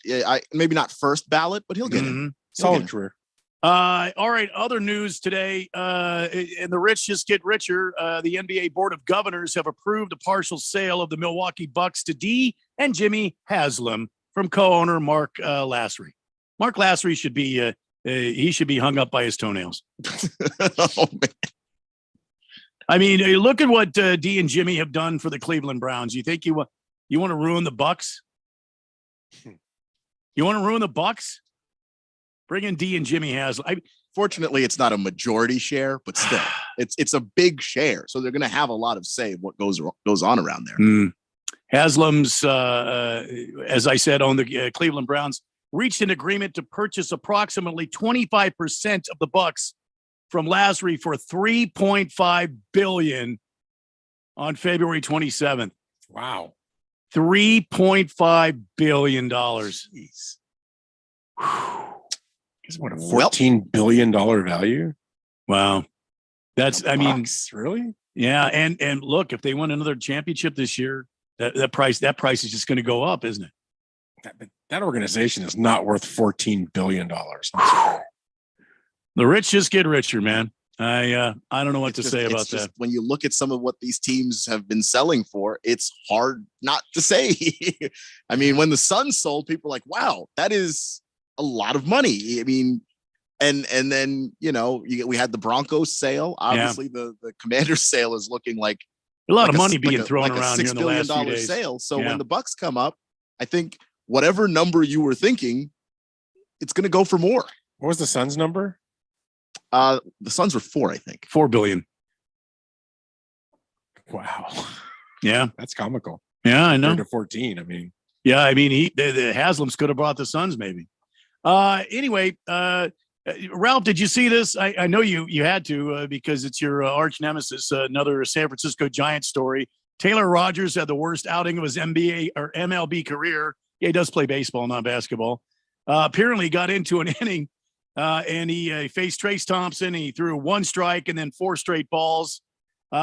maybe not first ballot, but he'll get in. Solid career. All right. Other news today, and the rich just get richer. The NBA Board of Governors have approved a partial sale of the Milwaukee Bucks to Dee and Jimmy Haslam from co-owner Mark Lassery. Mark Lassery should be hung up by his toenails. Oh, man. I mean, look at what Dee and Jimmy have done for the Cleveland Browns. You think you want to ruin the Bucks? You want to ruin the Bucks? Bring in Dee and Jimmy Haslam. Fortunately, it's not a majority share, but still, it's a big share. So they're going to have a lot of say of what goes on around there. Haslam's, as I said, on the Cleveland Browns, reached an agreement to purchase approximately 25% of the Bucks from Lassery for $3.5 billion on February 27th. Wow. $3.5 billion. Jeez. What a $14 billion value. Wow. That's, I mean, really? Yeah. And look, if they win another championship this year, that price is just going to go up, isn't it? That organization is not worth $14 billion. The rich just get richer, man. I don't know what to say about that. When you look at some of what these teams have been selling for, it's hard not to say. I mean, when the Suns sold, people were like, wow, that is a lot of money. I mean, and then, we had the Broncos sale. Obviously, the Commanders sale is looking like a lot of money being thrown around here in the last few days. Sale. So when the Bucks come up, I think whatever number you were thinking, it's going to go for more. What was the Suns number? The Suns were 4, I think. $4 billion. Wow. Yeah. That's comical. Yeah, I know. To 14. I mean. Yeah, I mean, the Haslams could have brought the Suns maybe. Anyway, Ralph, did you see this? I know you had to because it's your arch nemesis, another San Francisco Giants story. Taylor Rogers had the worst outing of his NBA or MLB career. Yeah, he does play baseball, not basketball. Apparently got into an inning and he faced Trace Thompson. He threw 1 strike and then 4 straight balls.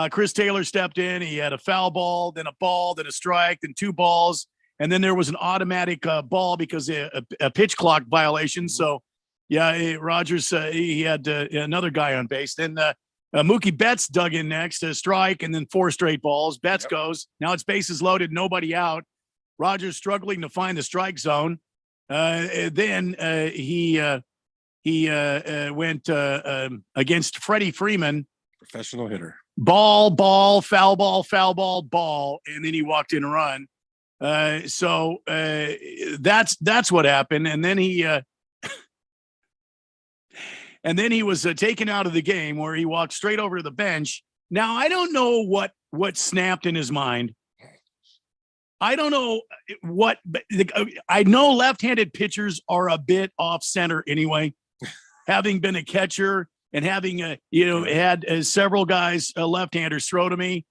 Chris Taylor stepped in. He had a foul ball, then a ball, then a strike, then 2 balls. And then there was an automatic ball because a pitch clock violation. So, yeah, Rogers, he had another guy on base. Then Mookie Betts dug in next, a strike, and then 4 straight balls. Betts goes. Now it's bases loaded, nobody out. Rogers struggling to find the strike zone. Then he went against Freddie Freeman. Professional hitter. Ball, foul ball, ball. And then he walked in a run. So that's what happened. And then he was taken out of the game where he walked straight over to the bench. Now, I don't know what snapped in his mind. I don't know what, but I know left-handed pitchers are a bit off center anyway, having been a catcher and having had several guys, left-handers throw to me.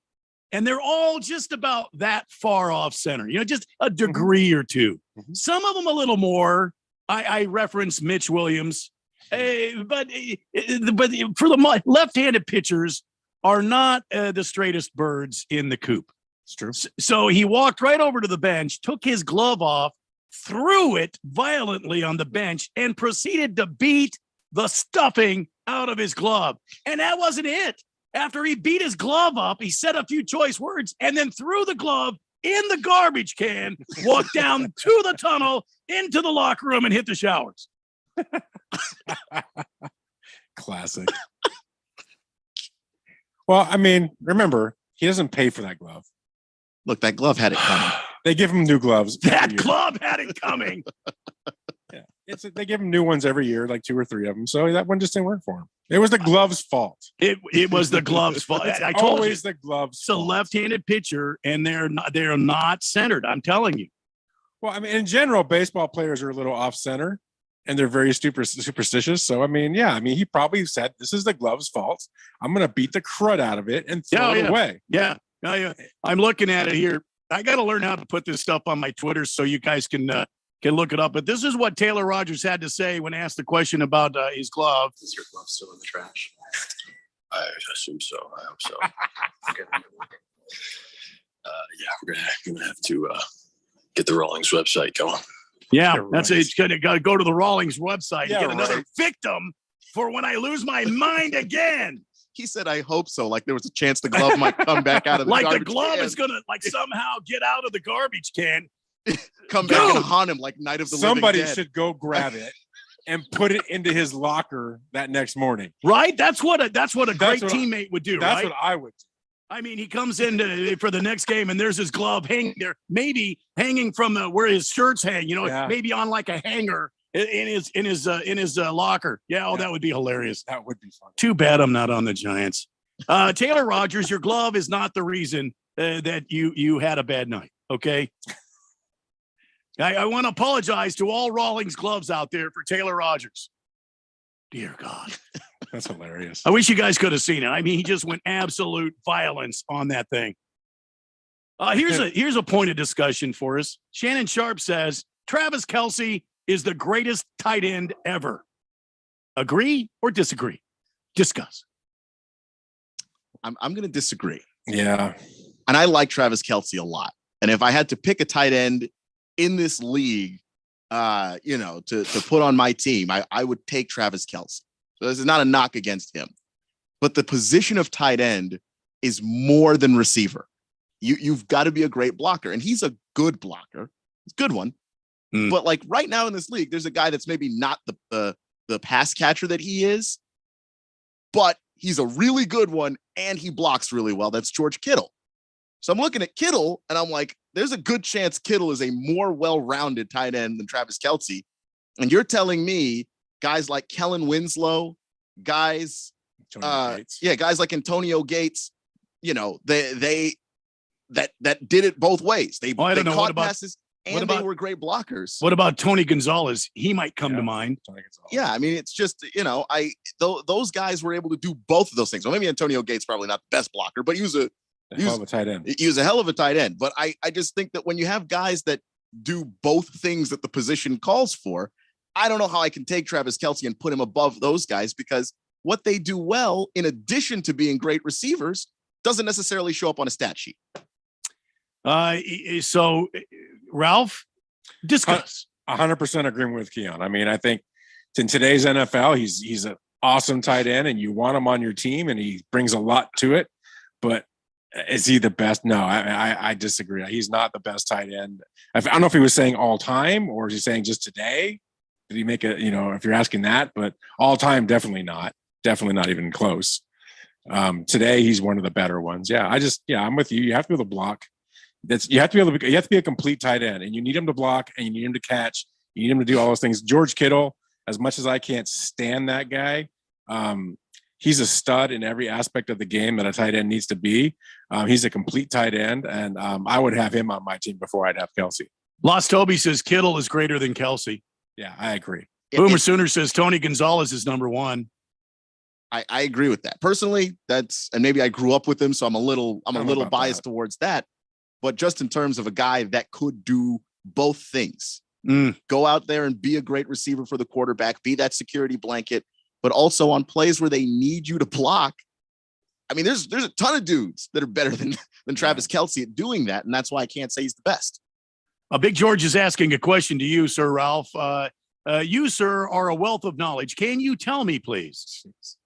And they're all just about that far off center, just a degree or two. Some of them a little more. I reference Mitch Williams, but for the left-handed pitchers are not the straightest birds in the coop. It's true. So he walked right over to the bench, took his glove off, threw it violently on the bench, and proceeded to beat the stuffing out of his glove. And that wasn't it. After he beat his glove up, he said a few choice words and then threw the glove in the garbage can, walked down to the tunnel, into the locker room, and hit the showers. Classic. Well, I mean, remember, he doesn't pay for that glove. Look, that glove had it coming. They give him new gloves. That glove had it coming. Yeah, they give him new ones every year, like 2 or 3 of them. So that one just didn't work for him. It was the glove's fault. It was the glove's fault. I told always you, the glove's it's a left-handed pitcher, and they're not centered. I'm telling you. Well, I mean, in general, baseball players are a little off center, and they're very superstitious. So, I mean, he probably said, "This is the glove's fault. I'm going to beat the crud out of it and throw it away." Yeah. I'm looking at it here. I got to learn how to put this stuff on my Twitter so you guys can look it up. But this is what Taylor Rogers had to say when asked the question about his glove. Is your glove still in the trash? I assume so. I hope so. We're gonna have to get the Rawlings website going. Yeah, that's it. It's gonna go to the Rawlings website and get another victim for when I lose my mind again. He said, "I hope so." Like there was a chance the glove might come back out of the like garbage the glove can. is gonna somehow get out of the garbage can. Come back and haunt him like Night of the Somebody Living Dead. should go grab it and put it into his locker that next morning. Right? That's what a great teammate would do. That's right? what I would do. I mean, he comes in for the next game, and there's his glove hanging there, maybe hanging from where his shirts hang. Maybe on like a hanger in his locker. Yeah, that would be hilarious. That would be fun. Too bad I'm not on the Giants. Taylor Rogers, your glove is not the reason that you had a bad night. Okay. I want to apologize to all Rawlings gloves out there for Taylor Rogers. Dear God. That's hilarious. I wish you guys could have seen it. I mean, he just went absolute violence on that thing. Here's a point of discussion for us. Shannon Sharp says Travis Kelce is the greatest tight end ever. Agree or disagree? Discuss. I'm going to disagree. Yeah. And I like Travis Kelce a lot. And if I had to pick a tight end in this league, to put on my team, I would take Travis Kelce. So this is not a knock against him, but the position of tight end is more than receiver. You've got to be a great blocker, and he's a good blocker. He's a good one. But like right now in this league, there's a guy that's maybe not the pass catcher that he is, but he's a really good one, and he blocks really well. That's George Kittle. So I'm looking at Kittle, and I'm like, there's a good chance Kittle is a more well-rounded tight end than Travis Kelce. And you're telling me guys like Kellen Winslow, guys like Antonio Gates, they did it both ways. They caught passes and they were great blockers. What about Tony Gonzalez? He might come to mind. Yeah, I mean, it's just, those guys were able to do both of those things. Well, maybe Antonio Gates probably not the best blocker, but he was a hell of a tight end. He was a hell of a tight end. But I just think that when you have guys that do both things that the position calls for, I don't know how I can take Travis Kelce and put him above those guys, because what they do well, in addition to being great receivers, doesn't necessarily show up on a stat sheet. So, Ralph, discuss. 100% agreeing with Keon. I mean, I think in today's NFL, he's an awesome tight end, and you want him on your team, and he brings a lot to it. But is he the best? No, I disagree. He's not the best tight end. I don't know if he was saying all time or is he saying just today? Did he make if you're asking that, but all time, definitely not even close. Today, he's one of the better ones. Yeah, I'm with you. You have to be able to block. You have to be a complete tight end, and you need him to block, and you need him to catch. You need him to do all those things. George Kittle, as much as I can't stand that guy, he's a stud in every aspect of the game that a tight end needs to be. He's a complete tight end, and I would have him on my team before I'd have Kelce. Lost Toby says Kittle is greater than Kelce. Yeah, I agree. Boomer Sooner says Tony Gonzalez is number one. I agree with that. Personally, and maybe I grew up with him, so I'm a little biased towards that. But just in terms of a guy that could do both things, go out there and be a great receiver for the quarterback, be that security blanket, but also on plays where they need you to block. I mean, there's a ton of dudes that are better than Travis Kelce at doing that, and that's why I can't say he's the best. Big George is asking a question to you, Sir Ralph. You, sir, are a wealth of knowledge. Can you tell me, please,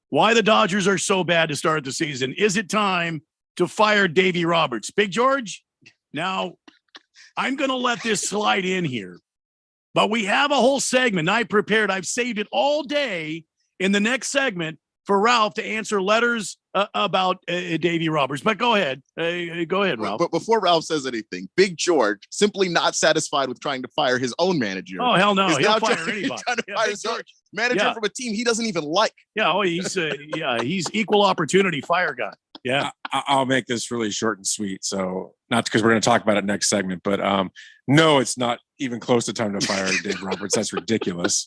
why the Dodgers are so bad to start the season? Is it time to fire Davey Roberts? Big George? Now, I'm going to let this slide in here, but we have a whole segment I've saved it all day in the next segment for Ralph to answer letters about Davey Roberts. But go ahead. Go ahead, Ralph. But before Ralph says anything, Big George, simply not satisfied with trying to fire his own manager. Oh, hell no. He'll fire anybody. Trying to fire his own manager from a team he doesn't even like. Yeah, he's equal opportunity fire guy. Yeah. I'll make this really short and sweet. So not because we're going to talk about it next segment, but no, it's not even close to time to fire Dave Roberts. That's ridiculous.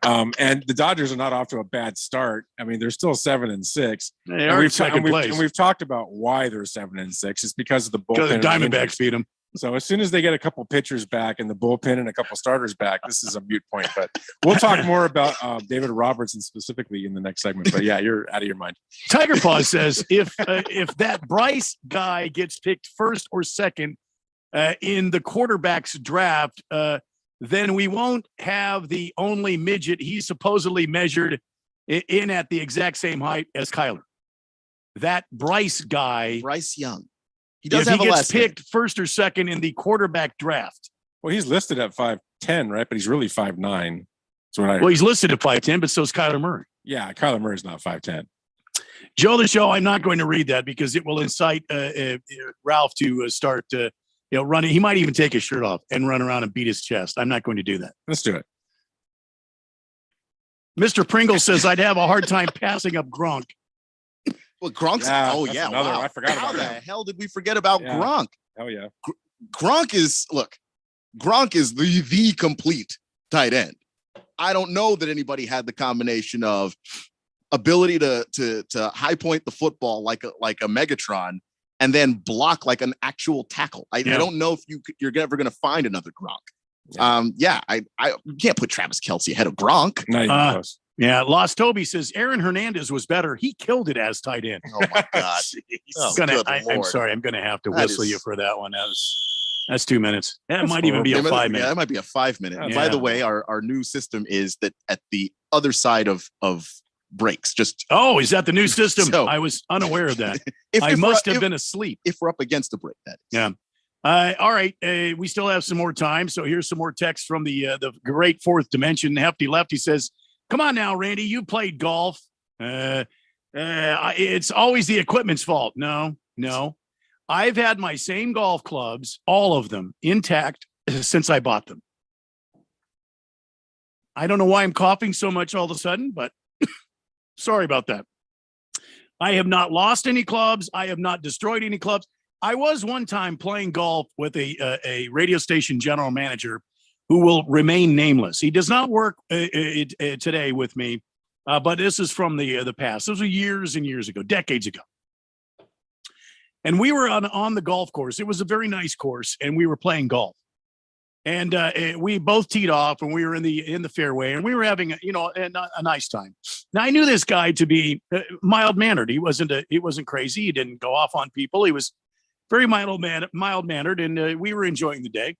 And the Dodgers are not off to a bad start. I mean, they're still 7-6. They are in second place. And we've talked about why they're 7-6. It's because of the bullpen. Because the Diamondbacks beat them. So as soon as they get a couple pitchers back and the bullpen and a couple starters back, this is a moot point. But we'll talk more about David Robertson specifically in the next segment. But yeah, you're out of your mind. Tiger Paw says if that Bryce guy gets picked first or second in the quarterback's draft, then we won't have the only midget he supposedly measured in at the exact same height as Kyler. That Bryce guy, Bryce Young. He gets picked first or second in the quarterback draft. Well, he's listed at 5'10", right? But he's really 5'9". Well, he's listed at 5'10", but so is Kyler Murray. Yeah, Kyler Murray's not 5'10". Joe the Show, I'm not going to read that because it will incite Ralph to start running. He might even take his shirt off and run around and beat his chest. I'm not going to do that. Let's do it. Mr. Pringle says I'd have a hard time passing up Gronk. Well, Gronk's. Wow. I forgot about that. How the hell did we forget about Gronk? Hell yeah. Gronk is the complete tight end. I don't know that anybody had the combination of ability to high point the football like a Megatron and then block like an actual tackle. I don't know if you're ever going to find another Gronk. I can't put Travis Kelce ahead of Gronk. Not even close. Yeah, Lost Toby says Aaron Hernandez was better. He killed it as tight end. Oh my God! I'm sorry. I'm going to have to whistle you for that one. That's 2 minutes. That might even be a 5 minute. Yeah, that might be a 5 minute. Yeah. By the way, our new system is that at the other side of breaks. Is that the new system? So, I was unaware of that. I must have been asleep. If we're up against a break, that is. Yeah. All right. We still have some more time. So here's some more text from the great fourth dimension. Hefty Lefty says, come on now, Randy, you played golf. It's always the equipment's fault. No. I've had my same golf clubs, all of them, intact since I bought them. I don't know why I'm coughing so much all of a sudden, but sorry about that. I have not lost any clubs. I have not destroyed any clubs. I was one time playing golf with a radio station general manager who will remain nameless. He does not work today with me, but this is from the past. Those were years and years ago, decades ago. And we were on the golf course. It was a very nice course, and we were playing golf. And we both teed off, and we were in the fairway, and we were having a nice time. Now I knew this guy to be mild mannered. He wasn't crazy. He didn't go off on people. He was very mild mannered, and we were enjoying the day.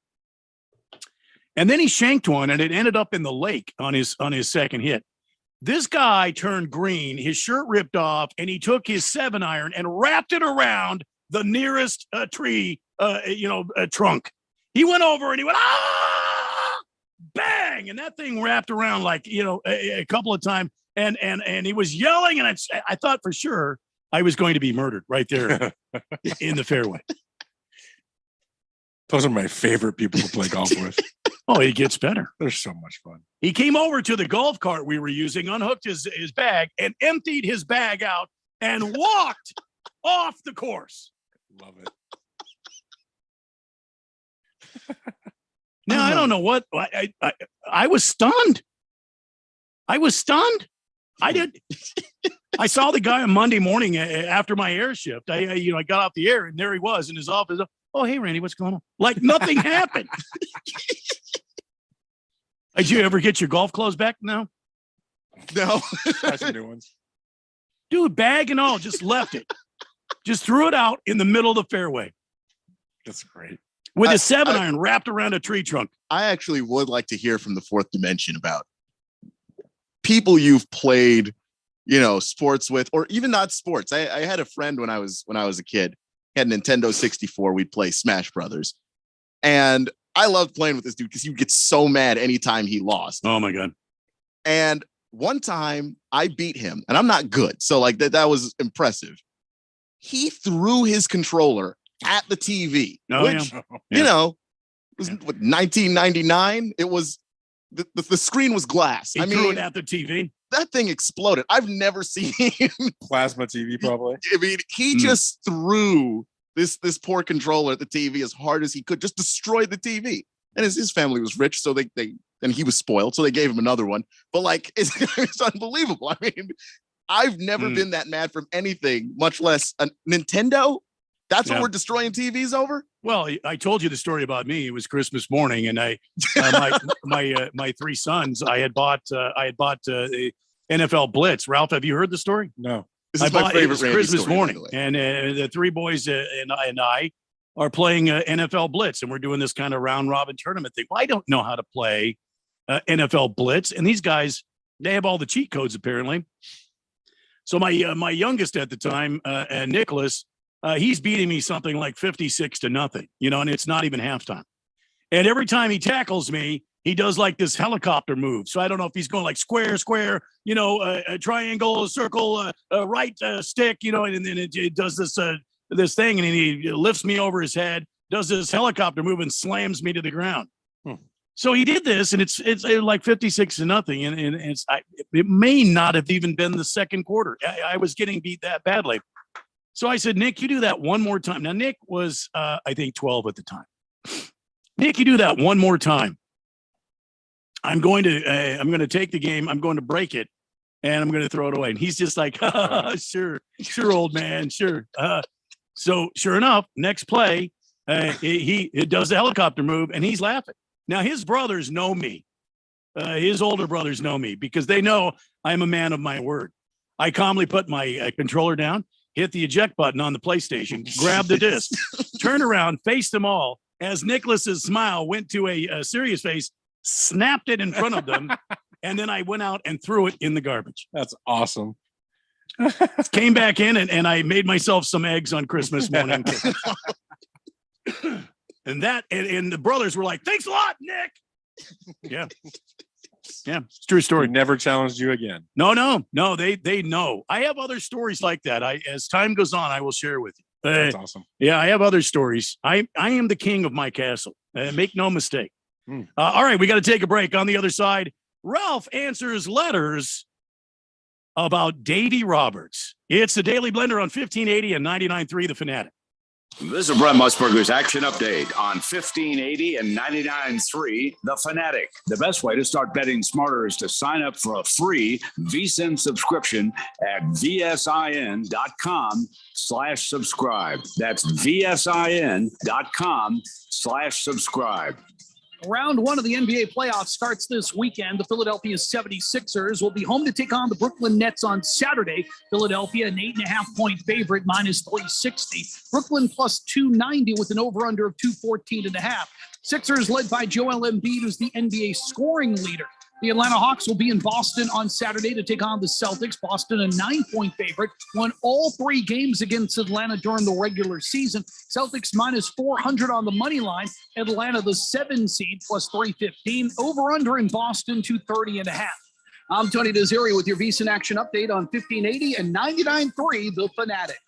And then he shanked one, and it ended up in the lake on his second hit. This guy turned green, his shirt ripped off, and he took his 7-iron and wrapped it around the nearest tree, trunk. He went over and he went, bang, and that thing wrapped around like a couple of times, and he was yelling, and I thought for sure I was going to be murdered right there in the fairway. Those are my favorite people to play golf with. Oh, it gets better. They're so much fun. He came over to the golf cart we were using, unhooked his bag, and emptied his bag out and walked off the course. Love it. Now, I don't know what I was stunned. I saw the guy on Monday morning after my air shift. I got off the air, and there he was in his office. Oh, hey, Randy, what's going on? Like nothing happened. Did you ever get your golf clothes back? No. That's some new ones. Dude, bag and all, just left it. Just threw it out in the middle of the fairway. That's great. With a 7-iron wrapped around a tree trunk. I actually would like to hear from the fourth dimension about people you've played, sports with, or even not sports. I had a friend when I was a kid. He had a Nintendo 64. We'd play Smash Brothers. And I loved playing with this dude because he would get so mad anytime he lost. Oh, my God. And one time I beat him, and I'm not good. So like that was impressive. He threw his controller at the TV, which, was 1999. It was the screen was glass. He threw it at the TV. That thing exploded. I've never seen plasma TV, probably. I mean, he just threw this poor controller at the TV as hard as he could, just destroyed the TV. And his family was rich, so and he was spoiled, so they gave him another one. But like, it's unbelievable. I mean, I've never been that mad from anything, much less a Nintendo. That's what we're destroying TVs over. Well, I told you the story about me. It was Christmas morning, and my three sons. I had bought the NFL Blitz. Ralph, have you heard the story? No. This is my favorite Christmas story, morning, and the three boys and I are playing NFL Blitz, and we're doing this kind of round robin tournament thing. Well, I don't know how to play NFL Blitz, and these guys, they have all the cheat codes apparently. So my youngest at the time, Nicholas, he's beating me something like 56-0, and it's not even halftime. And every time he tackles me, he does like this helicopter move. So I don't know if he's going like square, a triangle, circle, right stick, and then it does this thing, and then he lifts me over his head, does this helicopter move, and slams me to the ground. So he did this, and it's like 56-0, and it may not have even been the second quarter. I was getting beat that badly. So I said, Nick, you do that one more time. Now, Nick was, I think, 12 at the time. Nick, you do that one more time. I'm going to take the game. I'm going to break it, and I'm going to throw it away. And he's just like, sure, old man, sure. So sure enough, next play, he does the helicopter move, and he's laughing. Now, his brothers know me. His older brothers know me because they know I'm a man of my word. I calmly put my controller down, hit the eject button on the PlayStation, grabbed the disc, turned around, faced them all. As Nicholas's smile went to a serious face, snapped it in front of them, and then I went out and threw it in the garbage. That's awesome. Came back in and I made myself some eggs on Christmas morning. And the brothers were like, "Thanks a lot, Nick." Yeah, it's a true story. Never challenged you again. No. They know. I have other stories like that. As time goes on, I will share with you. That's awesome. Yeah, I have other stories. I am the king of my castle. Make no mistake. All right, we got to take a break. On the other side, Ralph answers letters about Davy Roberts. It's the Daily Blender on 1580 and 99.3 The Fanatic. This is Brent Musburger's Action Update on 1580 and 99.3 The Fanatic. The best way to start betting smarter is to sign up for a free VSiN subscription at vsin.com/subscribe. That's vsin.com/subscribe. Round one of the NBA playoffs starts this weekend. The Philadelphia 76ers will be home to take on the Brooklyn Nets on Saturday. Philadelphia, an 8.5-point favorite, minus 360. Brooklyn plus 290 with an over-under of 214.5. Sixers led by Joel Embiid, who's the NBA scoring leader. The Atlanta Hawks will be in Boston on Saturday to take on the Celtics. Boston, a 9-point favorite, won all 3 games against Atlanta during the regular season. Celtics minus 400 on the money line. Atlanta, the 7 seed, plus 315. Over under in Boston, 230.5. I'm Tony Desiri with your VSiN Action Update on 1580 and 99.3 The Fanatic.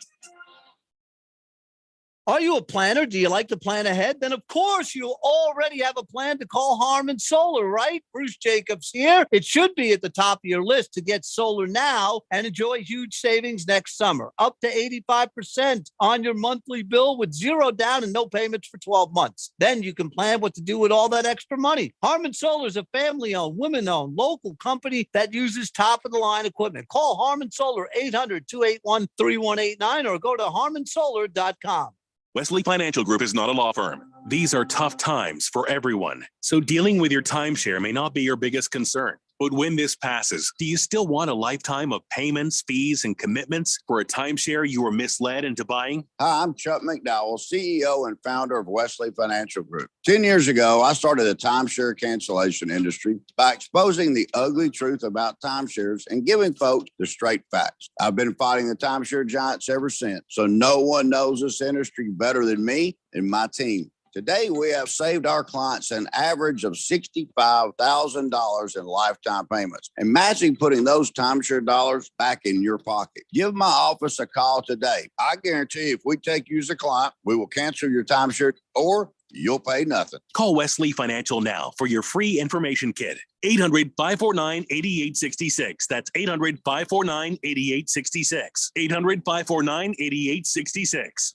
Are you a planner? Do you like to plan ahead? Then, of course, you already have a plan to call Harmon Solar, right? Bruce Jacobs here. It should be at the top of your list to get solar now and enjoy huge savings next summer. Up to 85% on your monthly bill with 0 down and no payments for 12 months. Then you can plan what to do with all that extra money. Harmon Solar is a family-owned, women-owned, local company that uses top-of-the-line equipment. Call Harmon Solar 800-281-3189 or go to harmonsolar.com. Wesley Financial Group is not a law firm. These are tough times for everyone, so dealing with your timeshare may not be your biggest concern. But when this passes, do you still want a lifetime of payments, fees, and commitments for a timeshare you were misled into buying? Hi, I'm Chuck McDowell, CEO and founder of Wesley Financial Group. 10 years ago, I started the timeshare cancellation industry by exposing the ugly truth about timeshares and giving folks the straight facts. I've been fighting the timeshare giants ever since, so no one knows this industry better than me and my team. Today, we have saved our clients an average of $65,000 in lifetime payments. Imagine putting those timeshare dollars back in your pocket. Give my office a call today. I guarantee if we take you as a client, we will cancel your timeshare or you'll pay nothing. Call Wesley Financial now for your free information kit. 800-549-8866. That's 800-549-8866. 800-549-8866.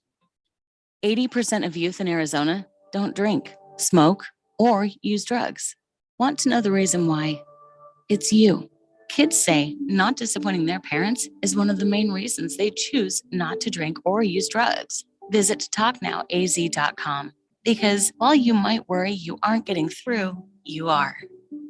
80% of youth in Arizona don't drink, smoke, or use drugs. Want to know the reason why? It's you. Kids say not disappointing their parents is one of the main reasons they choose not to drink or use drugs. Visit talknowaz.com because while you might worry you aren't getting through, you are.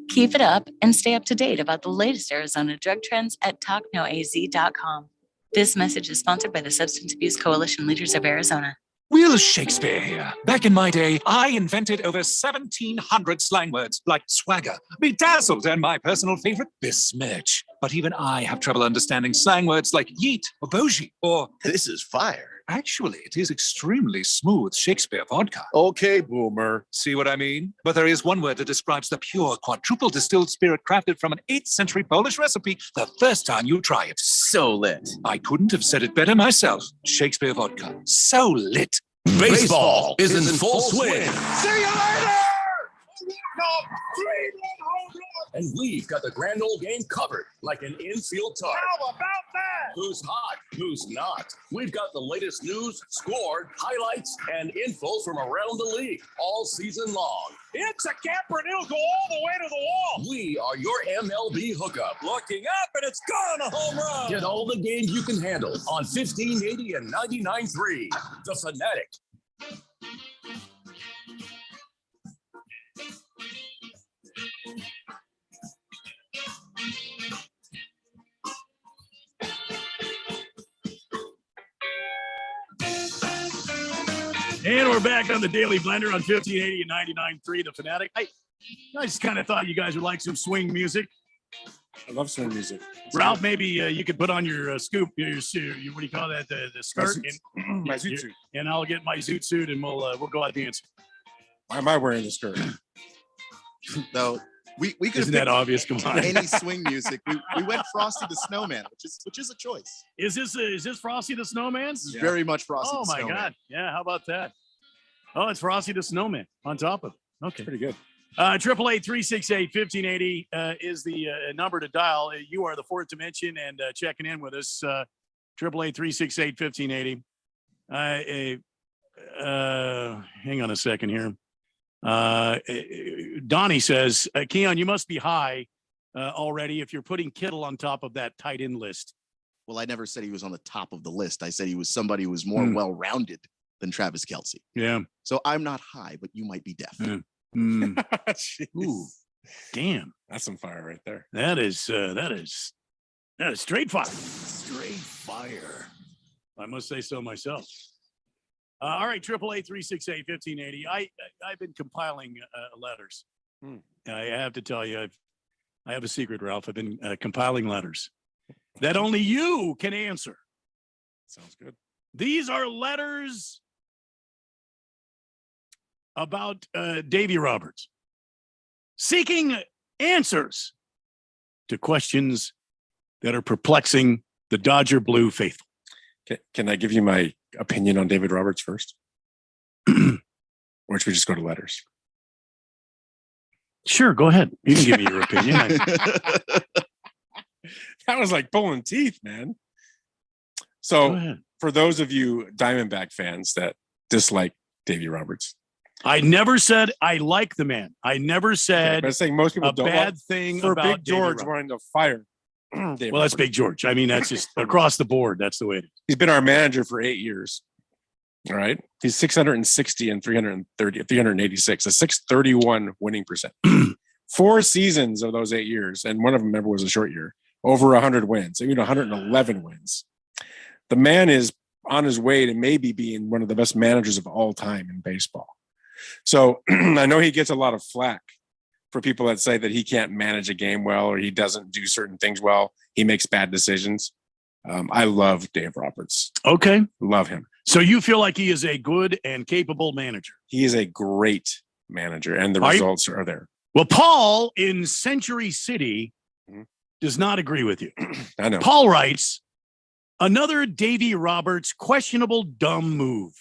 Keep it up and stay up to date about the latest Arizona drug trends at talknowaz.com. This message is sponsored by the Substance Abuse Coalition Leaders of Arizona. Will Shakespeare here. Back in my day, I invented over 1,700 slang words like swagger, bedazzled, and my personal favorite, besmirch. But even I have trouble understanding slang words like yeet or bougie or this is fire. Actually, it is extremely smooth Shakespeare vodka. Okay, boomer. See what I mean? But there is one word that describes the pure quadruple distilled spirit crafted from an 8th century Polish recipe the first time you try it. So lit. I couldn't have said it better myself. Shakespeare vodka. So lit. Baseball is in full swing. See you later! And we've got the grand old game covered like an infield tarp. How about that? Who's hot? Who's not? We've got the latest news, score, highlights, and info from around the league all season long. It's a camper and it'll go all the way to the wall. We are your MLB hookup. Looking up and it's gone a home run. Get all the games you can handle on 1580 and 99.3. The Fanatic. And we're back on the Daily Blender on 1580 and 99.3 The Fanatic. I just kind of thought you guys would like some swing music. I love swing music. Ralph, maybe you could put on your scoop, your what do you call that, the skirt, and my zoot suit, and I'll get my zoot suit, and we'll go out dancing. Why am I wearing the skirt? No, we could. Isn't that obvious? Come on. Any swing music. We went Frosty the Snowman, which is a choice. Is this Frosty the Snowman? This is very much Frosty. Oh the my Snowman. God! Yeah, how about that? Oh, it's Frosty the Snowman on top of it. Okay, pretty good. 888-368-1580 is the number to dial. You are the fourth dimension and checking in with us. 888-368-1580. hang on a second here. Donnie says, Keon, you must be high already if you're putting Kittle on top of that tight end list. Well, I never said he was on the top of the list. I said he was somebody who was more well-rounded than Travis Kelce. Yeah. So I'm not high, but you might be deaf. Ooh, damn. That's some fire right there. That is straight fire. Straight fire. I must say so myself. All right, 888-368-1580. I've been compiling letters. I have to tell you, I have a secret, Ralph. I've been compiling letters that only you can answer. Sounds good. These are letters about Davy Roberts, seeking answers to questions that are perplexing the Dodger Blue faithful. Can I give you my opinion on David Roberts first? Or should we just go to letters? Sure, go ahead. You can give me your opinion. That was like pulling teeth, man. So for those of you Diamondback fans that dislike Davy Roberts, I never said I like the man. I never said but I'm saying most people a don't bad like, thing for about Big George Davy Roberts. wanting to fire. David Well, that's Roberts. Big George. I mean, that's just across the board. That's the way it is. He's been our manager for 8 years. All right. He's 660 and 386, a 631 winning percent. 4 seasons of those 8 years, and one of them, remember, was a short year, over 100 wins, 111 wins. The man is on his way to maybe being one of the best managers of all time in baseball. So I know he gets a lot of flack for people that say that he can't manage a game well or he doesn't do certain things well. He makes bad decisions. I love Dave Roberts. Okay. Love him. So you feel like he is a good and capable manager? He is a great manager, and the results are there. Well, Paul in Century City does not agree with you. I know. Paul writes, another Davy Roberts questionable dumb move.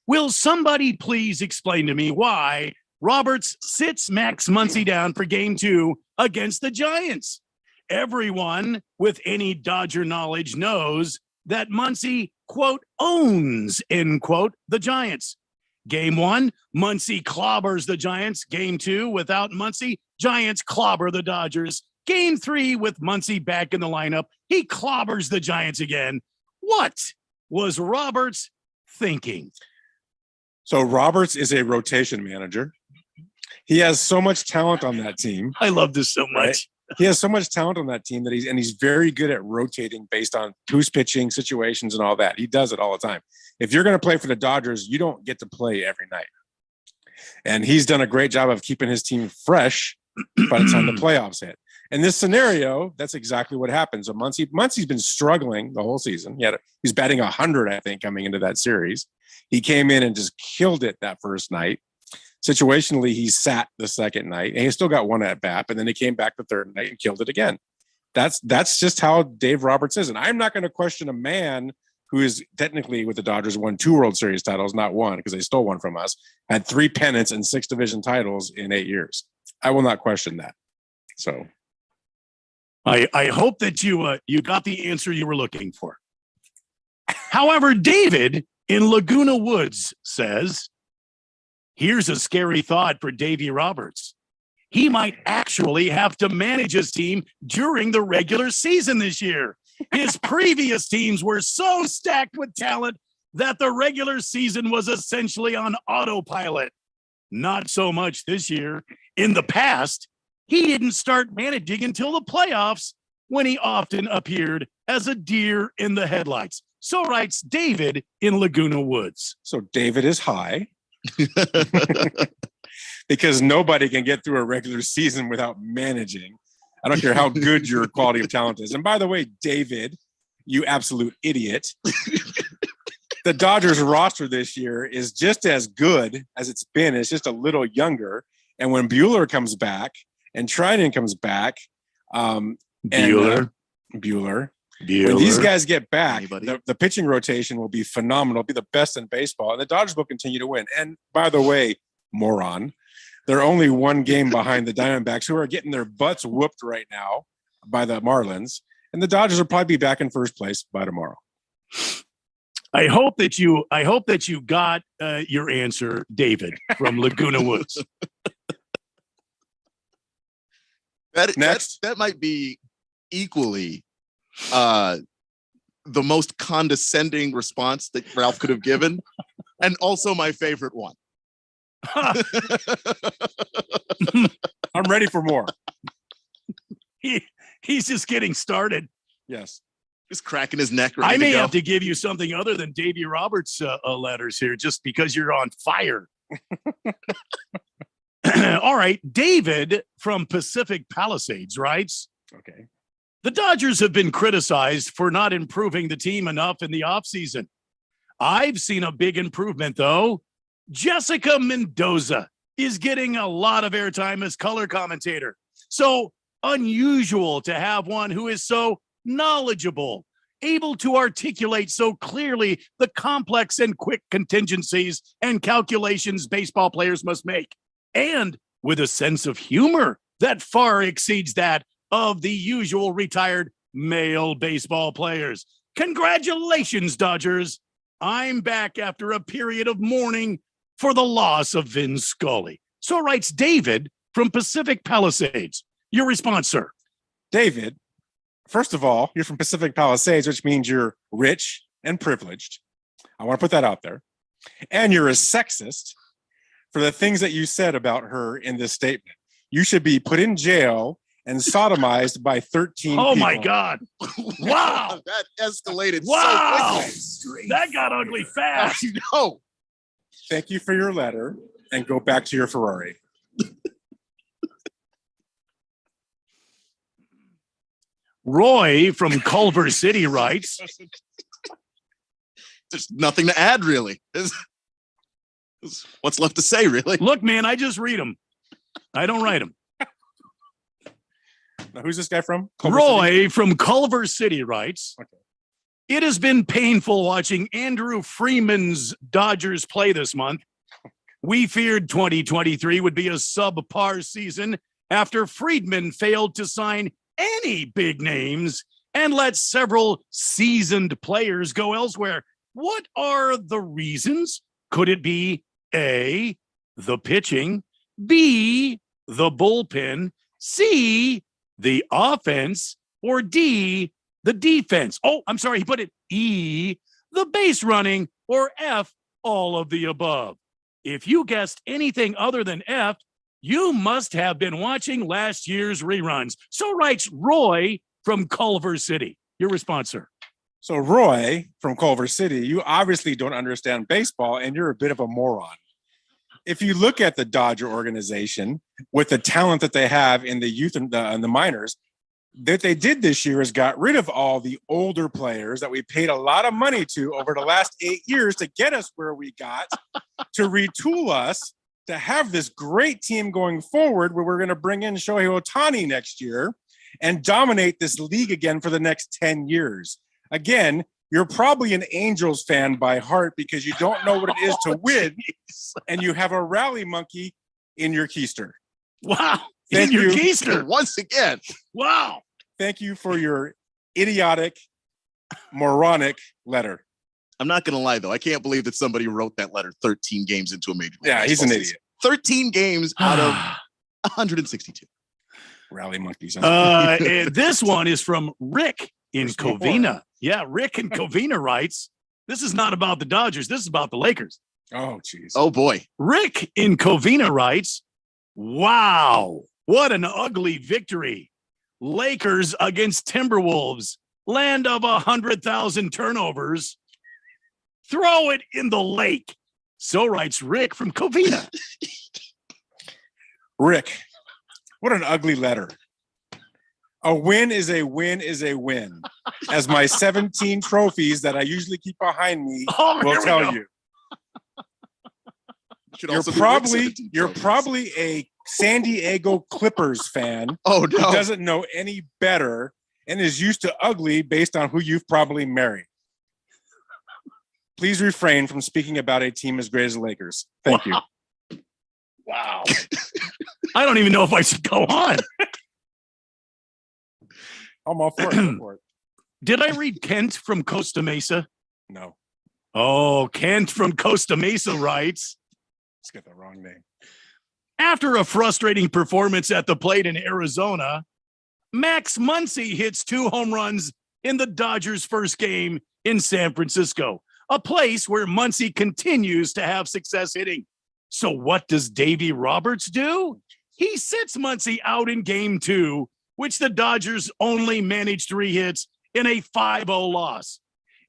Will somebody please explain to me why Roberts sits Max Muncy down for game 2 against the Giants? Everyone with any Dodger knowledge knows that Muncy, quote, owns, end quote, the Giants. Game 1, Muncy clobbers the Giants. Game 2, without Muncy, Giants clobber the Dodgers. Game 3, with Muncy back in the lineup, he clobbers the Giants again. What was Roberts thinking? So Roberts is a rotation manager. He has so much talent on that team. I love this so much. Right? He has so much talent on that team that he's very good at rotating based on who's pitching, situations, and all that. He does it all the time. If you're going to play for the Dodgers, you don't get to play every night. And he's done a great job of keeping his team fresh by the time the playoffs hit. In this scenario, that's exactly what happens. So Muncy's been struggling the whole season. He's batting 100, I think, coming into that series. He came in and just killed it that first night. Situationally, he sat the second night, and he still got one at bat, but then he came back the third night and killed it again. That's just how Dave Roberts is. And I'm not going to question a man who is technically with the Dodgers won 2 World Series titles, not one, because they stole one from us, had 3 pennants and 6 division titles in 8 years. I will not question that. So I hope that you got the answer you were looking for. However, David in Laguna Woods says, here's a scary thought for Davy Roberts. He might actually have to manage his team during the regular season this year. His previous teams were so stacked with talent that the regular season was essentially on autopilot. Not so much this year. In the past, he didn't start managing until the playoffs, when he often appeared as a deer in the headlights. So writes David in Laguna Woods. So David is high. Because nobody can get through a regular season without managing. I don't care how good your quality of talent is. And by the way, David, you absolute idiot. The Dodgers roster this year is just as good as it's been. It's just a little younger. And when Buehler comes back and Trinan comes back, Buehler. When these guys get back, the pitching rotation will be phenomenal, be the best in baseball, and the Dodgers will continue to win. And by the way, moron, they're only 1 game behind the Diamondbacks, who are getting their butts whooped right now by the Marlins. And the Dodgers will probably be back in first place by tomorrow. I hope that you got your answer, David from Laguna Woods. That might be equally the most condescending response that Ralph could have given, and also my favorite one. I'm ready for more. He's just getting started. Yes. Just cracking his neck. Ready I may to go. have to give you something other than Davey Roberts letters here, just because you're on fire. All right. David from Pacific Palisades writes, okay, the Dodgers have been criticized for not improving the team enough in the offseason. I've seen a big improvement, though. Jessica Mendoza is getting a lot of airtime as color commentator. So unusual to have one who is so knowledgeable, able to articulate so clearly the complex and quick contingencies and calculations baseball players must make, and with a sense of humor that far exceeds that of the usual retired male baseball players. Congratulations, Dodgers. I'm back after a period of mourning for the loss of Vin Scully. So writes David from Pacific Palisades. Your response, sir. David, first of all, you're from Pacific Palisades, which means you're rich and privileged. I want to put that out there. And you're a sexist for the things that you said about her in this statement. You should be put in jail and sodomized by 13 Oh, people. my God. Wow. That escalated Wow. so quickly. That got ugly fast. No. Thank you for your letter, and go back to your Ferrari. Roy from Culver City writes, there's nothing to add, really. What's left to say, really? Look, man, I just read them. I don't write them. Now, who's this guy from? Culver Roy City? from Culver City writes, it has been painful watching Andrew Freeman's Dodgers play this month. We feared 2023 would be a subpar season after Friedman failed to sign any big names and let several seasoned players go elsewhere. What are the reasons? Could it be A, the pitching, B, the bullpen, C, the offense, or D, the defense? Oh, I'm sorry, he put it E, the base running, or F, all of the above. If you guessed anything other than F, you must have been watching last year's reruns. So writes Roy from Culver City. Your response, sir. So, Roy from Culver City, you obviously don't understand baseball, and you're a bit of a moron. If you look at the Dodger organization with the talent that they have in the youth and the minors, that they did this year is got rid of all the older players that we paid a lot of money to over the last 8 years to get us where we got, to retool us, to have this great team going forward where we're going to bring in Shohei Ohtani next year and dominate this league again for the next 10 years. Again, you're probably an Angels fan by heart because you don't know what it is to win, and you have a rally monkey in your keister. Wow. Thank in your you. keister. Once again. Wow. Thank you for your idiotic, moronic letter. I'm not going to lie, though. I can't believe that somebody wrote that letter 13 games into a major league. Yeah, he's an baseball idiot. season. 13 games out of 162. Rally monkeys. And this one is from Rick in There's more. Covina. Yeah, Rick in Covina writes, this is not about the Dodgers. This is about the Lakers. Oh, jeez. Oh, boy. Rick in Covina writes, wow, what an ugly victory. Lakers against Timberwolves, land of 100,000 turnovers. Throw it in the lake. So writes Rick from Covina. Rick, what an ugly letter. A win is a win is a win. As my 17 trophies that I usually keep behind me will tell you. You're probably a San Diego Clippers fan who doesn't know any better and is used to ugly based on who you've probably married. Please refrain from speaking about a team as great as the Lakers. Thank you. Wow. I don't even know if I should go on. I'm all for it. Go for it. Did I read Kent from Costa Mesa? No. Oh, Kent from Costa Mesa writes, let's get the wrong name. After a frustrating performance at the plate in Arizona, Max Muncy hits 2 home runs in the Dodgers' first game in San Francisco, a place where Muncy continues to have success hitting. So what does Davey Roberts do? He sits Muncy out in game 2, which the Dodgers only managed 3 hits in a 5-0 loss.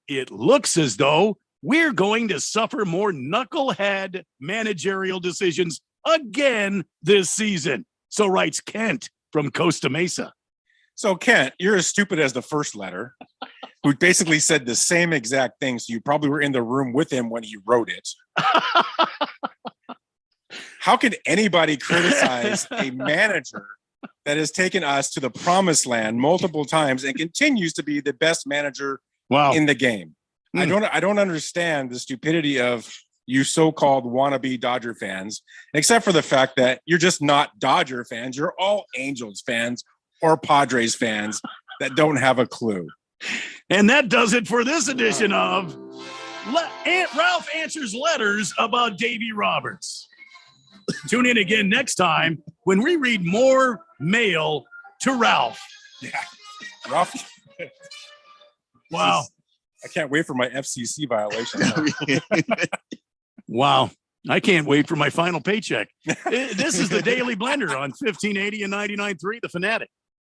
It looks as though we're going to suffer more knucklehead managerial decisions again this season. So writes Kent from Costa Mesa. So Kent, you're as stupid as the first letter, who basically said the same exact thing. So you probably were in the room with him when he wrote it. How can anybody criticize a manager that has taken us to the promised land multiple times and continues to be the best manager in the game? I don't understand the stupidity of you so-called wannabe Dodger fans, except for the fact that you're just not Dodger fans. You're all Angels fans or Padres fans that don't have a clue. And that does it for this edition of Ralph Answers Letters about Davey Roberts. Tune in again next time when we read more mail to Ralph. Yeah, Ralph. Wow. I can't wait for my FCC violation. Wow. I can't wait for my final paycheck. This is the Daily Blender on 1580 and 99.3 The Fanatic.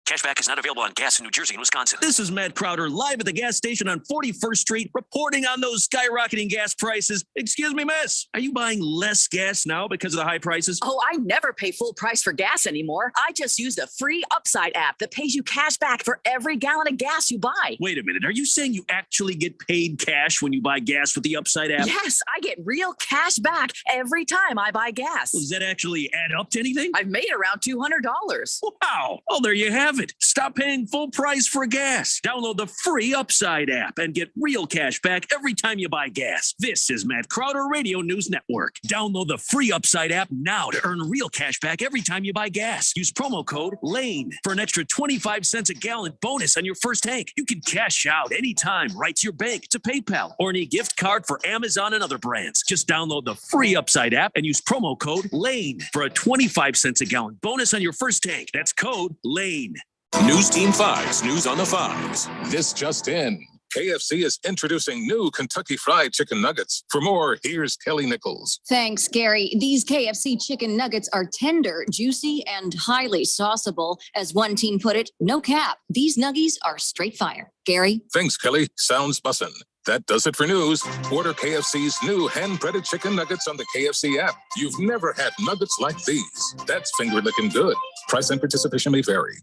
Cashback is not available on gas in New Jersey and Wisconsin. This is Matt Crowder live at the gas station on 41st Street, reporting on those skyrocketing gas prices. Excuse me, miss. Are you buying less gas now because of the high prices? Oh, I never pay full price for gas anymore. I just use the free Upside app that pays you cash back for every gallon of gas you buy. Wait a minute. Are you saying you actually get paid cash when you buy gas with the Upside app? Yes, I get real cash back every time I buy gas. Does that actually add up to anything? I've made around $200. Wow. Oh, there you have it. Stop paying full price for gas. Download the free Upside app and get real cash back every time you buy gas. This is Matt Crowder Radio News Network. Download the free Upside app now to earn real cash back every time you buy gas. Use promo code LANE for an extra 25 cents a gallon bonus on your first tank. You can cash out anytime right to your bank, to PayPal, or any gift card for Amazon and other brands. Just download the free Upside app and use promo code LANE for a 25 cents a gallon bonus on your first tank. That's code LANE. News Team 5's News on the 5s. This just in. KFC is introducing new Kentucky Fried Chicken Nuggets. For more, here's Kelly Nichols. Thanks, Gary. These KFC chicken nuggets are tender, juicy, and highly sauceable. As one team put it, no cap. These nuggies are straight fire. Gary? Thanks, Kelly. Sounds bussin'. That does it for news. Order KFC's new hand-breaded chicken nuggets on the KFC app. You've never had nuggets like these. That's finger-licking good. Price and participation may vary.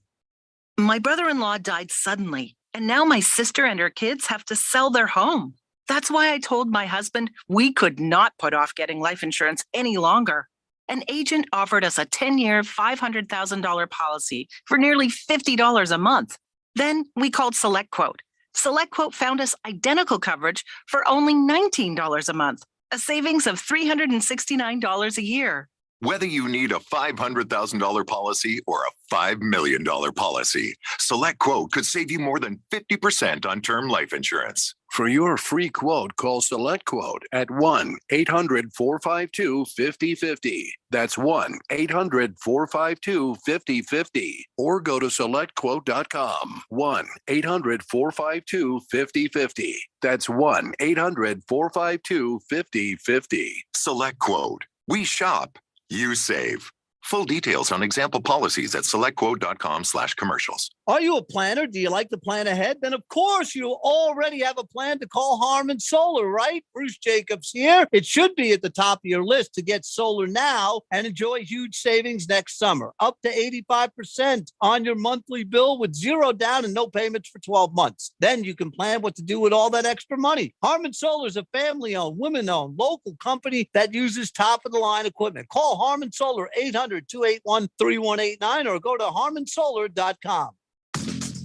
My brother-in-law died suddenly, and now my sister and her kids have to sell their home. That's why I told my husband we could not put off getting life insurance any longer. An agent offered us a 10-year, $500,000 policy for nearly $50 a month. Then we called SelectQuote. SelectQuote found us identical coverage for only $19 a month, a savings of $369 a year. Whether you need a $500,000 policy or a $5 million policy, SelectQuote could save you more than 50% on term life insurance. For your free quote, call SelectQuote at 1-800-452-5050. That's 1-800-452-5050. Or go to SelectQuote.com. 1-800-452-5050. That's 1-800-452-5050. SelectQuote. We shop. You save. Full details on example policies at selectquote.com/commercials. Are you a planner? Do you like to plan ahead? Then, of course, you already have a plan to call Harmon Solar, right? Bruce Jacobs here. It should be at the top of your list to get solar now and enjoy huge savings next summer. Up to 85% on your monthly bill with zero down and no payments for 12 months. Then you can plan what to do with all that extra money. Harmon Solar is a family-owned, women-owned, local company that uses top-of-the-line equipment. Call Harmon Solar 800-281-3189 or go to harmonsolar.com.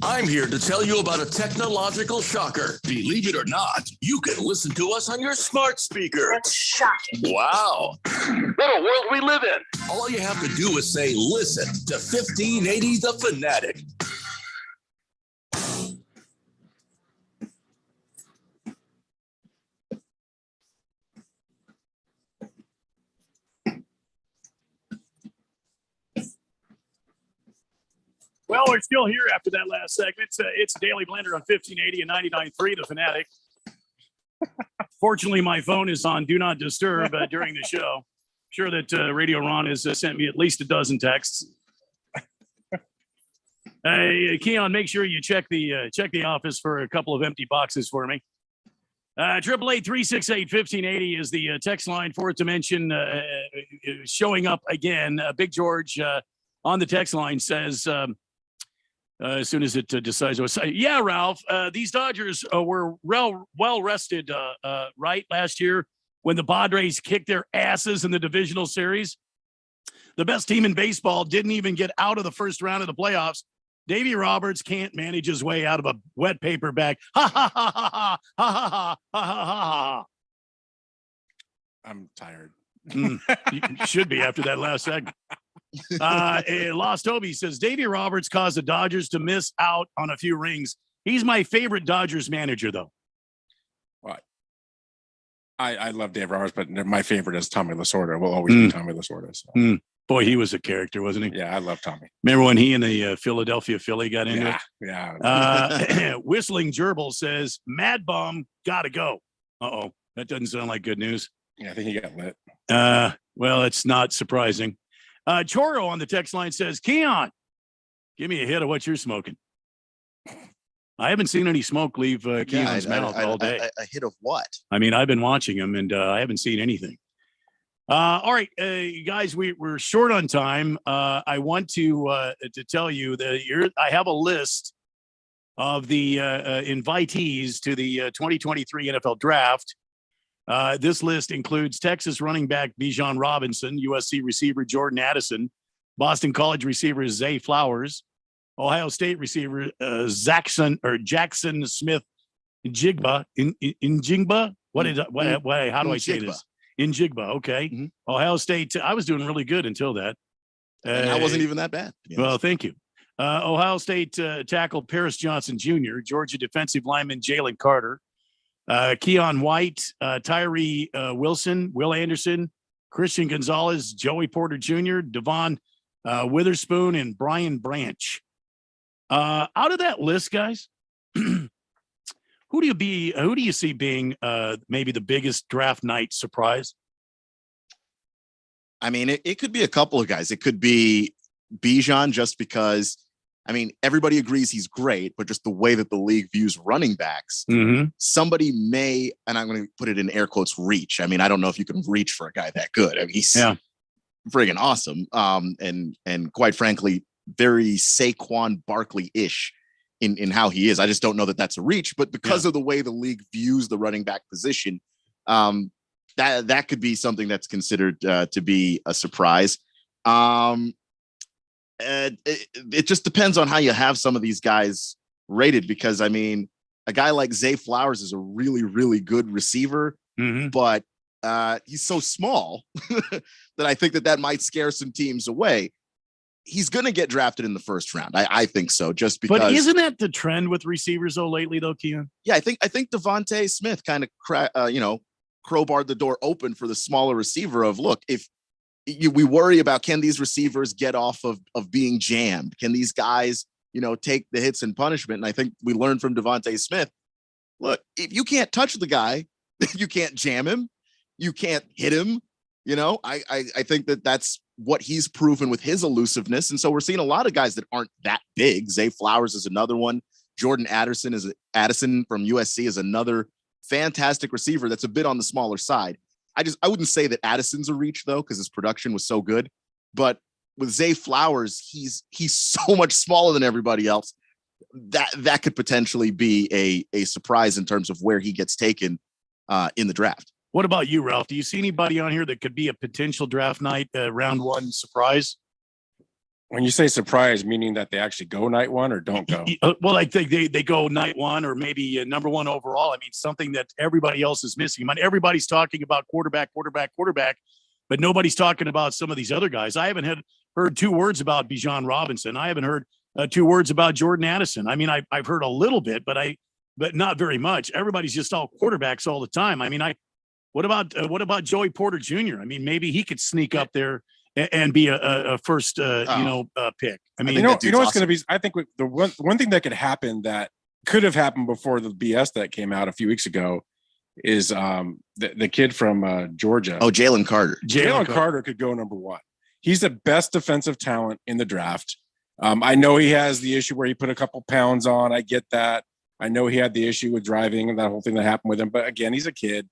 I'm here to tell you about a technological shocker. Believe it or not, you can listen to us on your smart speaker. That's shocking. Wow. What a world we live in. All you have to do is say, listen to 1580 The Fanatic. Well, we're still here after that last segment. It's Daily Blender on 1580 and 99.3, The Fanatic. Fortunately, my phone is on Do Not Disturb during the show. Sure that Radio Ron has sent me at least a dozen texts. Keon, make sure you check the office for a couple of empty boxes for me. 888-368-1580 is the text line. Fourth Dimension showing up again. Big George on the text line says, as soon as it decides, yeah, Ralph, these Dodgers were well rested, right, last year when the Padres kicked their asses in the divisional series. The best team in baseball didn't even get out of the first round of the playoffs. Davey Roberts can't manage his way out of a wet paper bag. Ha ha ha ha ha ha ha ha ha ha. I'm tired. You should be after that last segment. Lost Toby says Davey Roberts caused the Dodgers to miss out on a few rings. He's my favorite Dodgers manager, though. What? I love Dave Roberts, but my favorite is Tommy Lasorda. Will always be Tommy Lasorda. So. Boy, he was a character, wasn't he? Yeah, I love Tommy. Remember when he and the Philadelphia Philly got into it? Yeah. Whistling Gerbil says Mad Bum gotta go. Uh-oh, that doesn't sound like good news. Yeah, I think he got lit. Well, it's not surprising. Choro on the text line says, Keon, give me a hit of what you're smoking. I haven't seen any smoke leave Keon's mouth all day. A hit of what? I mean, I've been watching him, and I haven't seen anything. All right, guys, we're short on time. I want to tell you that I have a list of the invitees to the 2023 NFL Draft. This list includes Texas running back Bijan Robinson, USC receiver Jordan Addison, Boston College receiver Zay Flowers, Ohio State receiver Jackson Smith Njigba. Njigba? How do I say this? Njigba, okay. Ohio State. I was doing really good until that. I wasn't even that bad. Well, thank you. Ohio State tackle Paris Johnson Jr., Georgia defensive lineman Jalen Carter, Keon White, Tyree Wilson, Will Anderson, Christian Gonzalez, Joey Porter Jr., Devon Witherspoon, and Brian Branch. Out of that list, guys, who do you see being maybe the biggest draft night surprise? I mean, it could be a couple of guys. It could be Bijan, just because, I mean, everybody agrees he's great, but just the way that the league views running backs, somebody may, and I'm going to put it in air quotes, reach. I mean, I don't know if you can reach for a guy that good. I mean, he's friggin' awesome. And quite frankly, very Saquon Barkley-ish in how he is. I just don't know that that's a reach, but because of the way the league views the running back position, that could be something that's considered to be a surprise. It just depends on how you have some of these guys rated, because I mean, a guy like Zay Flowers is a really, really good receiver, but he's so small that I think that might scare some teams away. He's going to get drafted in the first round. I think so, just because. But isn't that the trend with receivers though lately, though, Keon? Yeah, I think Devontae Smith kind of crowbarred the door open for the smaller receiver of, look, if we worry about, can these receivers get off of being jammed? Can these guys, take the hits and punishment? And I think we learned from Devontae Smith, look, if you can't touch the guy, you can't jam him, you can't hit him. I think that's what he's proven with his elusiveness. And so we're seeing a lot of guys that aren't that big. Zay Flowers is another one. Jordan Addison from USC is another fantastic receiver that's a bit on the smaller side. I wouldn't say that Addison's a reach though, because his production was so good. But with Zay Flowers, he's so much smaller than everybody else. That could potentially be a surprise in terms of where he gets taken in the draft. What about you, Ralph? Do you see anybody on here that could be a potential draft night round one surprise? When you say surprise, meaning that they actually go night one or don't go? Well, I think they go night one, or maybe number one overall. I mean, something that everybody else is missing. I mean, everybody's talking about quarterback, but nobody's talking about some of these other guys. I haven't heard two words about Bijan Robinson. I haven't heard two words about Jordan Addison. I mean, I've heard a little bit, but not very much. Everybody's just all quarterbacks all the time. I mean, what about Joey Porter Jr.? I mean, maybe he could sneak up there and be a first pick. I mean, you know what's going to be. I think the one thing that could happen that could have happened before the BS that came out a few weeks ago is the kid from Georgia. Oh, Jalen Carter. Jalen Carter could go number 1. He's the best defensive talent in the draft. I know he has the issue where he put a couple pounds on. I get that. I know he had the issue with driving and that whole thing that happened with him. But again, he's a kid.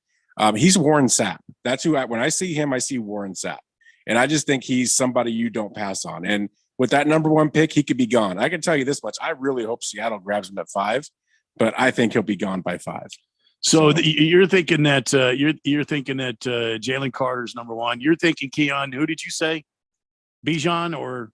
He's Warren Sapp. That's who when I see him, I see Warren Sapp. And I just think he's somebody you don't pass on. And with that number 1 pick, he could be gone. I can tell you this much. I really hope Seattle grabs him at 5, but I think he'll be gone by 5. So you're thinking that you're thinking that Jalen Carter's number 1. You're thinking Keon. Who did you say? Bijan or?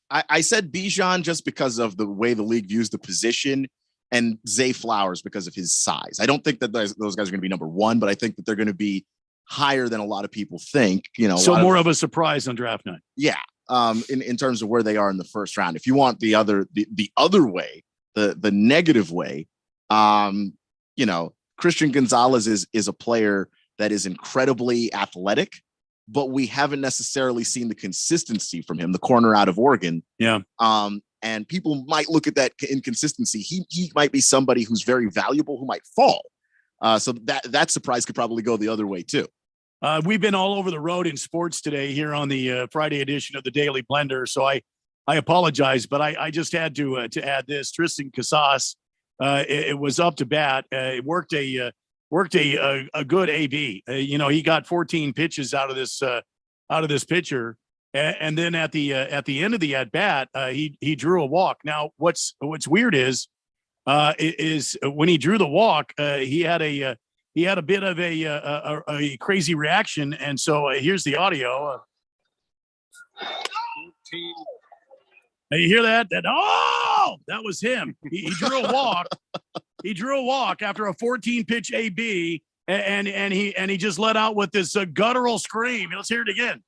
I said Bijan just because of the way the league views the position, and Zay Flowers because of his size. I don't think that those guys are going to be number 1, but I think that they're going to be higher than a lot of people think. So more of a surprise on draft night. Yeah. In terms of where they are in the first round. If you want the other way, the negative way, Christian Gonzalez is a player that is incredibly athletic, but we haven't necessarily seen the consistency from him, the corner out of Oregon. Yeah. And people might look at that inconsistency. He might be somebody who's very valuable who might fall. So that surprise could probably go the other way too. We've been all over the road in sports today here on the Friday edition of the Daily Blender. So I apologize, but I just had to add this. Tristan Casas, it was up to bat. It worked a good AB. He got 14 pitches out of this pitcher. And then at the end of the at bat, he drew a walk. Now, what's weird is when he drew the walk, he had a bit of a crazy reaction, and so here's the audio. You hear that? That was him. He drew a walk. He drew a walk after a 14 pitch AB, and he just let out with this guttural scream. Let's hear it again.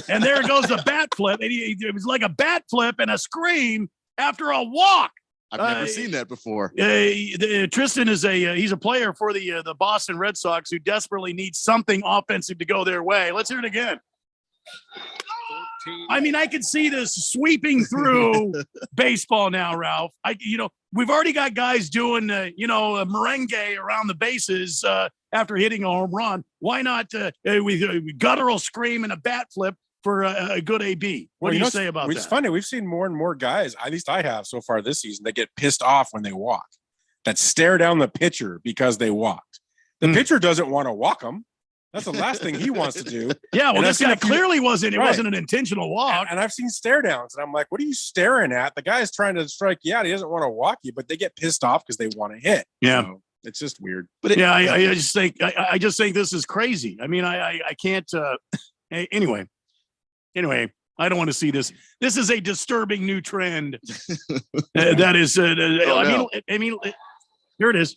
And there goes the bat flip. And it was like a bat flip and a scream after a walk. I've never seen that before. Tristan is he's a player for the Boston Red Sox who desperately needs something offensive to go their way. Let's hear it again. I mean, I can see this sweeping through baseball now, Ralph. We've already got guys doing, a merengue around the bases after hitting a home run. Why not with guttural scream and a bat flip for a good AB? What do you say about that? It's funny. We've seen more and more guys, at least I have so far this season, that get pissed off when they walk, that stare down the pitcher because they walked. The pitcher doesn't want to walk them. That's the last thing he wants to do. Yeah, well, this guy clearly wasn't. It wasn't an intentional walk. And I've seen stare downs, and I'm like, what are you staring at? The guy's trying to strike you out. He doesn't want to walk you, but they get pissed off because they want to hit. Yeah, so it's just weird. But I just think this is crazy. I mean, I can't. Anyway, I don't want to see this. This is a disturbing new trend. That is. I mean, here it is.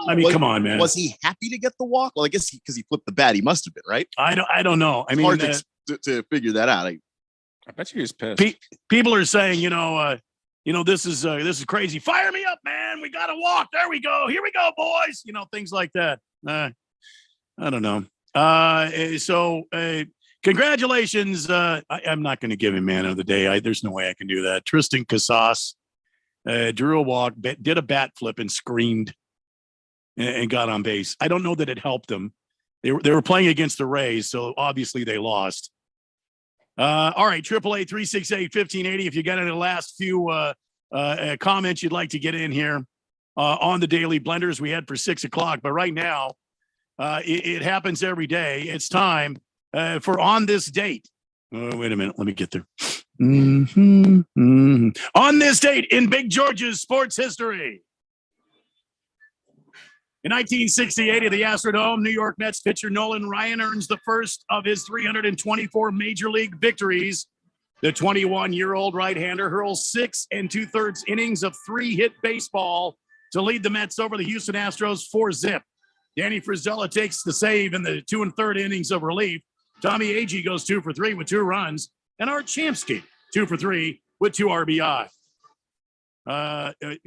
I mean, come on, man. Was he happy to get the walk? Well, I guess because he flipped the bat, he must have been, right? I don't know. I mean, hard to figure that out. I bet you he was pissed. People are saying, this is crazy. Fire me up, man. We got to walk. There we go. Here we go, boys. Things like that. I don't know. So congratulations. I'm not going to give him man of the day. There's no way I can do that. Tristan Casas drew a walk, did a bat flip, and screamed and got on base. I don't know that it helped them. They were playing against the Rays, so obviously they lost. All right, 888-368-1580. If you got any last few comments you'd like to get in here on the Daily Blenders, we had for 6 o'clock. But right now, it happens every day. It's time for On This Date. Wait a minute. Let me get there. On this date in Big George's sports history. In 1968 at the Astrodome, New York Mets pitcher Nolan Ryan earns the first of his 324 major league victories. The 21-year-old right-hander hurls 6 2/3 innings of 3-hit baseball to lead the Mets over the Houston Astros 4-zip. Danny Frizella takes the save in the 2 1/3 innings of relief. Tommy Agee goes 2 for 3 with 2 runs. And Art Shamsky 2 for 3 with 2 RBI.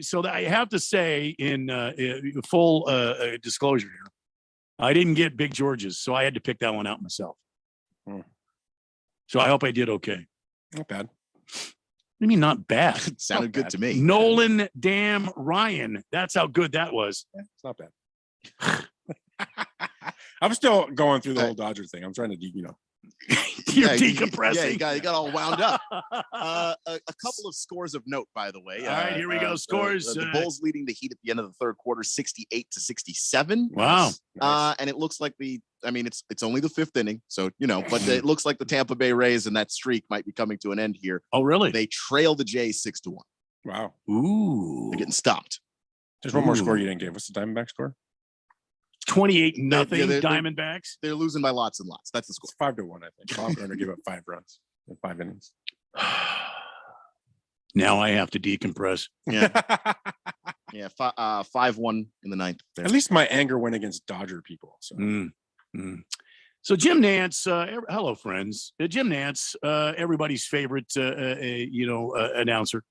So I have to say, in full disclosure here, I didn't get Big George's, so I had to pick that one out myself. So I hope I did okay. Not bad. What do you mean not bad? It sounded good to me. Nolan Damn Ryan. That's how good that was. It's not bad. I'm still going through the whole Dodger thing. I'm trying to, You're decompressing. Yeah, you got all wound up. A couple of scores of note, by the way. All right, here we go. Scores. The Bulls leading the Heat at the end of the third quarter, 68-67. Wow. And it looks like it's only the fifth inning, so but it looks like the Tampa Bay Rays and that streak might be coming to an end here. Oh, really? They trail the Jays 6-1. Wow. Ooh. They're getting stopped. There's one more score you didn't give. What's the Diamondback score? 28-0 they're Diamondbacks. They're losing by lots and lots. That's the score. It's 5-1, I think. Bob's going to give up 5 runs in 5 innings. Now I have to decompress. Yeah. Yeah. 5-1 in the ninth. At least my anger went against Dodger people. So. So Jim Nance, hello friends. Jim Nance, everybody's favorite, announcer.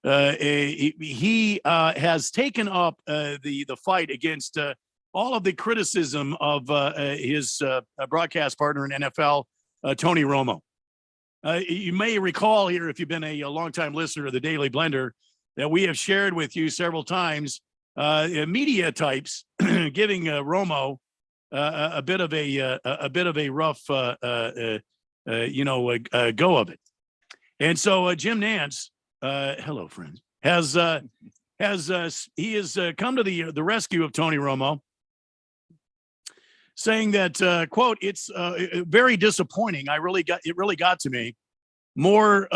He has taken up the fight against all of the criticism of his broadcast partner in NFL, Tony Romo. You may recall here, if you've been a longtime listener of the Daily Blender, that we have shared with you several times media types giving Romo a bit of a rough go of it. And so Jim Nance, hello friends, has come to the rescue of Tony Romo, saying that quote, it's very disappointing. It really got to me. More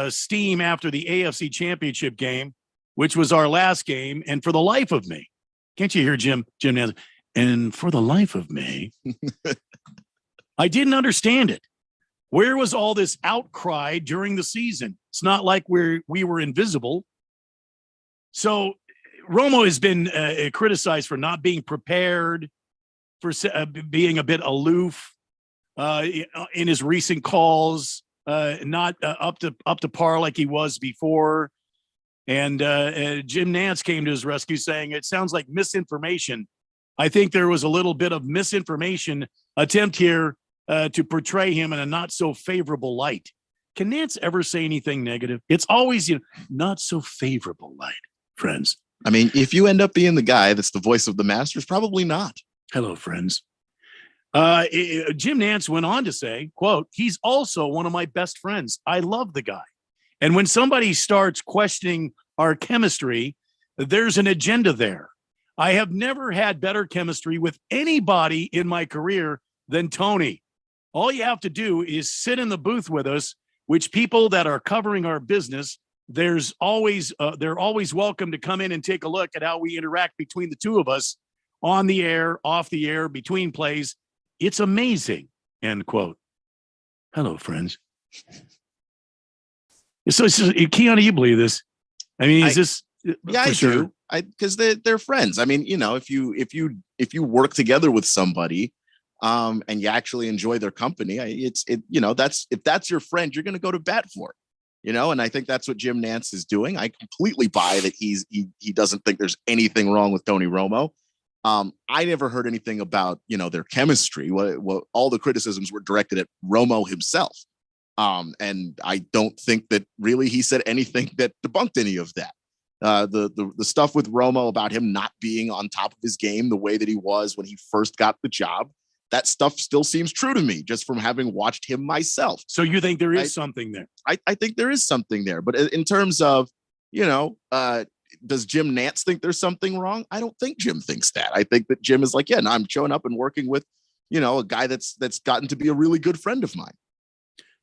steam after the AFC Championship game, which was our last game, and for the life of me, can't you hear Jim Nance? And for the life of me, I didn't understand it. Where was all this outcry during the season? It's not like we were invisible. So Romo has been criticized for not being prepared, for being a bit aloof in his recent calls, not up to par like he was before. And Jim Nance came to his rescue saying, it sounds like misinformation. I think there was a little bit of misinformation attempt here to portray him in a not so favorable light. Can Nance ever say anything negative? It's always, not so favorable light, friends. I mean, if you end up being the guy that's the voice of the Masters, probably not. Hello, friends. Jim Nance went on to say, quote, he's also one of my best friends. I love the guy. And when somebody starts questioning our chemistry, there's an agenda there. I have never had better chemistry with anybody in my career than Tony. All you have to do is sit in the booth with us, which people that are covering our business, they're always welcome to come in and take a look at how we interact between the two of us on the air, off the air, between plays. It's amazing, end quote. Hello, friends. So, Keanu, you believe this? I mean, is this? Yeah, I do. Because they're friends. I mean, if you work together with somebody, and you actually enjoy their company, if that's your friend, you're going to go to bat for it, and I think that's what Jim Nance is doing. I completely buy that he doesn't think there's anything wrong with Tony Romo. I never heard anything about, their chemistry. What all the criticisms were directed at Romo himself. And I don't think that really he said anything that debunked any of that. The stuff with Romo about him not being on top of his game the way that he was when he first got the job, that stuff still seems true to me just from having watched him myself. So you think there is something there? I think there is something there. But in terms of, does Jim Nance think there's something wrong? I don't think Jim thinks that. I think that Jim is like, no, I'm showing up and working with, a guy that's gotten to be a really good friend of mine.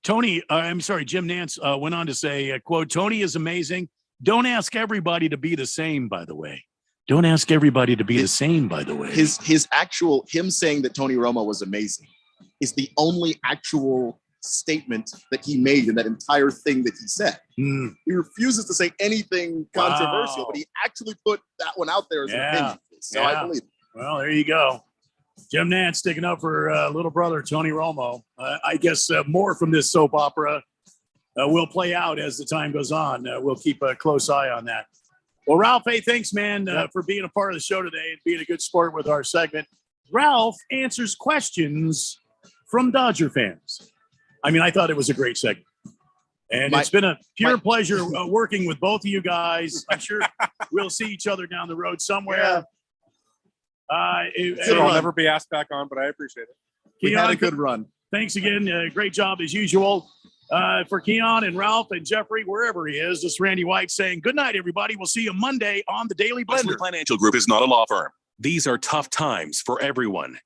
Jim Nance went on to say, quote, Tony is amazing. Don't ask everybody to be the same, by the way. Don't ask everybody to be the same, by the way. Him saying that Tony Romo was amazing is the only actual statement that he made in that entire thing that he said. He refuses to say anything controversial, but he actually put that one out there as an opinion. So I believe it. Well, there you go. Jim Nance sticking up for little brother Tony Romo. I guess more from this soap opera will play out as the time goes on. We'll keep a close eye on that. Well, Ralph, hey, thanks, man, for being a part of the show today and being a good sport with our segment. Ralph answers questions from Dodger fans. I mean, I thought it was a great segment. And it's been a pure pleasure working with both of you guys. I'm sure we'll see each other down the road somewhere. I'll never be asked back on, but I appreciate it. We had a good run. Thanks again. Great job as usual. For Keon and Ralph and Jeffrey, wherever he is, this is Randy White saying good night, everybody. We'll see you Monday on the Daily Blender. Wesley Financial Group is not a law firm. These are tough times for everyone.